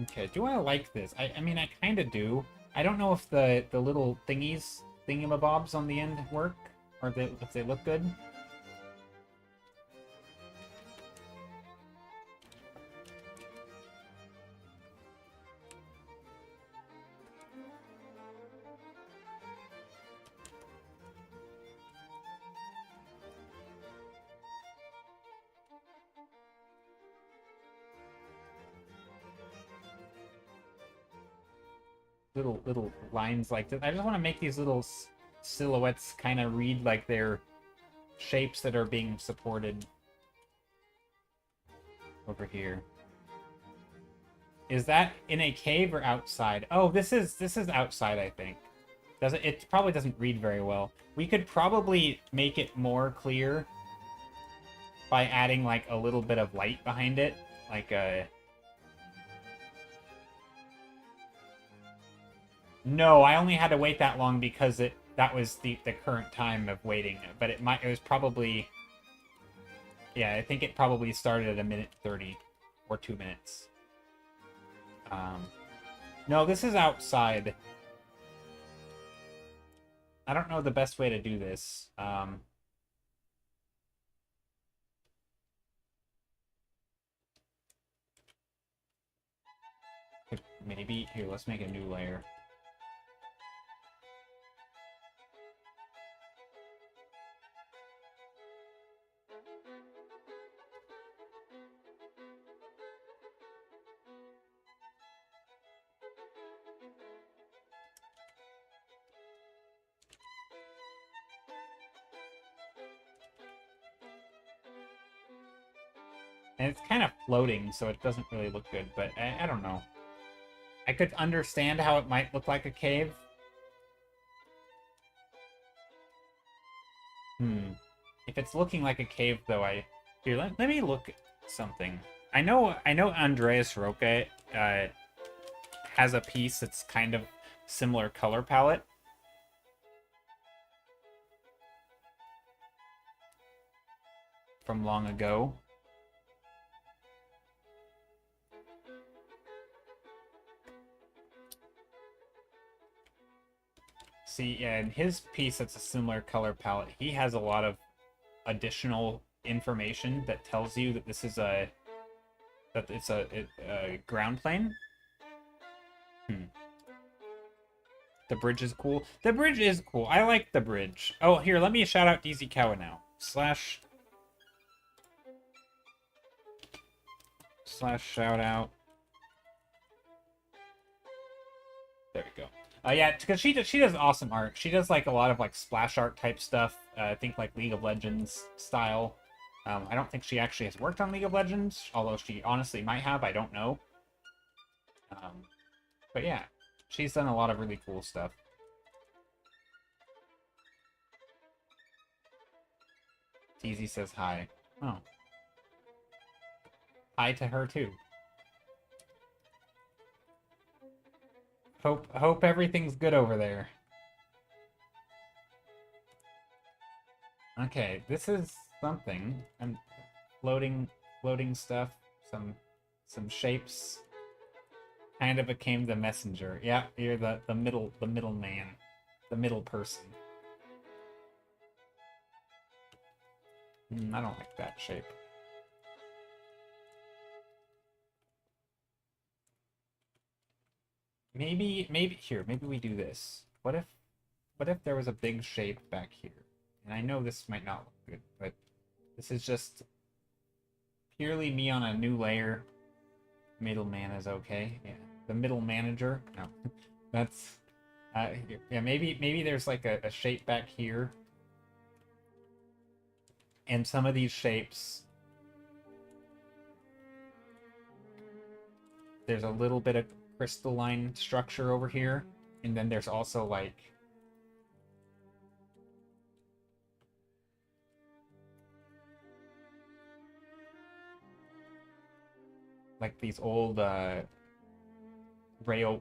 Okay, do I like this? I mean, I kind of do. I don't know if the little thingamabobs on the end work, or if they look good. Little lines like this. I just want to make these little silhouettes kind of read like they're shapes that are being supported over here. Is that in a cave or outside? Oh, this is outside, I think. It probably doesn't read very well. We could probably make it more clear by adding like a little bit of light behind it, like a. No, I only had to wait that long because that was the current time of waiting. But it was probably, yeah, I think it probably started at 1:30 or 2 minutes. No, this is outside. I don't know the best way to do this. Maybe here, let's make a new layer. And it's kind of floating, so it doesn't really look good, but I don't know. I could understand how it might look like a cave. If it's looking like a cave, though, Here, let me look at something. I know Andreas Roca has a piece that's kind of similar color palette. From long ago. See, yeah, in his piece that's a similar color palette, he has a lot of additional information that tells you that this is it's a ground plane. The bridge is cool. The bridge is cool. I like the bridge. Oh, here, let me shout out DZ Kawa now. Slash shout out. There we go. Yeah, because she does awesome art. She does like a lot of like splash art type stuff. I think like League of Legends style. I don't think she actually has worked on League of Legends, although she honestly might have. I don't know. But yeah, she's done a lot of really cool stuff. TZ says hi. Oh. Hi to her too. Hope everything's good over there. Okay, this is something. I'm floating stuff. Some shapes. Kind of became the messenger. Yeah, you're the middle man. The middle person. I don't like that shape. Maybe we do this. What if there was a big shape back here? And I know this might not look good, but this is just purely me on a new layer. Middleman is okay. Yeah. The middle manager. No. That's yeah, maybe there's like a shape back here. And some of these shapes, there's a little bit of crystalline structure over here, and then there's also like these old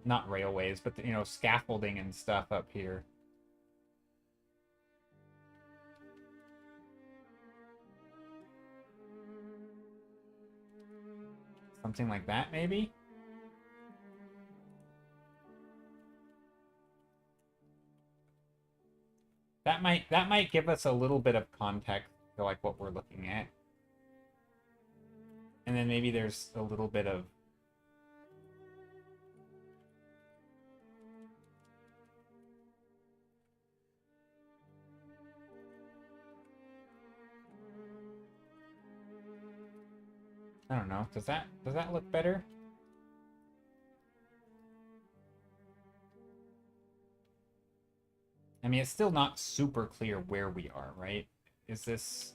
not railways, but, you know, scaffolding and stuff up here. Something like that, maybe? That might give us a little bit of context to like what we're looking at. And then maybe there's a little bit of I don't know. Does that look better? I mean, it's still not super clear where we are, right? Is this...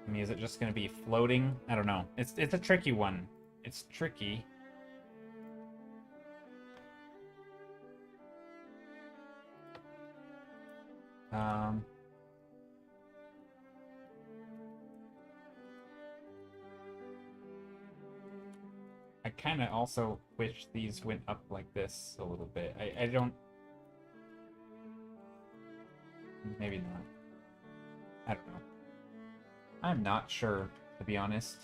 I mean, is it just going to be floating? I don't know. It's a tricky one. It's tricky. I kind of also wish these went up like this a little bit. I don't... Maybe not. I don't know. I'm not sure, to be honest.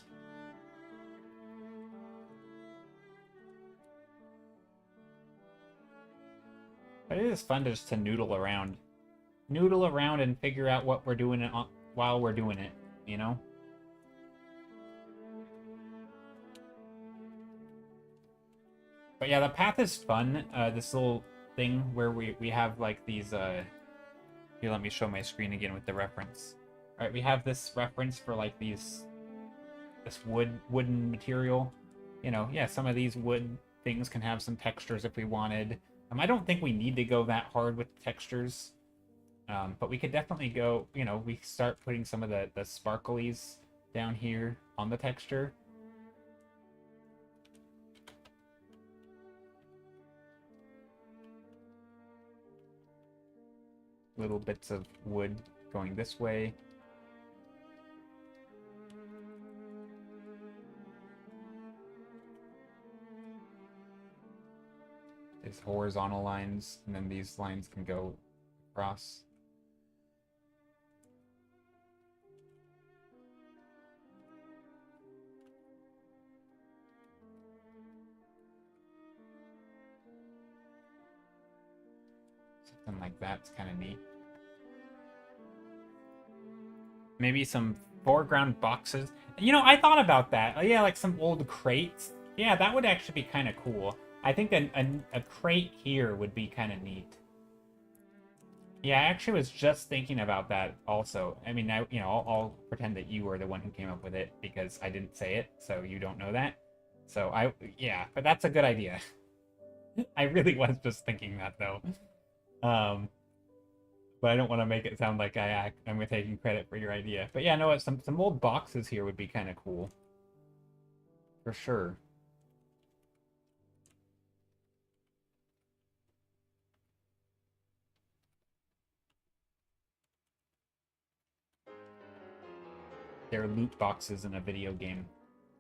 But it is fun just to noodle around. Noodle around and figure out what we're doing while we're doing it, you know? But yeah, the path is fun. This little thing where we have like these... Here, let me show my screen again with the reference. Alright, we have this reference for like these... This wooden material. You know, yeah, some of these wood things can have some textures if we wanted. I don't think we need to go that hard with the textures. But we could definitely go, you know, we start putting some of the sparklies down here on the texture. Little bits of wood going this way. There's horizontal lines, and then these lines can go across. Something like that's kind of neat. Maybe some foreground boxes. You know, I thought about that. Oh, yeah, like some old crates. Yeah, that would actually be kind of cool. I think a crate here would be kind of neat. Yeah, I actually was just thinking about that also. I mean, I'll pretend that you were the one who came up with it because I didn't say it, so you don't know that. So yeah, but that's a good idea. I really was just thinking that though. But I don't want to make it sound like I'm taking credit for your idea. But yeah, no, some old boxes here would be kind of cool. For sure. There are loot boxes in a video game.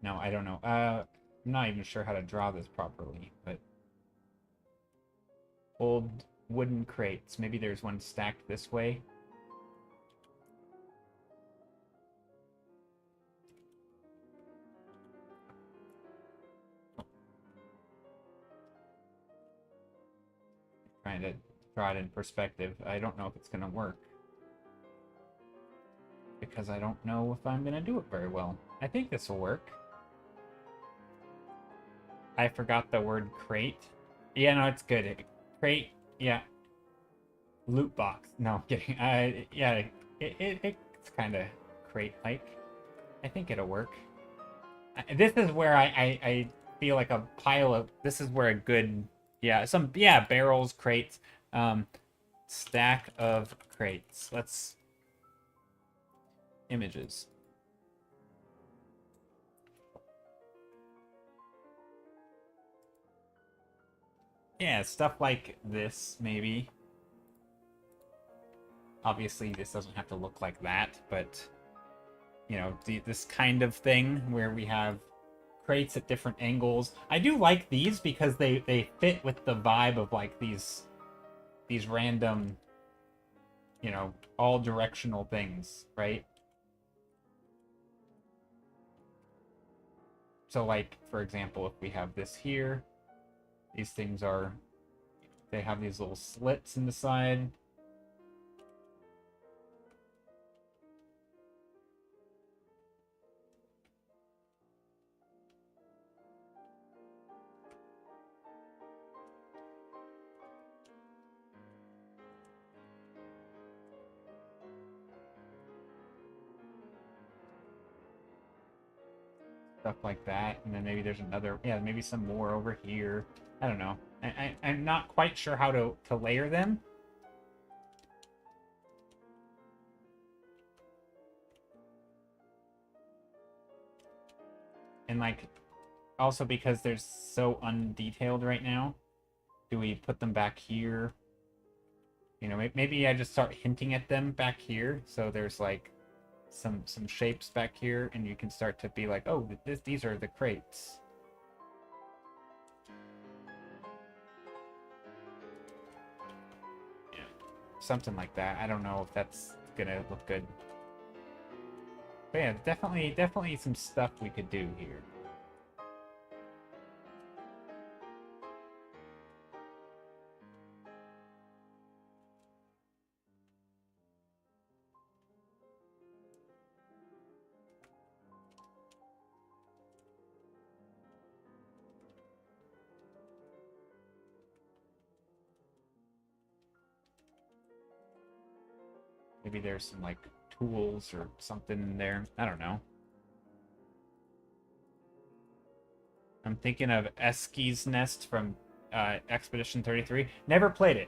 No, I don't know. I'm not even sure how to draw this properly, but... Old wooden crates. Maybe there's one stacked this way. Trying to draw it in perspective. I don't know if it's going to work. Because I don't know if I'm going to do it very well. I think this will work. I forgot the word crate. Yeah, no, it's good. Crate, yeah. Loot box. No, I'm kidding. Yeah, it's kind of crate-like. I think it'll work. This is where I feel like a pile of... This is where a good... Yeah, barrels, crates. Stack of crates. Let's... Images. Yeah, stuff like this, maybe. Obviously, this doesn't have to look like that, but... You know, this kind of thing where we have crates at different angles. I do like these because they fit with the vibe of like these random, you know, all directional things, right? So like, for example, if we have this here, these things are, they have these little slits in the side. Stuff like that, and then maybe there's another, yeah, maybe some more over here. I don't know. I'm not quite sure how to layer them. And like, also because they're so undetailed right now, do we put them back here? You know, maybe I just start hinting at them back here, so there's like some shapes back here, and you can start to be like, oh, these are the crates. Yeah, something like that. I don't know if that's gonna look good. But yeah, definitely some stuff we could do here. Maybe there's some like tools or something in there. I don't know. I'm thinking of Eski's Nest from Expedition 33. Never played it.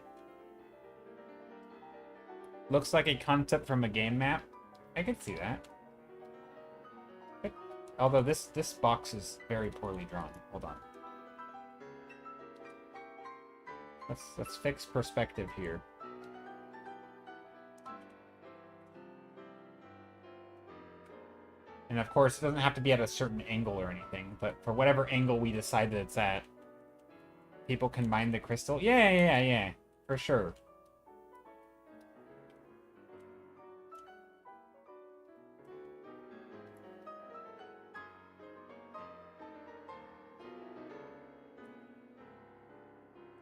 Looks like a concept from a game map. I could see that. Although this box is very poorly drawn. Hold on. Let's fix perspective here. And of course, it doesn't have to be at a certain angle or anything, but for whatever angle we decide that it's at, people can mine the crystal. Yeah, for sure.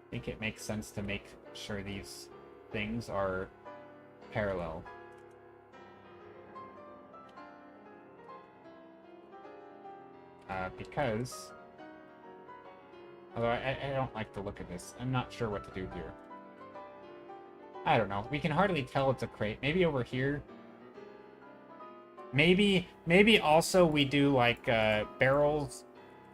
I think it makes sense to make sure these things are parallel. Because... Although I don't like the look of this. I'm not sure what to do here. I don't know. We can hardly tell it's a crate. Maybe over here. Maybe also we do like barrels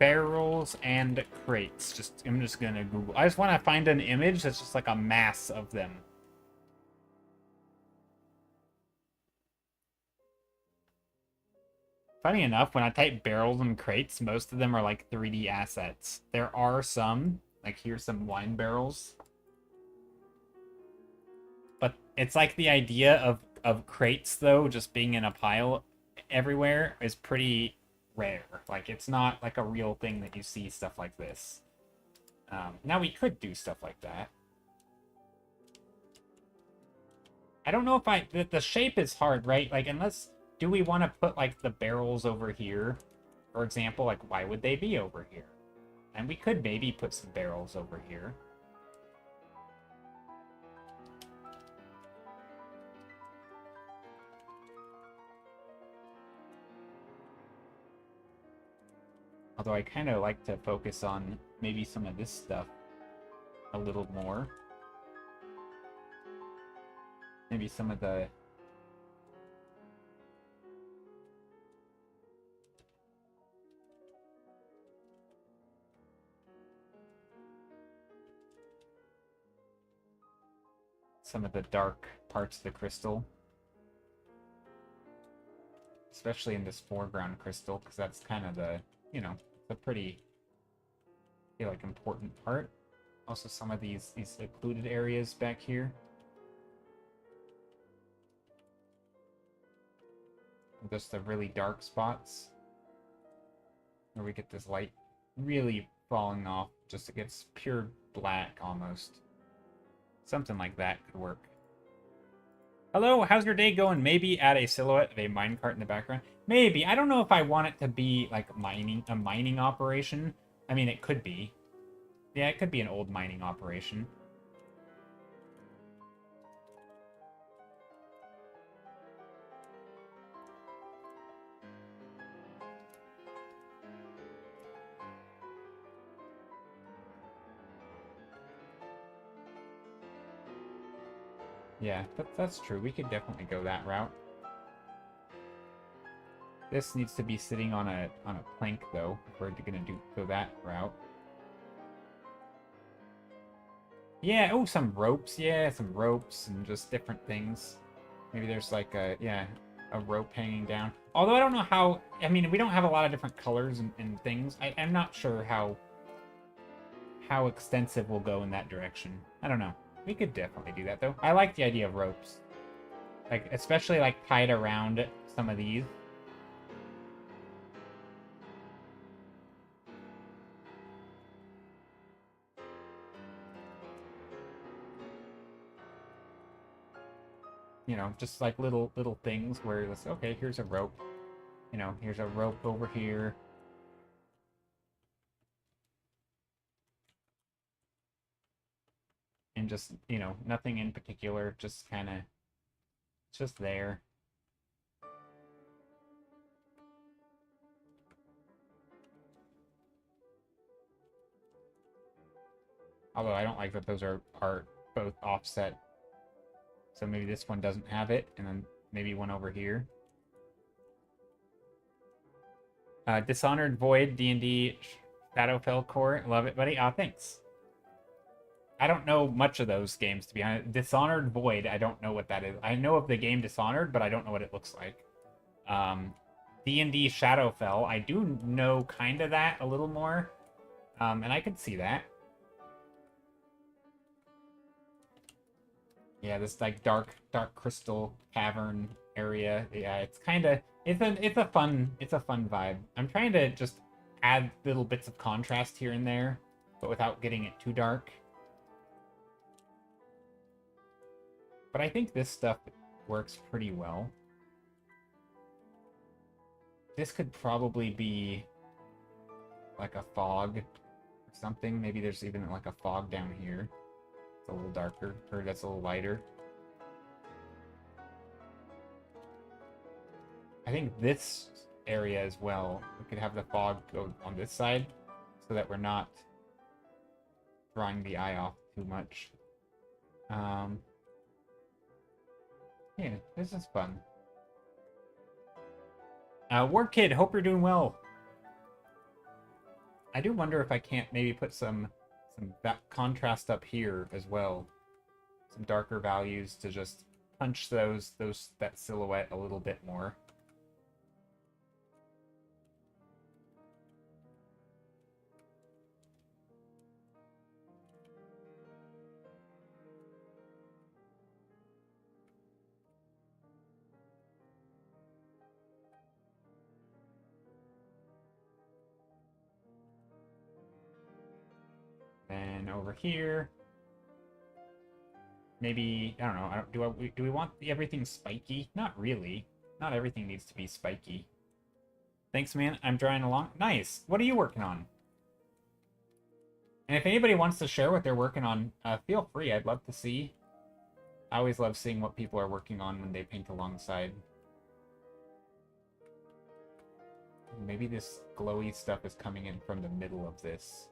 and crates. I'm just gonna Google. I just want to find an image that's just like a mass of them. Funny enough, when I type barrels and crates, most of them are like 3D assets. There are some, like here's some wine barrels. But it's like the idea of crates, though, just being in a pile everywhere is pretty rare. Like, it's not like a real thing that you see stuff like this. Now, we could do stuff like that. I don't know if the shape is hard, right? Like, unless... Do we want to put, like, the barrels over here? For example, like, why would they be over here? And we could maybe put some barrels over here. Although I kind of like to focus on maybe some of this stuff a little more. Maybe some of the... some of the dark parts of the crystal. Especially in this foreground crystal, because that's kind of the, you know, the pretty, I feel like, important part. Also some of these secluded areas back here. Just the really dark spots. where we get this light really falling off, just it gets pure black almost. Something like that could work. Hello, how's your day going? Maybe add a silhouette of a minecart in the background. Maybe. I don't know if I want it to be like a mining operation. I mean, it could be. Yeah, it could be an old mining operation. Yeah, that's true. We could definitely go that route. This needs to be sitting on a plank though, if we're gonna go that route. Yeah, oh, some ropes. Yeah, some ropes and just different things. Maybe there's like a rope hanging down. Although I don't know how. I mean, we don't have a lot of different colors and things. I'm not sure how extensive we'll go in that direction. I don't know. We could definitely do that, though. I like the idea of ropes. Like, especially, like, tied around some of these. You know, just like little things where it's, okay, here's a rope. You know, here's a rope over here. And just, you know, nothing in particular, just kind of, just there. Although I don't like that those are both offset. So maybe this one doesn't have it, and then maybe one over here. Dishonored Void, D&D, Shadowfell Core. Love it, buddy. Thanks. I don't know much of those games, to be honest. Dishonored Void, I don't know what that is. I know of the game Dishonored, but I don't know what it looks like. D&D Shadowfell, I do know kind of that a little more. And I could see that. Yeah, this like dark crystal cavern area. Yeah, it's kind of it's a fun vibe. I'm trying to just add little bits of contrast here and there, but without getting it too dark. But I think this stuff works pretty well. This could probably be like a fog or something. Maybe there's even like a fog down here. It's a little darker, or that's a little lighter. I think this area as well, we could have the fog go on this side so that we're not drawing the eye off too much. Yeah, this is fun. War Kid, hope you're doing well. I do wonder if I can't maybe put some contrast up here as well. Some darker values to just punch that silhouette a little bit more. And over here, maybe I don't know. Do we want everything spiky? Not really. Not everything needs to be spiky. Thanks, man. I'm drawing along. Nice. What are you working on? And if anybody wants to share what they're working on, feel free. I'd love to see. I always love seeing what people are working on when they paint alongside. Maybe this glowy stuff is coming in from the middle of this.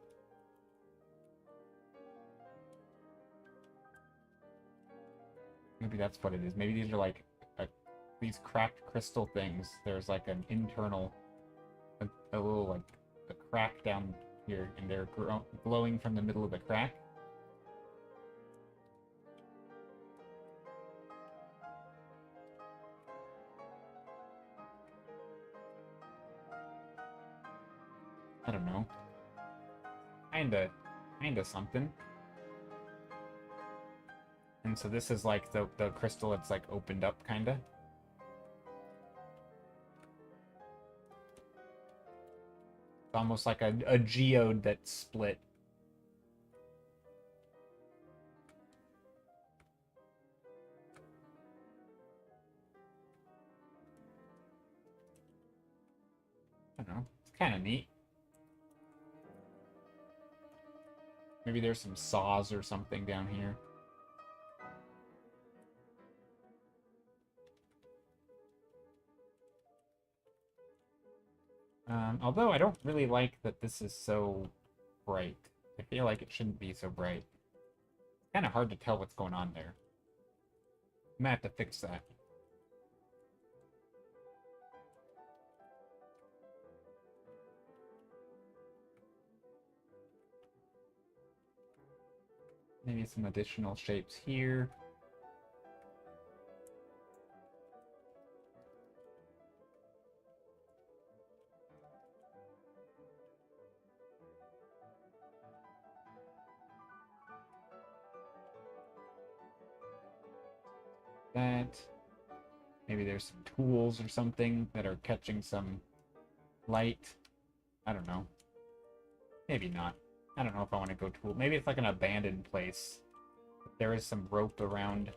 Maybe that's what it is. Maybe these are like these cracked crystal things. There's like an internal, a little like a crack down here, and they're glowing from the middle of the crack. I don't know. Kinda something. And so this is like the crystal that's like opened up, kinda. It's almost like a geode that's split. I don't know. It's kind of neat. Maybe there's some saws or something down here. Although I don't really like that this is so bright. I feel like it shouldn't be so bright. It's kind of hard to tell what's going on there. I'm gonna have to fix that. Maybe some additional shapes here. That. Maybe there's some tools or something that are catching some light. I don't know. Maybe not. I don't know if I want to go tool. Maybe it's like an abandoned place. There is some rope around,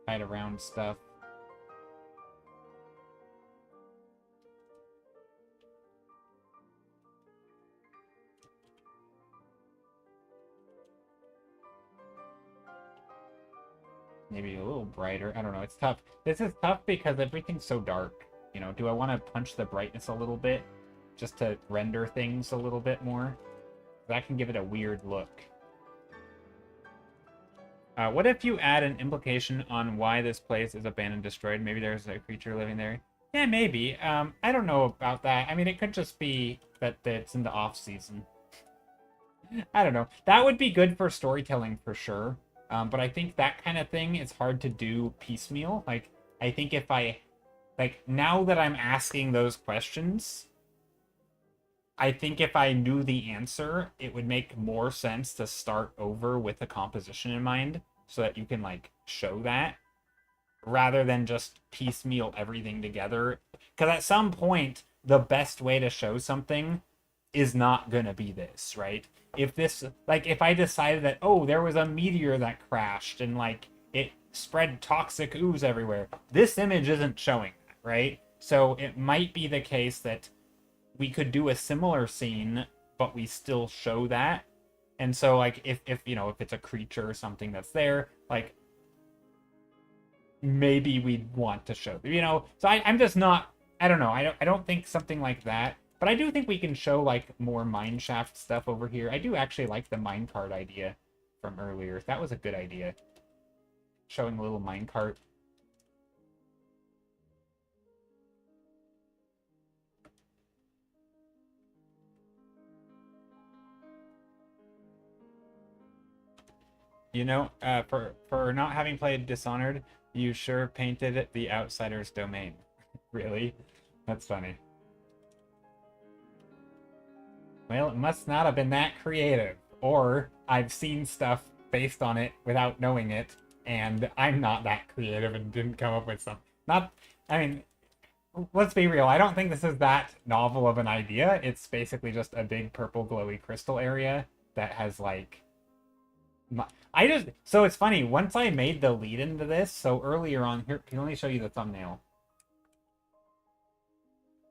tied around stuff. Maybe a little brighter. I don't know. It's tough. This is tough because everything's so dark. You know, do I want to punch the brightness a little bit just to render things a little bit more? That can give it a weird look. What if you add an implication on why this place is abandoned, destroyed? Maybe there's a creature living there. Yeah, maybe. I don't know about that. I mean, it could just be that it's in the off season. I don't know. That would be good for storytelling for sure. But I think that kind of thing is hard to do piecemeal. Like, I think if now that I'm asking those questions, I think if I knew the answer, it would make more sense to start over with a composition in mind so that you can, like, show that rather than just piecemeal everything together. Because at some point, the best way to show something is not going to be this, right? If this, like, if I decided that, oh, there was a meteor that crashed and, like, it spread toxic ooze everywhere, this image isn't showing that, right? So it might be the case that we could do a similar scene, but we still show that. And so, like, if you know, if it's a creature or something that's there, like, maybe we'd want to show, you know? So I'm just not, I don't know. I don't think something like that. But I do think we can show, like, more mineshaft stuff over here. I do actually like the minecart idea from earlier. That was a good idea. Showing a little minecart. You know, for not having played Dishonored, you sure painted the outsider's domain. Really? That's funny. Well, it must not have been that creative. Or I've seen stuff based on it without knowing it, and I'm not that creative and didn't come up with some. Not, I mean, let's be real. I don't think this is that novel of an idea. It's basically just a big purple glowy crystal area that has, like, so it's funny, once I made the lead into this, so earlier on, here, let me show you the thumbnail.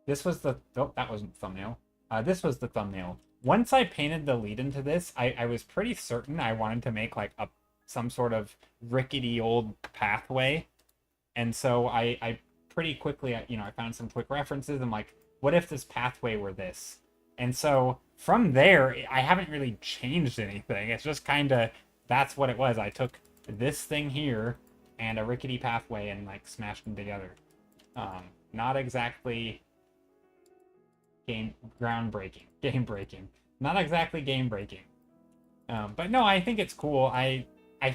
This was the, oh, that wasn't the thumbnail. This was the thumbnail. Once I painted the lead into this, I was pretty certain I wanted to make, like, some sort of rickety old pathway. And so I pretty quickly, you know, I found some quick references. I'm like, what if this pathway were this? And so from there, I haven't really changed anything. It's just kind of, that's what it was. I took this thing here and a rickety pathway and, like, smashed them together. Not exactly game breaking. Not exactly game breaking. But no, I think it's cool. I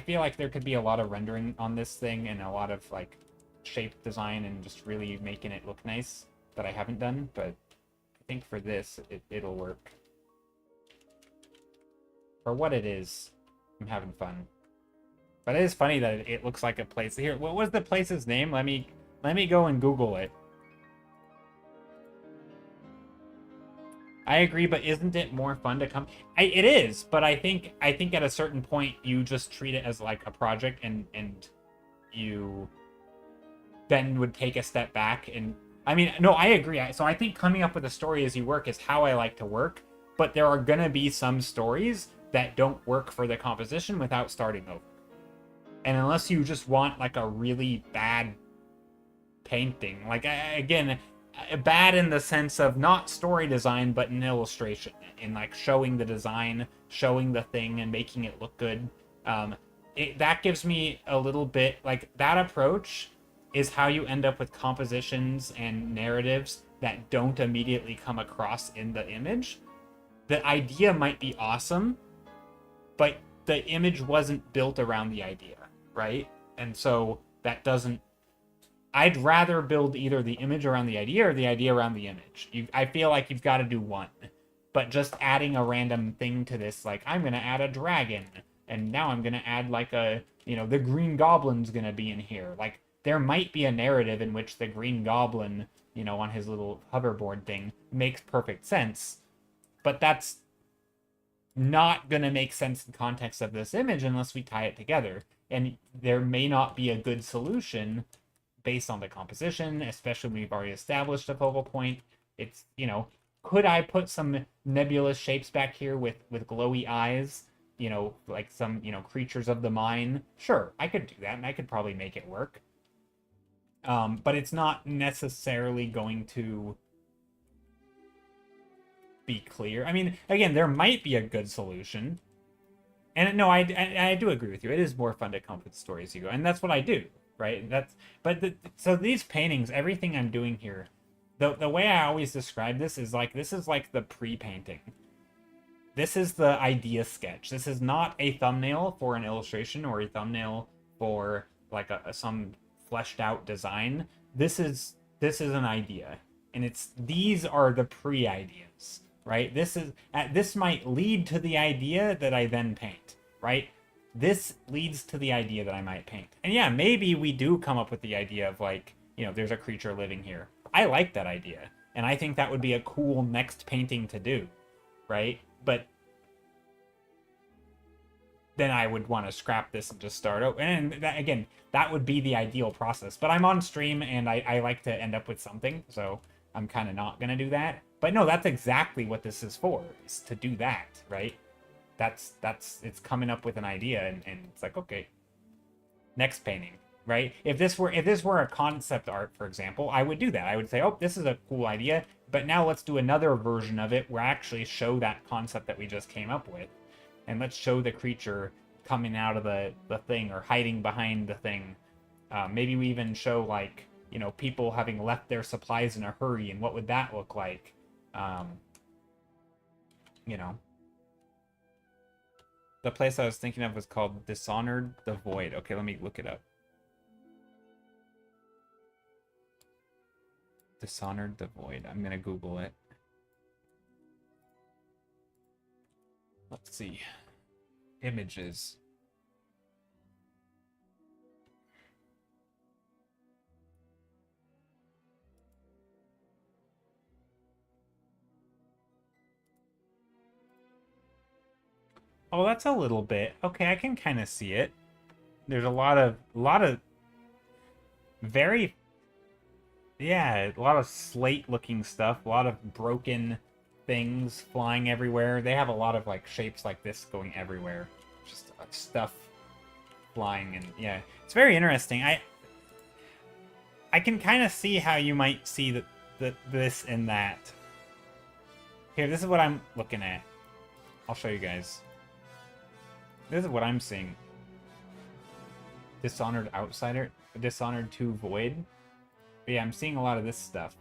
feel like there could be a lot of rendering on this thing and a lot of, like, shape design and just really making it look nice that I haven't done, but I think for this, it'll work. For what it is, I'm having fun. But it is funny that it looks like a place. Here, what was the place's name? Let me go and Google it. I agree, but isn't it more fun to come? It is, but I think at a certain point you just treat it as like a project, and you then would take a step back. And I mean, no, I agree. So I think coming up with a story as you work is how I like to work, but there are gonna be some stories that don't work for the composition without starting over. And unless you just want like a really bad painting, like again, bad in the sense of not story design but in illustration, in like showing the design, showing the thing and making it look good. That gives me a little bit like that approach is how you end up with compositions and narratives that don't immediately come across in the image. The idea might be awesome, but the image wasn't built around the idea, right? And so that doesn't. I'd rather build either the image around the idea or the idea around the image. I feel like you've got to do one. But just adding a random thing to this, like, I'm going to add a dragon, and now I'm going to add, like, the Green Goblin's going to be in here. Like, there might be a narrative in which the Green Goblin, on his little hoverboard thing, makes perfect sense. But that's not going to make sense in context of this image unless we tie it together. And there may not be a good solution based on the composition, especially when we've already established a focal point. It's, could I put some nebulous shapes back here with glowy eyes, like some, creatures of the mine? Sure, I could do that, and I could probably make it work. But it's not necessarily going to be clear. I mean, again, there might be a good solution. And no, I do agree with you. It is more fun to come up with stories as you go, and that's what I do, right? So these paintings, everything I'm doing here, the way I always describe this is like the pre-painting. This is the idea sketch. This is not a thumbnail for an illustration or a thumbnail for like some fleshed out design. This is an idea, and these are the pre-ideas, right? This might lead to the idea that I then paint, right? This leads to the idea that I might paint. And yeah, maybe we do come up with the idea of like, there's a creature living here. I like that idea. And I think that would be a cool next painting to do, right? But then I would want to scrap this and just start over. And again, that would be the ideal process. But I'm on stream and I like to end up with something. So I'm kind of not going to do that. But no, that's exactly what this is for, is to do that, right? It's coming up with an idea and it's like, okay, next painting, right? If this were a concept art, for example, I would do that. I would say, oh, this is a cool idea, but now let's do another version of it where I actually show that concept that we just came up with. And let's show the creature coming out of the thing or hiding behind the thing. Maybe we even show like, people having left their supplies in a hurry, and what would that look like? The place I was thinking of was called Dishonored the Void. Okay, let me look it up. Dishonored the Void. I'm gonna Google it. Let's see. Images. Oh, that's a little bit. Okay, I can kind of see it. There's a lot of very, yeah, a lot of slate-looking stuff, a lot of broken things flying everywhere. They have a lot of like shapes like this going everywhere, just stuff flying, and yeah, it's very interesting. I can kind of see how you might see this and that. Here, this is what I'm looking at. I'll show you guys. This is what I'm seeing. Dishonored Outsider, Dishonored 2 Void. But yeah, I'm seeing a lot of this stuff.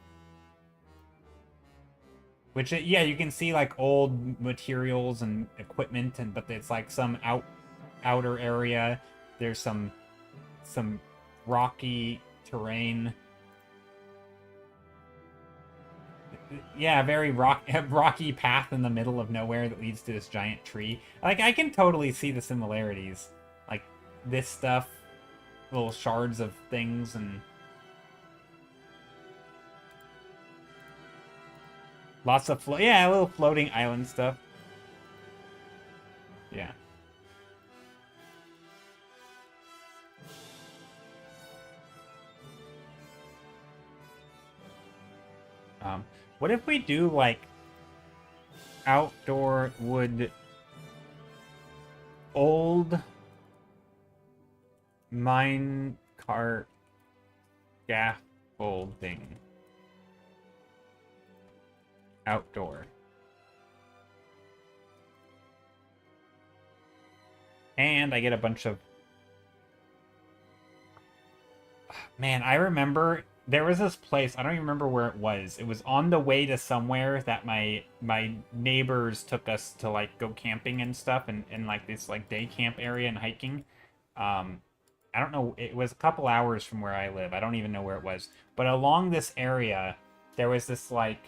Which, yeah, you can see like old materials and equipment, but it's like some outer area. There's some rocky terrain. Yeah, very rocky path in the middle of nowhere that leads to this giant tree. Like, I can totally see the similarities. Like, this stuff, little shards of things, and Lots of yeah, a little floating island stuff. Yeah. What if we do like outdoor wood old mine cart scaffolding outdoor? And I get a bunch of... Man, I remember there was this place, I don't even remember where it was. It was on the way to somewhere that my neighbors took us to like go camping and stuff, and in like this like day camp area and hiking. I don't know, it was a couple hours from where I live. I don't even know where it was. But along this area, there was this like...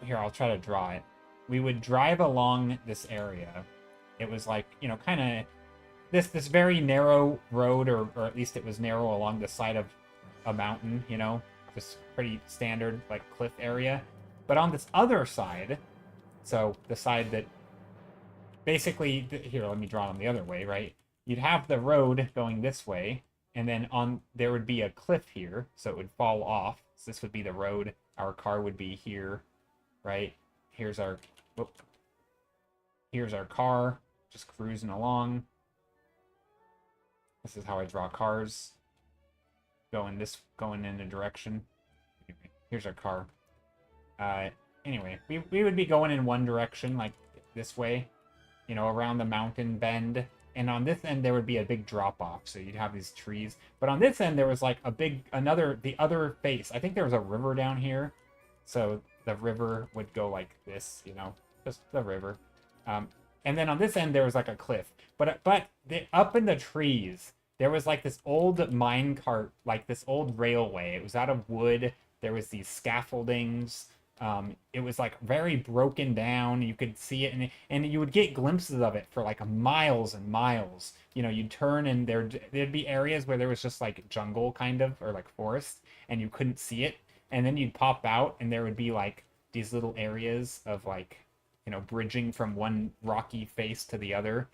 Here, I'll try to draw it. We would drive along this area. It was like, you know, kind of this very narrow road, or at least it was narrow along the side of a mountain, you know, just pretty standard like cliff area. But on this other side, so the side that basically, here, let me draw them the other way, right? You'd have the road going this way, and then there would be a cliff here, so it would fall off. So this would be the road. Our car would be here, right? Here's our car, just cruising along. This is how I draw cars. Going in a direction. Here's our car. Anyway, we would be going in one direction, like this way, you know, around the mountain bend. And on this end, there would be a big drop off. So you'd have these trees. But on this end, there was like the other face. I think there was a river down here. So the river would go like this, you know, just the river. And then on this end, there was like a cliff. But up in the trees, there was like this old mine cart, like this old railway. It was out of wood. There was these scaffoldings. It was like very broken down. You could see it, and you would get glimpses of it for like miles and miles. You know, you'd turn and there'd be areas where there was just like jungle kind of, or like forest, and you couldn't see it. And then you'd pop out and there would be like these little areas of like, you know, bridging from one rocky face to the other.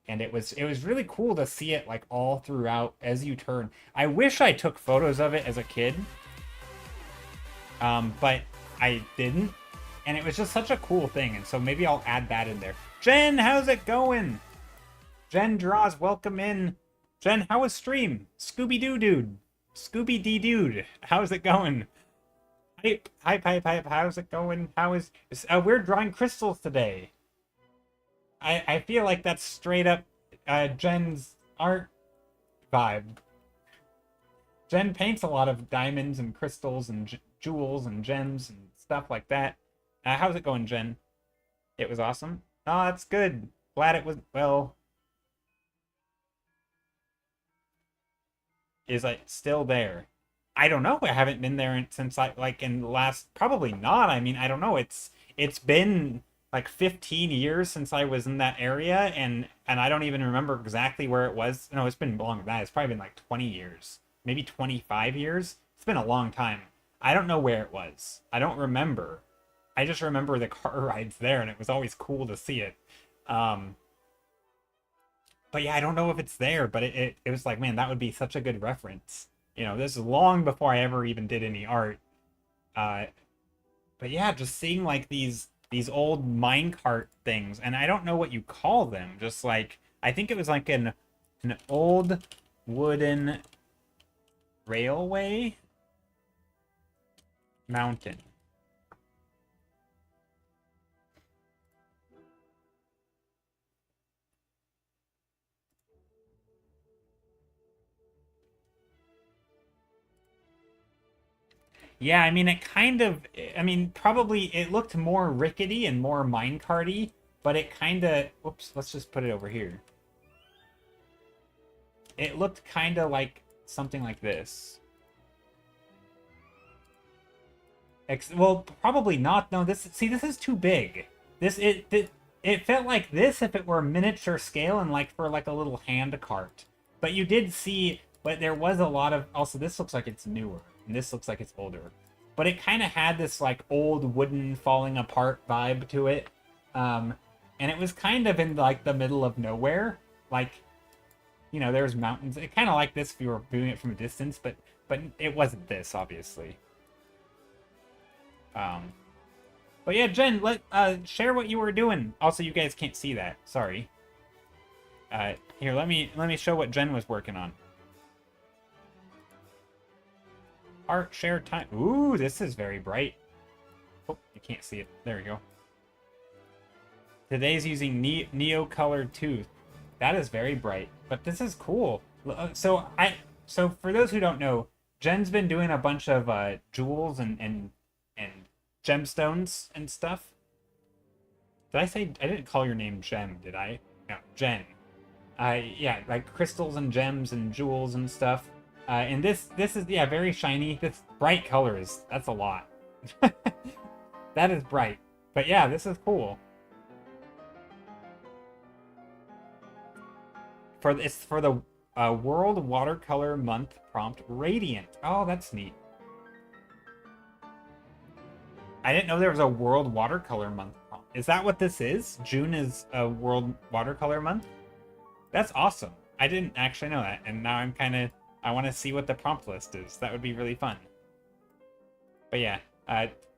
And it was really cool to see it like all throughout as you turn. I wish I took photos of it as a kid. But I didn't. And it was just such a cool thing. And so maybe I'll add that in there. Jen, how's it going? Jen Draws, welcome in. Jen, how was stream? Scooby-Doo dude. Scooby-Dee dude. How's it going? Hype, how's it going? We're drawing crystals today. I feel like that's straight up Jen's art vibe. Jen paints a lot of diamonds and crystals and jewels and gems and stuff like that. How's it going, Jen? It was awesome. Oh, that's good. Glad it was, well... Is like still there? I don't know. I haven't been there since in the last, probably not. I mean, I don't know. It's been like 15 years since I was in that area, and I don't even remember exactly where it was. No, it's been longer than that. It's probably been like 20 years, maybe 25 years. It's been a long time. I don't know where it was. I don't remember. I just remember the car rides there, and it was always cool to see it. But yeah, I don't know if it's there, but it was like, man, that would be such a good reference. You know, this is long before I ever even did any art. But yeah, just seeing like these old minecart things, and I don't know what you call them. Just like, I think it was like an old wooden railway mountain. Yeah, I mean, probably it looked more rickety and more minecarty, but it kind of, whoops, let's just put it over here. It looked kind of like something like this. Well, probably not. No, this is too big. It felt like this if it were miniature scale and like for like a little hand cart. But you did see, but there was a lot of, also this looks like it's newer. And this looks like it's older. but it kind of had this like old wooden falling apart vibe to it. And it was kind of in like the middle of nowhere. Like, you know, there's mountains. It kind of like this if you were viewing it from a distance, but it wasn't this, obviously. But yeah, Jen, share what you were doing. Also, you guys can't see that. Sorry. Here, let me show what Jen was working on. Art share time. Ooh, this is very bright. Oh, you can't see it. There we go. Today's using Neo Colored Tooth. That is very bright, but this is cool. So for those who don't know, Jen's been doing a bunch of jewels and gemstones and stuff. Did I say I didn't call your name Gem? Did I? No, Jen. Yeah, like crystals and gems and jewels and stuff. And this is, yeah, very shiny. This bright colors, that's a lot. That is bright. But yeah, this is cool. It's for the World Watercolor Month prompt Radiant. Oh, that's neat. I didn't know there was a World Watercolor Month prompt. Is that what this is? June is a World Watercolor Month? That's awesome. I didn't actually know that, and now I want to see what the prompt list is. That would be really fun. But yeah,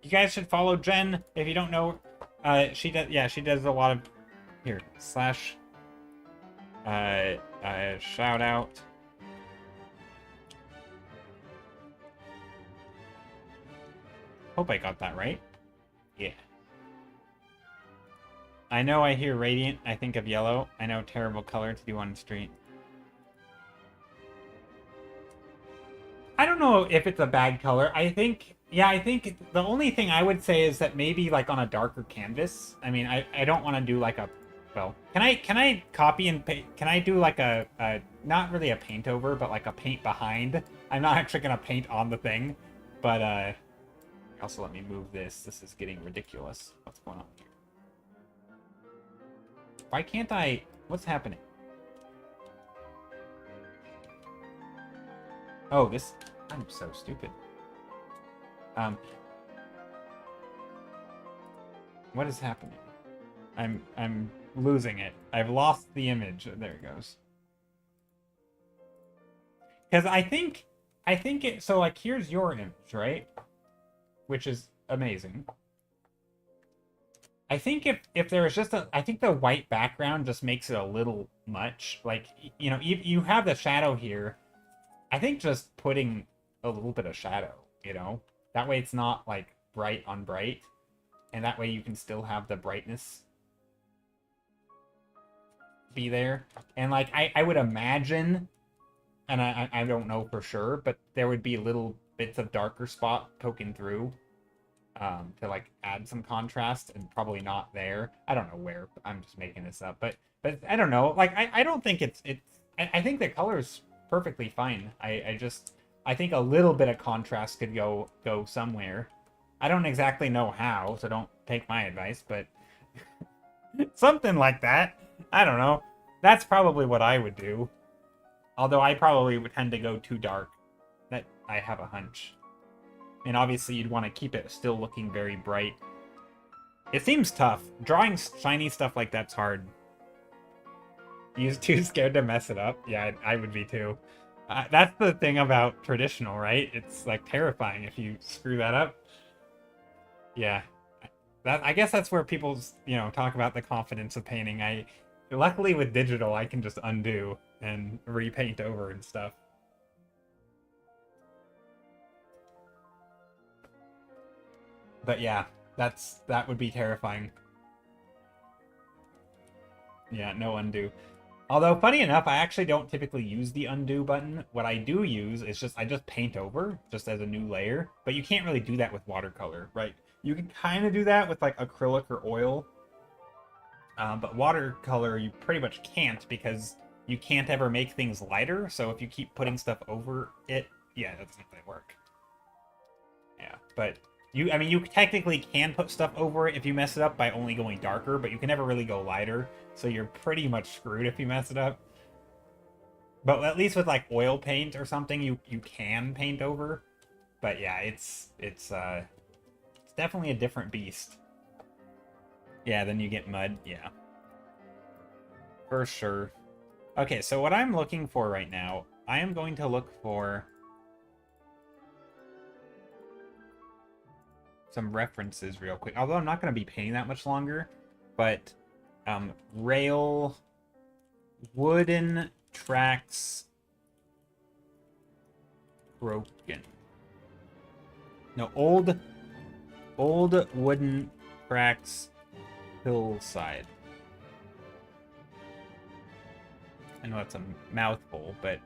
you guys should follow Jen if you don't know. She does a lot of here slash shout out. Hope I got that right. Yeah. I know I hear Radiant, I think of yellow. I know terrible color to do on the street. I don't know if it's a bad color. I think the only thing I would say is that maybe like on a darker canvas. I mean, I don't want to do like a, well, can I copy and paint? Can I do like a not really a paint over, but like a paint behind? I'm not actually gonna paint on the thing, but also let me move this. This is getting ridiculous. What's going on here? Why can't I? What's happening? Oh, this... I'm so stupid. What is happening? I'm losing it. I've lost the image. There it goes. Because I think it... So, like, here's your image, right? Which is amazing. I think if there was just a... I think the white background just makes it a little much. Like, you know, you have the shadow here. I think just putting a little bit of shadow, you know? That way it's not, like, bright on bright. And that way you can still have the brightness be there. And, like, I would imagine, and I don't know for sure, but there would be little bits of darker spot poking through to, like, add some contrast, and probably not there. I don't know where. I'm just making this up. But I don't know. Like, I don't think it's... I think the color's perfectly fine. I think a little bit of contrast could go somewhere. I don't exactly know how, so don't take my advice, but something like that. I don't know. That's probably what I would do. Although I probably would tend to go too dark. That I have a hunch. And obviously you'd want to keep it still looking very bright. It seems tough. Drawing shiny stuff like that's hard. You're too scared to mess it up? Yeah, I would be too. That's the thing about traditional, right? It's like terrifying if you screw that up. Yeah. I guess that's where people, you know, talk about the confidence of painting. Luckily with digital, I can just undo and repaint over and stuff. But yeah, that would be terrifying. Yeah, no undo. Although, funny enough, I actually don't typically use the undo button. What I do use is I just paint over, just as a new layer. But you can't really do that with watercolor, right? You can kind of do that with, like, acrylic or oil. But watercolor, you pretty much can't, because you can't ever make things lighter. So if you keep putting stuff over it, yeah, that doesn't really work. Yeah, but... I mean, you technically can put stuff over it if you mess it up by only going darker, but you can never really go lighter, so you're pretty much screwed if you mess it up. But at least with, like, oil paint or something, you can paint over. But yeah, it's definitely a different beast. Yeah, then you get mud. Yeah, for sure. Okay, so what I'm looking for right now, I am going to look for some references real quick. Although I'm not going to be painting that much longer, but rail, wooden tracks broken. No, old wooden tracks hillside. I know that's a mouthful, but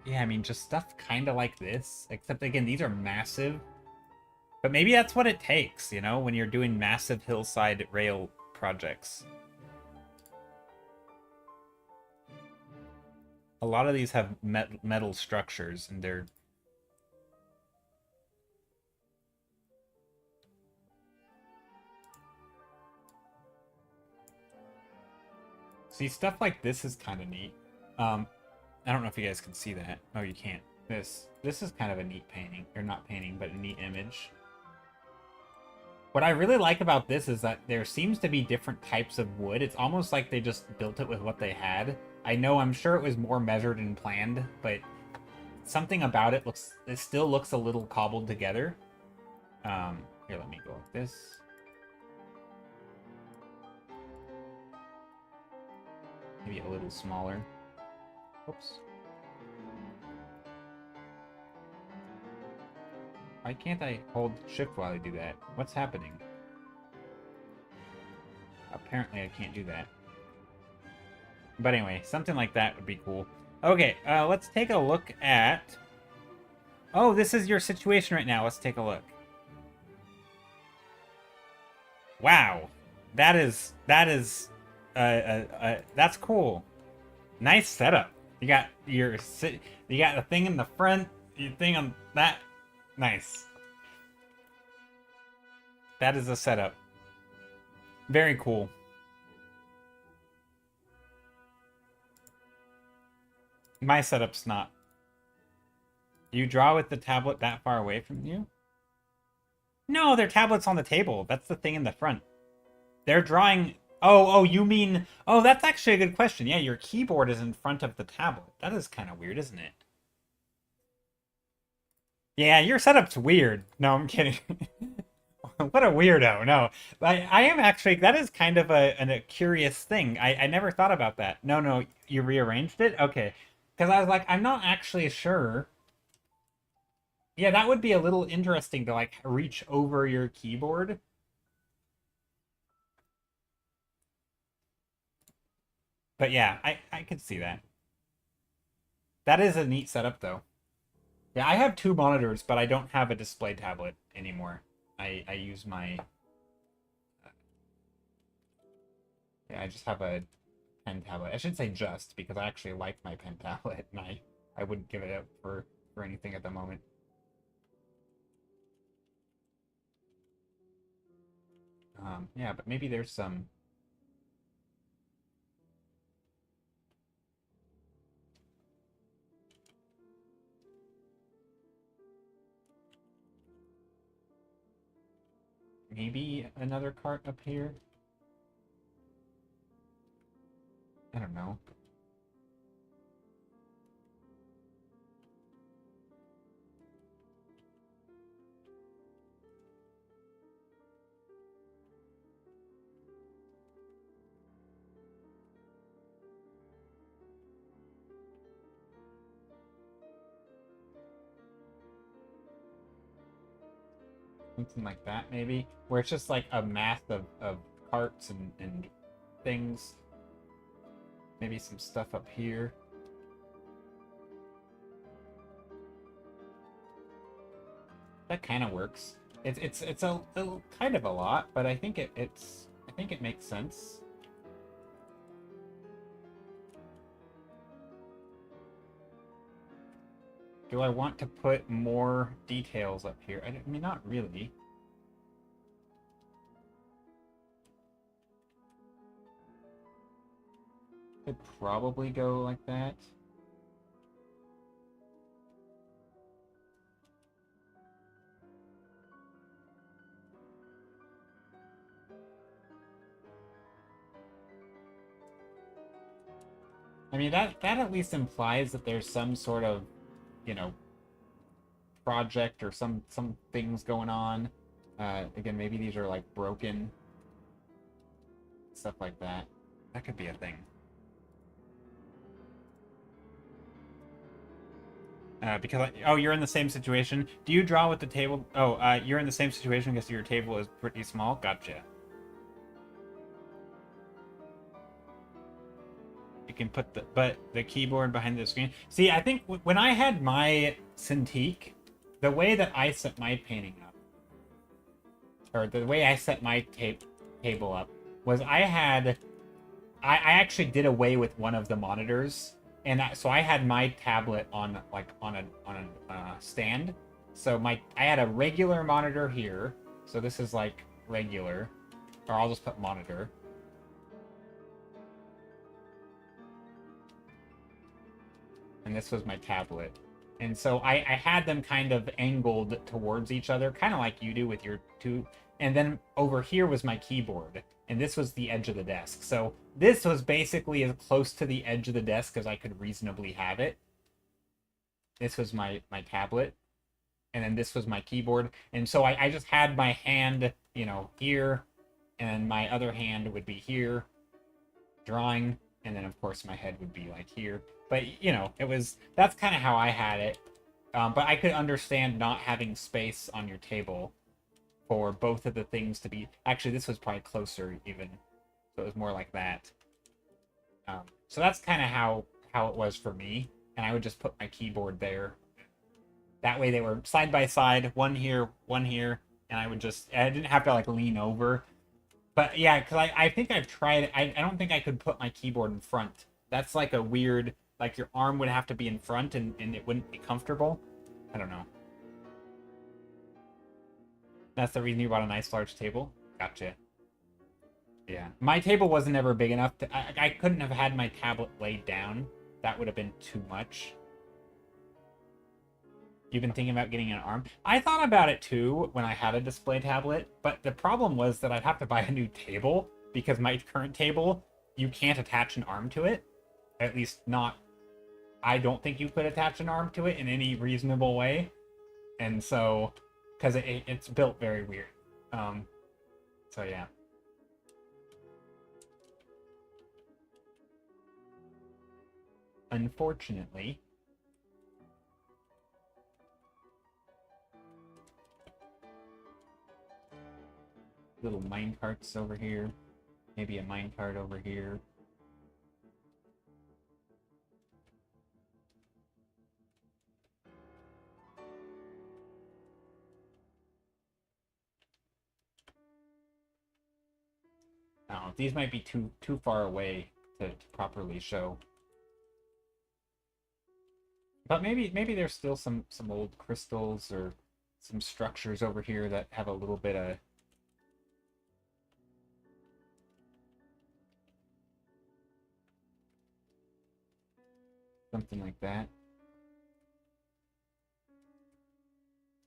yeah, I mean, just stuff kind of like this, except again, these are massive. But maybe that's what it takes, you know, when you're doing massive hillside rail projects. A lot of these have metal structures, and they're... See, stuff like this is kind of neat. I don't know if you guys can see that. Oh, you can't. This is kind of a neat painting. Or not painting, but a neat image. What I really like about this is that there seems to be different types of wood. It's almost like they just built it with what they had. I'm sure it was more measured and planned, but something about it still looks a little cobbled together. Here, let me go like this. Maybe a little smaller. Oops. Why can't I hold shift while I do that? What's happening? Apparently I can't do that. But anyway, something like that would be cool. Okay, let's take a look at... Oh, this is your situation right now. Let's take a look. Wow. That's cool. Nice setup. You got the thing in the front, your thing on that. Nice. That is a setup. Very cool. My setup's not. You draw with the tablet that far away from you? No, their tablet's on the table. That's the thing in the front. They're drawing... Oh, you mean... Oh, that's actually a good question. Yeah, your keyboard is in front of the tablet. That is kind of weird, isn't it? Yeah, your setup's weird. No, I'm kidding. What a weirdo. No, I am actually... That is kind of a curious thing. I never thought about that. No, you rearranged it? Okay. Because I was like, I'm not actually sure. Yeah, that would be a little interesting to, like, reach over your keyboard. But yeah, I could see that. That is a neat setup, though. Yeah, I have two monitors, but I don't have a display tablet anymore. I use my... Yeah, I just have a pen tablet. I should say just, because I actually like my pen tablet, and I wouldn't give it up for anything at the moment. Yeah, but maybe there's some... Maybe another cart up here? I don't know. Something like that, maybe? Where it's just like a mass of carts and things. Maybe some stuff up here. That kind of works. It's a kind of a lot, but I think it makes sense. Do I want to put more details up here? I mean, not really. Could probably go like that. I mean, that at least implies that there's some sort of, you know, project or some things going on. Again, maybe these are like broken, stuff like that. That could be a thing. Because oh, you're in the same situation. Do you draw with the table? Oh, you're in the same situation because your table is pretty small. Gotcha. You can put the keyboard behind the screen. See, I think when I had my Cintiq, the way that I set my painting up, or the way I set my table up, was I actually did away with one of the monitors, and so I had my tablet on like on a stand. So I had a regular monitor here. So this is like regular, or I'll just put monitor. And this was my tablet. And so I had them kind of angled towards each other, kind of like you do with your two. And then over here was my keyboard, and this was the edge of the desk. So this was basically as close to the edge of the desk as I could reasonably have it. This was my tablet, and then this was my keyboard. And so I just had my hand, you know, here, and my other hand would be here, drawing, and then of course my head would be like here. But, you know, that's kind of how I had it. But I could understand not having space on your table for both of the things to be... Actually, this was probably closer, even. So it was more like that. So that's kind of how it was for me. And I would just put my keyboard there. That way they were side by side, one here, and I didn't have to, like, lean over. But, yeah, because I think I've tried... I don't think I could put my keyboard in front. That's, like, a weird... Like, your arm would have to be in front, and it wouldn't be comfortable. I don't know. That's the reason you bought a nice large table? Gotcha. Yeah. My table wasn't ever big enough. I couldn't have had my tablet laid down. That would have been too much. You've been thinking about getting an arm? I thought about it, too, when I had a display tablet. But the problem was that I'd have to buy a new table, because my current table, you can't attach an arm to it. At least not... I don't think you could attach an arm to it in any reasonable way. And so, because it's built very weird. So yeah. Unfortunately. Little mine carts over here. Maybe a mine cart over here. I don't know, these might be too far away to properly show. But maybe there's still some old crystals or some structures over here that have a little bit of... Something like that.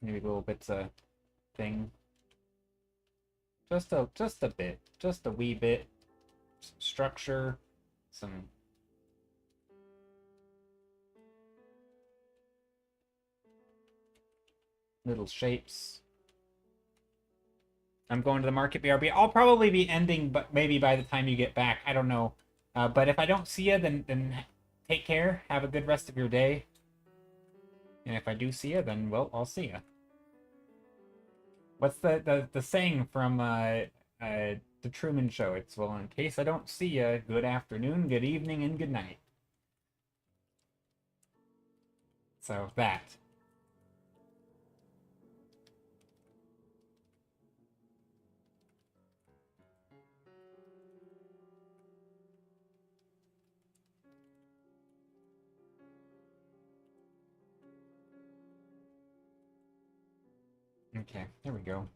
Maybe little bits of thing. Just a bit. Just a wee bit. Some structure. Some... little shapes. I'm going to the market, BRB. I'll probably be ending, but maybe by the time you get back. I don't know. But if I don't see you, then take care. Have a good rest of your day. And if I do see you, then, well, I'll see you. What's the saying from The Truman Show? It's, well, in case I don't see you, good afternoon, good evening, and good night. So, that. Okay, there we go.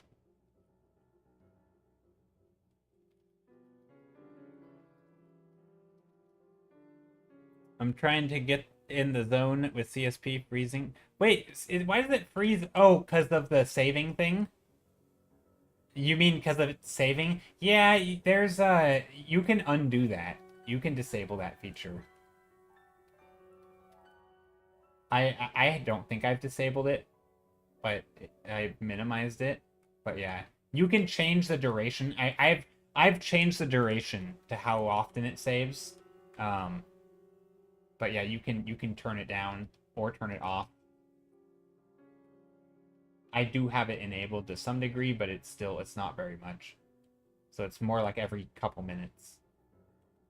I'm trying to get in the zone with CSP freezing. Wait, why does it freeze? Oh, because of the saving thing? You mean because of it saving? Yeah, there's you can undo that. You can disable that feature. I don't think I've disabled it, but I minimized it. But yeah, you can change the duration. I've changed the duration to how often it saves. Um, but yeah, you can turn it down or turn it off. I do have it enabled to some degree, but it's not very much. So it's more like every couple minutes.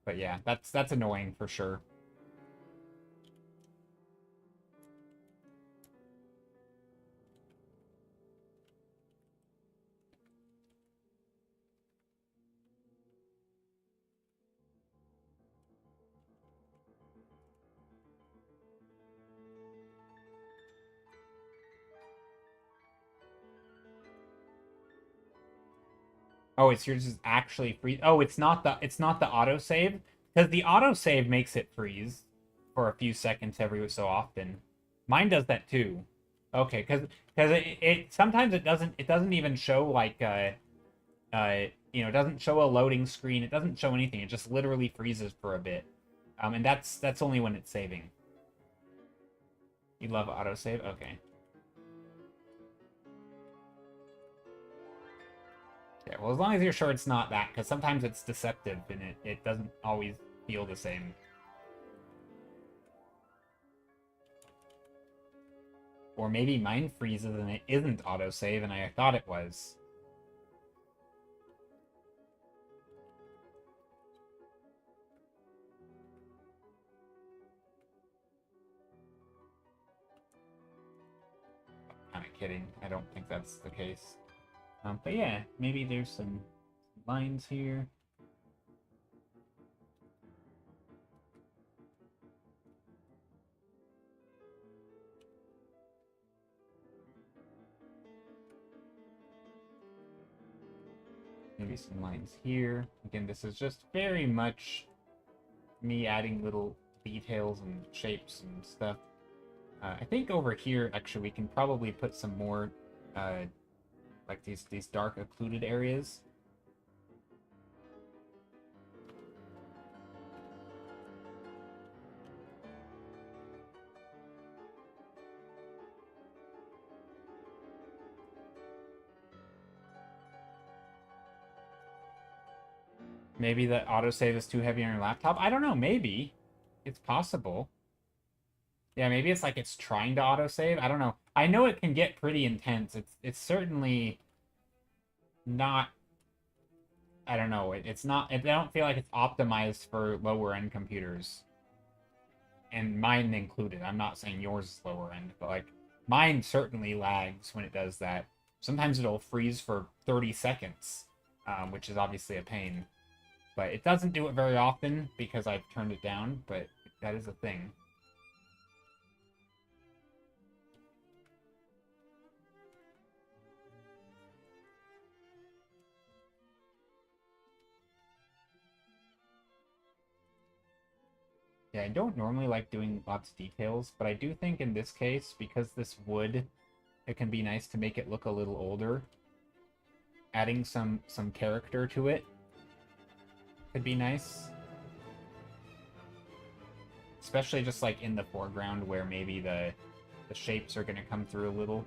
But yeah, that's annoying for sure. Oh, it's yours is actually freeze. Oh, it's not the autosave because the autosave makes it freeze for a few seconds every so often. Mine does that too. Okay, because it sometimes it doesn't even show like it doesn't show a loading screen. It doesn't show anything. It just literally freezes for a bit. And that's only when it's saving. You love autosave? Okay. Yeah, well, as long as you're sure it's not that, because sometimes it's deceptive and it doesn't always feel the same. Or maybe mine freezes and it isn't autosave and I thought it was. Kind of kidding. I don't think that's the case. But yeah, maybe there's some lines here. Maybe some lines here. Again, this is just very much me adding little details and shapes and stuff. I think over here, actually, we can probably put some more, like these dark occluded areas. Maybe the autosave is too heavy on your laptop. I don't know. Maybe. It's possible. Yeah, maybe it's like it's trying to autosave. I don't know. I know it can get pretty intense. It's certainly not. I don't know. It's not. I don't feel like it's optimized for lower end computers, and mine included. I'm not saying yours is lower end, but like mine certainly lags when it does that. Sometimes it'll freeze for 30 seconds, which is obviously a pain. But it doesn't do it very often because I've turned it down, but that is a thing. Yeah, I don't normally like doing lots of details, but I do think in this case, because this wood, it can be nice to make it look a little older. Adding some character to it could be nice. Especially just like in the foreground where maybe the shapes are going to come through a little.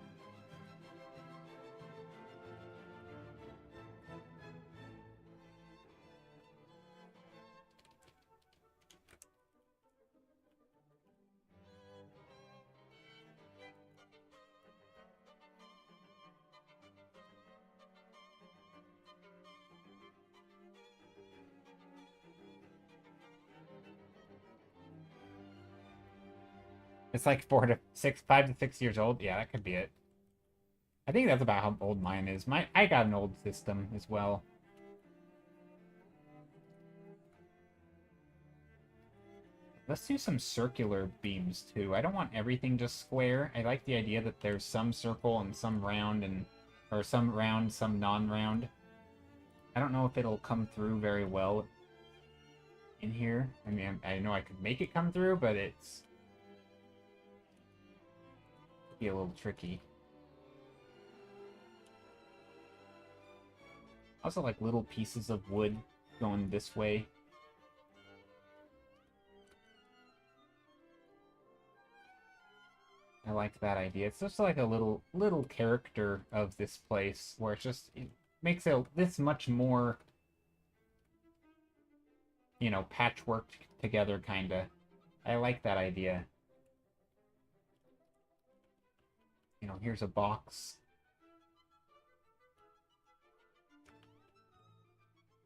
It's like 5 to 6 years old. Yeah, that could be it. I think that's about how old mine is. I got an old system as well. Let's do some circular beams too. I don't want everything just square. I like the idea that there's some circle and some round or some round, some non-round. I don't know if it'll come through very well in here. I mean, I know I could make it come through, but it's be a little tricky. Also, like little pieces of wood going this way. like that idea. It's just like a little character of this place where it makes it this much more, you know, patchwork together kinda. I like that idea. You know, here's a box.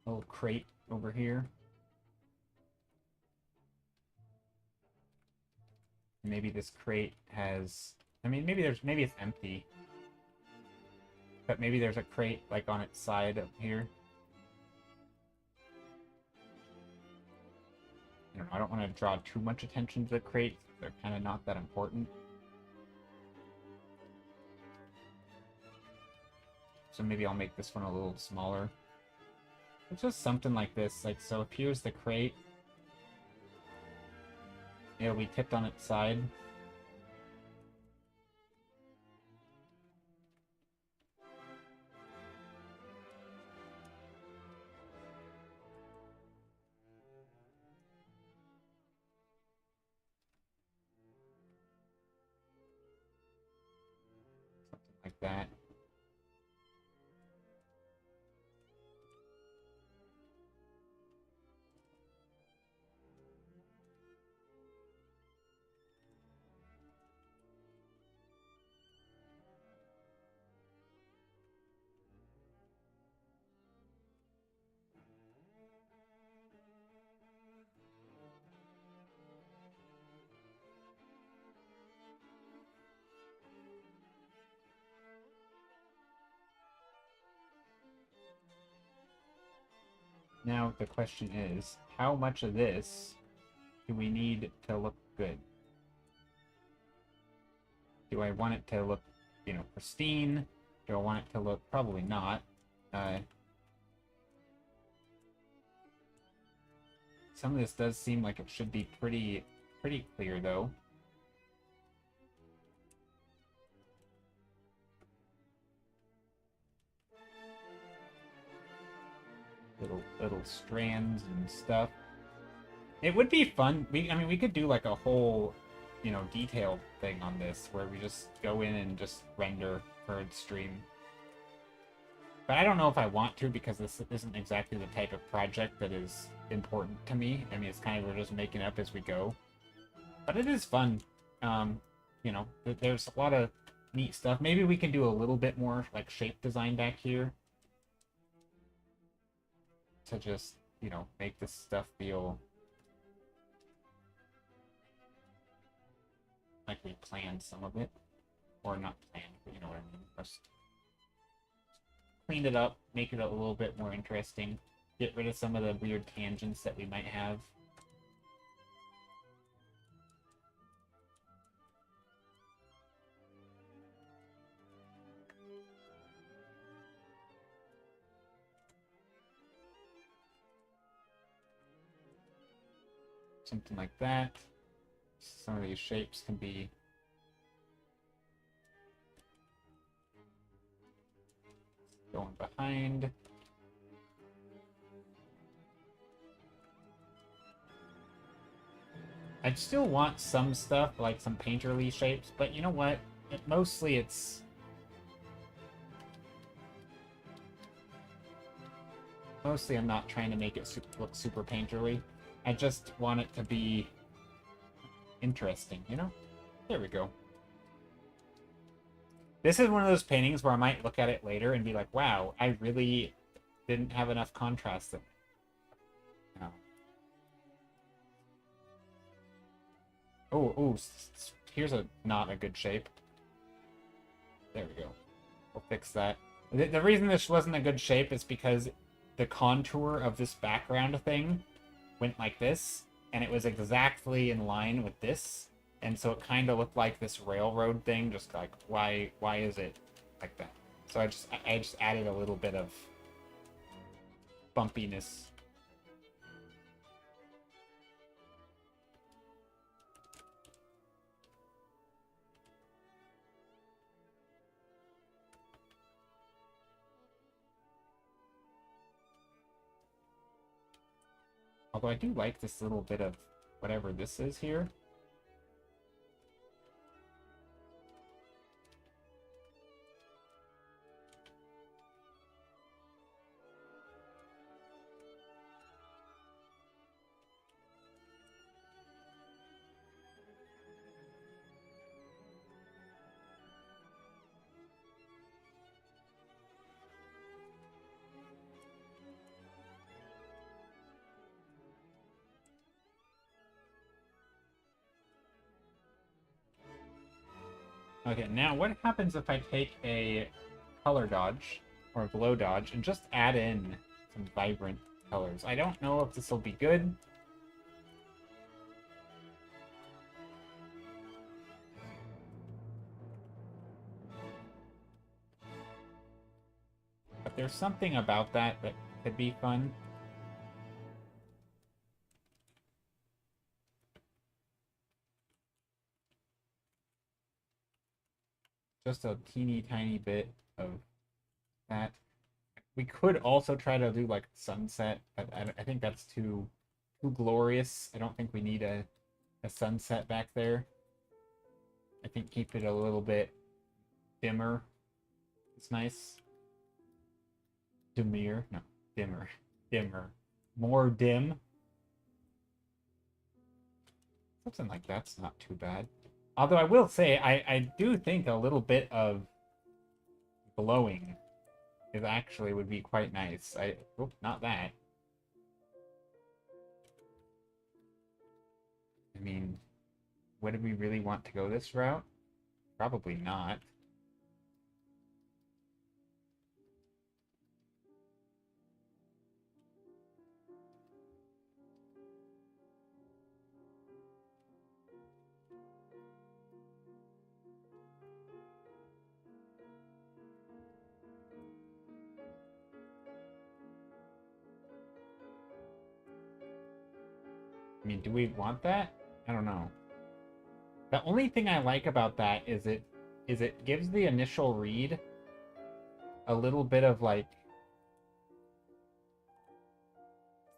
Little crate over here. Maybe this crate has... I mean, maybe it's empty. But maybe there's a crate, like, on its side up here. I don't want to draw too much attention to the crates. They're kind of not that important. So maybe I'll make this one a little smaller. It's just something like this. Like, so if here's the crate, it'll be tipped on its side. Something like that. Now the question is, how much of this do we need to look good? Do I want it to look, you know, pristine? Do I want it to look... Probably not. Some of this does seem like it should be pretty clear, though. Little strands and stuff. It would be fun. I mean, we could do like a whole, you know, detailed thing on this where we just go in and just render herd stream. But I don't know if I want to, because this isn't exactly the type of project that is important to me. I mean, it's kind of, we're just making up as we go. But it is fun. You know, there's a lot of neat stuff. Maybe we can do a little bit more like shape design back here to just, you know, make this stuff feel like we planned some of it. Or not planned, but you know what I mean. Just clean it up, make it a little bit more interesting. Get rid of some of the weird tangents that we might have. Something like that. Some of these shapes can be going behind. I still want some stuff, like some painterly shapes, but you know what? Mostly it's... Mostly I'm not trying to make it look super painterly. I just want it to be interesting, you know? There we go. This is one of those paintings where I might look at it later and be like, wow, I really didn't have enough contrast in it. No. Oh, here's not a good shape. There we go. We'll fix that. The reason this wasn't a good shape is because the contour of this background thing went like this, and it was exactly in line with this, and so it kind of looked like this railroad thing, just like, why is it like that? So I just added a little bit of bumpiness. Although I do like this little bit of whatever this is here. Okay, now what happens if I take a color dodge or a glow dodge and just add in some vibrant colors? I don't know if this will be good. But there's something about that that could be fun. Just a teeny tiny bit of that. We could also try to do like sunset, but I think that's too glorious. I don't think we need a sunset back there. I think keep it a little bit dimmer. It's nice. Dimmer, no, dimmer, dimmer, more dim. Something like that's not too bad. Although I will say, I do think a little bit of glowing is actually would be quite nice. Oh, not that. I mean, would we really want to go this route? Probably not. I mean, do we want that? I don't know. The only thing I like about that is it gives the initial read a little bit of like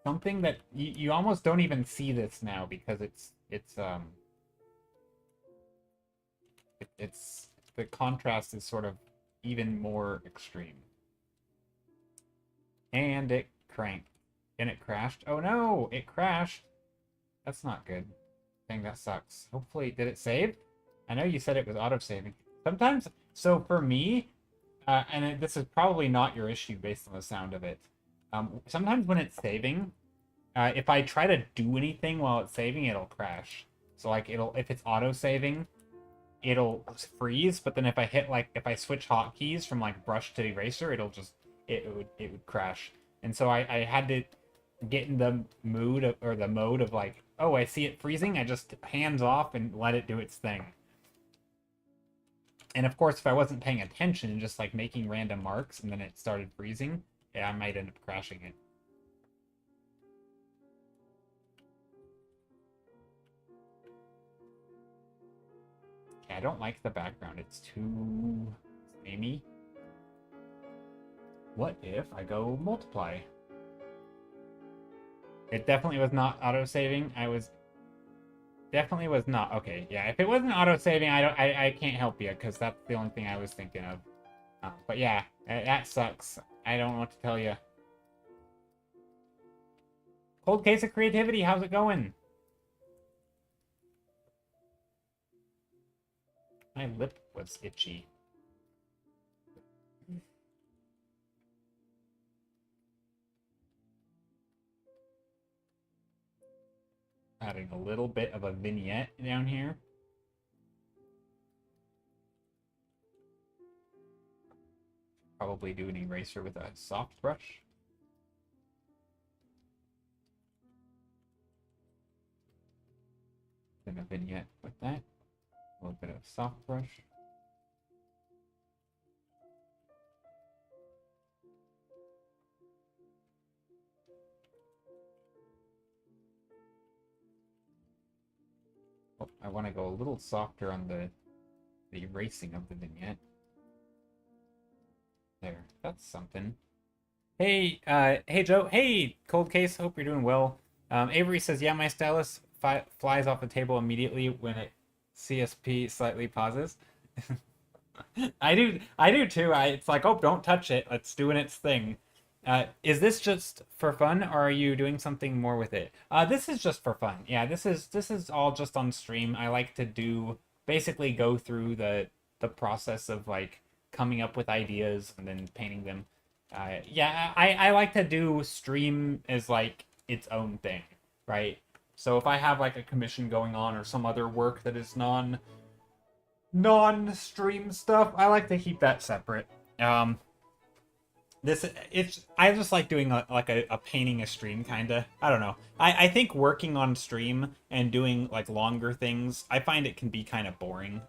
something that you almost don't even see this now because it's the contrast is sort of even more extreme. And it cranked. And it crashed. Oh no, it crashed. That's not good. Dang, that sucks. Hopefully, did it save? I know you said it was auto-saving. Sometimes, so for me, this is probably not your issue based on the sound of it. Sometimes when it's saving, if I try to do anything while it's saving, it'll crash. So like if it's auto-saving, it'll freeze, but then if I switch hotkeys from like brush to eraser, it would crash. And so I had to get in the mood or the mode of like, oh, I see it freezing, I just hands off and let it do its thing. And of course, if I wasn't paying attention and just like making random marks and then it started freezing, yeah, I might end up crashing it. Yeah, I don't like the background. It's too samey. What if I go multiply? It definitely was not auto-saving. Definitely was not. Okay, yeah. If it wasn't auto-saving, I can't help you because that's the only thing I was thinking of. But yeah, that sucks. I don't know what to tell you. Cold Case of Creativity, how's it going? My lip was itchy. Adding a little bit of a vignette down here. Probably do an eraser with a soft brush. Then a vignette with that. A little bit of soft brush. Oh, I want to go a little softer on the erasing of the vignette. There, that's something. Hey, hey Joe. Hey, Cold Case. Hope you're doing well. Avery says, yeah, my stylus flies off the table immediately when it CSP slightly pauses. I do too. It's like, oh, don't touch it. It's doing its thing. Is this just for fun, or are you doing something more with it? This is just for fun. Yeah, this is all just on stream. I like to basically go through the process of like coming up with ideas and then painting them. Yeah, I like to do stream as like its own thing, right? So if I have like a commission going on or some other work that is non-stream stuff, I like to keep that separate. I just like doing a painting a stream kind of. I don't know. I think working on stream and doing like longer things, I find it can be kind of boring,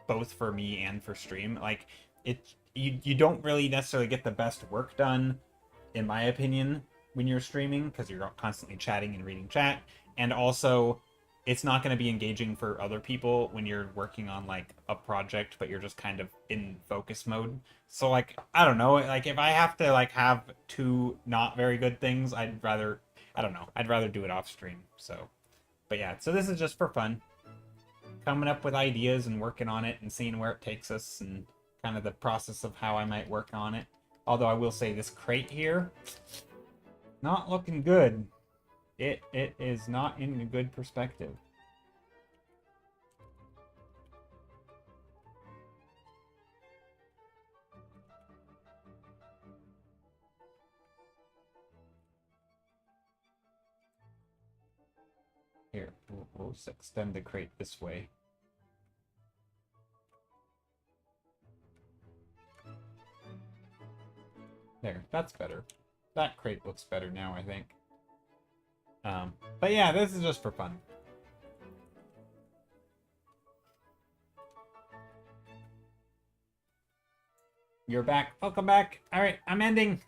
both for me and for stream. Like you don't really necessarily get the best work done, in my opinion, when you're streaming because you're constantly chatting and reading chat, and also it's not going to be engaging for other people when you're working on like a project but you're just kind of in focus mode. So like I don't know, like if I have to like have two not very good things, I don't know, I'd rather do it off stream. So but yeah, so this is just for fun, coming up with ideas and working on it and seeing where it takes us and kind of the process of how I might work on it. Although I will say this crate here, not looking good. It is not in a good perspective. Here, we'll extend the crate this way. There, that's better. That crate looks better now, I think. But yeah, this is just for fun. You're back. Welcome back. All right, I'm ending.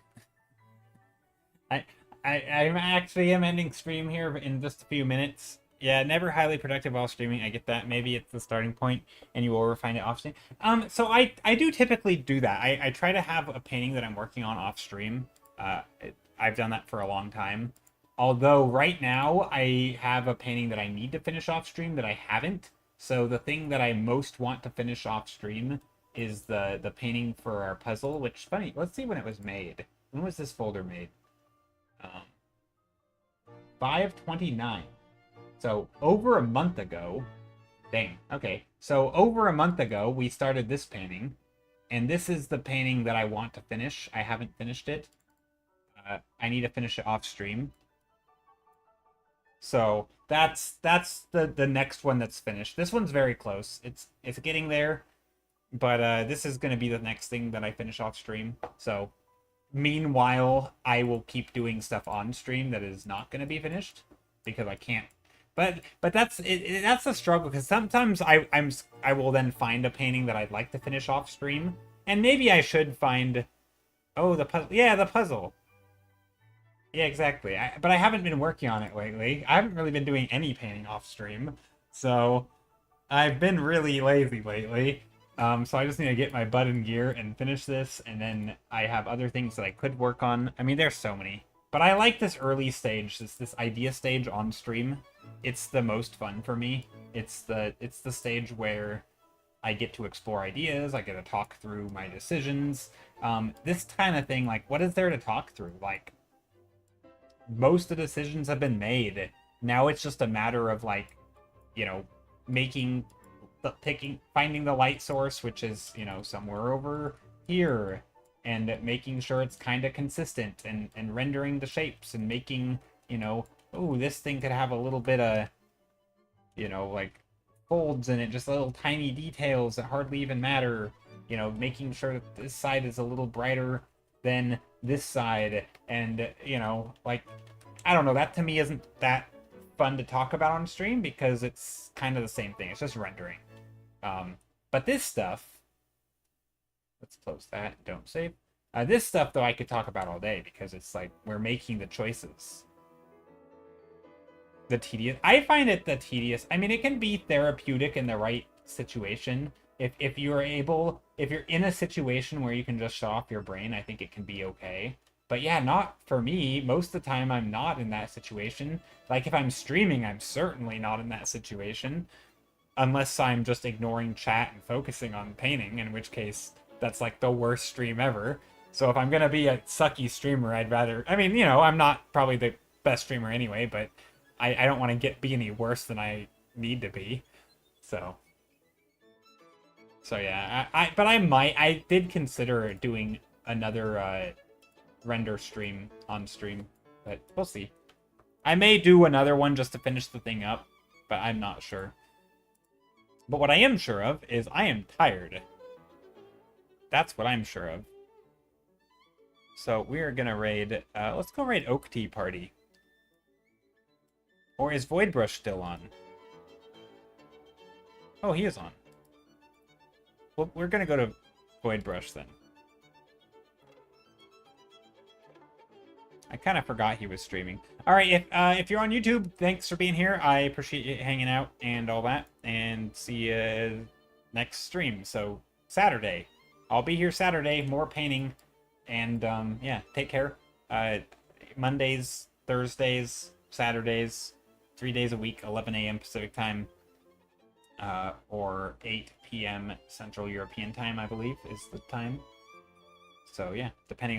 I am ending stream here in just a few minutes. Yeah, never highly productive while streaming. I get that. Maybe it's the starting point, and you will refine it off stream. So I do typically do that. I try to have a painting that I'm working on off stream. I've done that for a long time. Although right now I have a painting that I need to finish off stream that I haven't. So the thing that I most want to finish off stream is the painting for our puzzle. Which funny. Let's see when it was made. When was this folder made? 5/29. So over a month ago. Dang. Okay. So over a month ago, we started this painting. And this is the painting that I want to finish. I haven't finished it. I need to finish it off stream. So that's the next one that's finished. This one's very close. It's getting there. But this is going to be the next thing that I finish off stream. So meanwhile, I will keep doing stuff on stream that is not going to be finished because I can't. But that's the struggle, because sometimes I will then find a painting that I'd like to finish off stream, and maybe I should find the puzzle. Yeah, the puzzle. Yeah, exactly. But I haven't been working on it lately. I haven't really been doing any painting off stream, so I've been really lazy lately. So I just need to get my butt in gear and finish this, and then I have other things that I could work on. I mean, there's so many. But I like this early stage, this idea stage on stream. It's the most fun for me. It's the stage where I get to explore ideas, I get to talk through my decisions. This kind of thing, like, what is there to talk through? Like, most of the decisions have been made. Now it's just a matter of, like, you know, finding the light source, which is, you know, somewhere over here, and making sure it's kind of consistent, and rendering the shapes, and making, you know, oh, this thing could have a little bit of, you know, like, folds in it, just little tiny details that hardly even matter, you know, making sure that this side is a little brighter than this side, and, you know, like, I don't know, that to me isn't that fun to talk about on stream because it's kind of the same thing. It's just rendering. But this stuff, let's close that, don't save. This stuff, though, I could talk about all day because it's like we're making the choices. I find it the tedious. I mean, it can be therapeutic in the right situation. If you're in a situation where you can just shut off your brain, I think it can be okay. But yeah, not for me. Most of the time, I'm not in that situation. Like, if I'm streaming, I'm certainly not in that situation. Unless I'm just ignoring chat and focusing on painting, in which case, that's like the worst stream ever. So if I'm gonna be a sucky streamer, I'd rather... I mean, you know, I'm not probably the best streamer anyway, but I don't want to be any worse than I need to be. So yeah, I did consider doing another render stream on stream, but we'll see. I may do another one just to finish the thing up, but I'm not sure. But what I am sure of is I am tired. That's what I'm sure of. So we're gonna raid. Let's go raid Oak Tea Party. Or is Voidbrush still on? Oh, he is on. Well, we're gonna go to Voidbrush then. I kind of forgot he was streaming. All right, if you're on YouTube, thanks for being here. I appreciate you hanging out and all that. And see you next stream. So Saturday, I'll be here Saturday. More painting, and yeah, take care. Mondays, Thursdays, Saturdays, 3 days a week, 11 a.m. Pacific time, or 8 p.m. Central European time, I believe, is the time. So yeah, depending on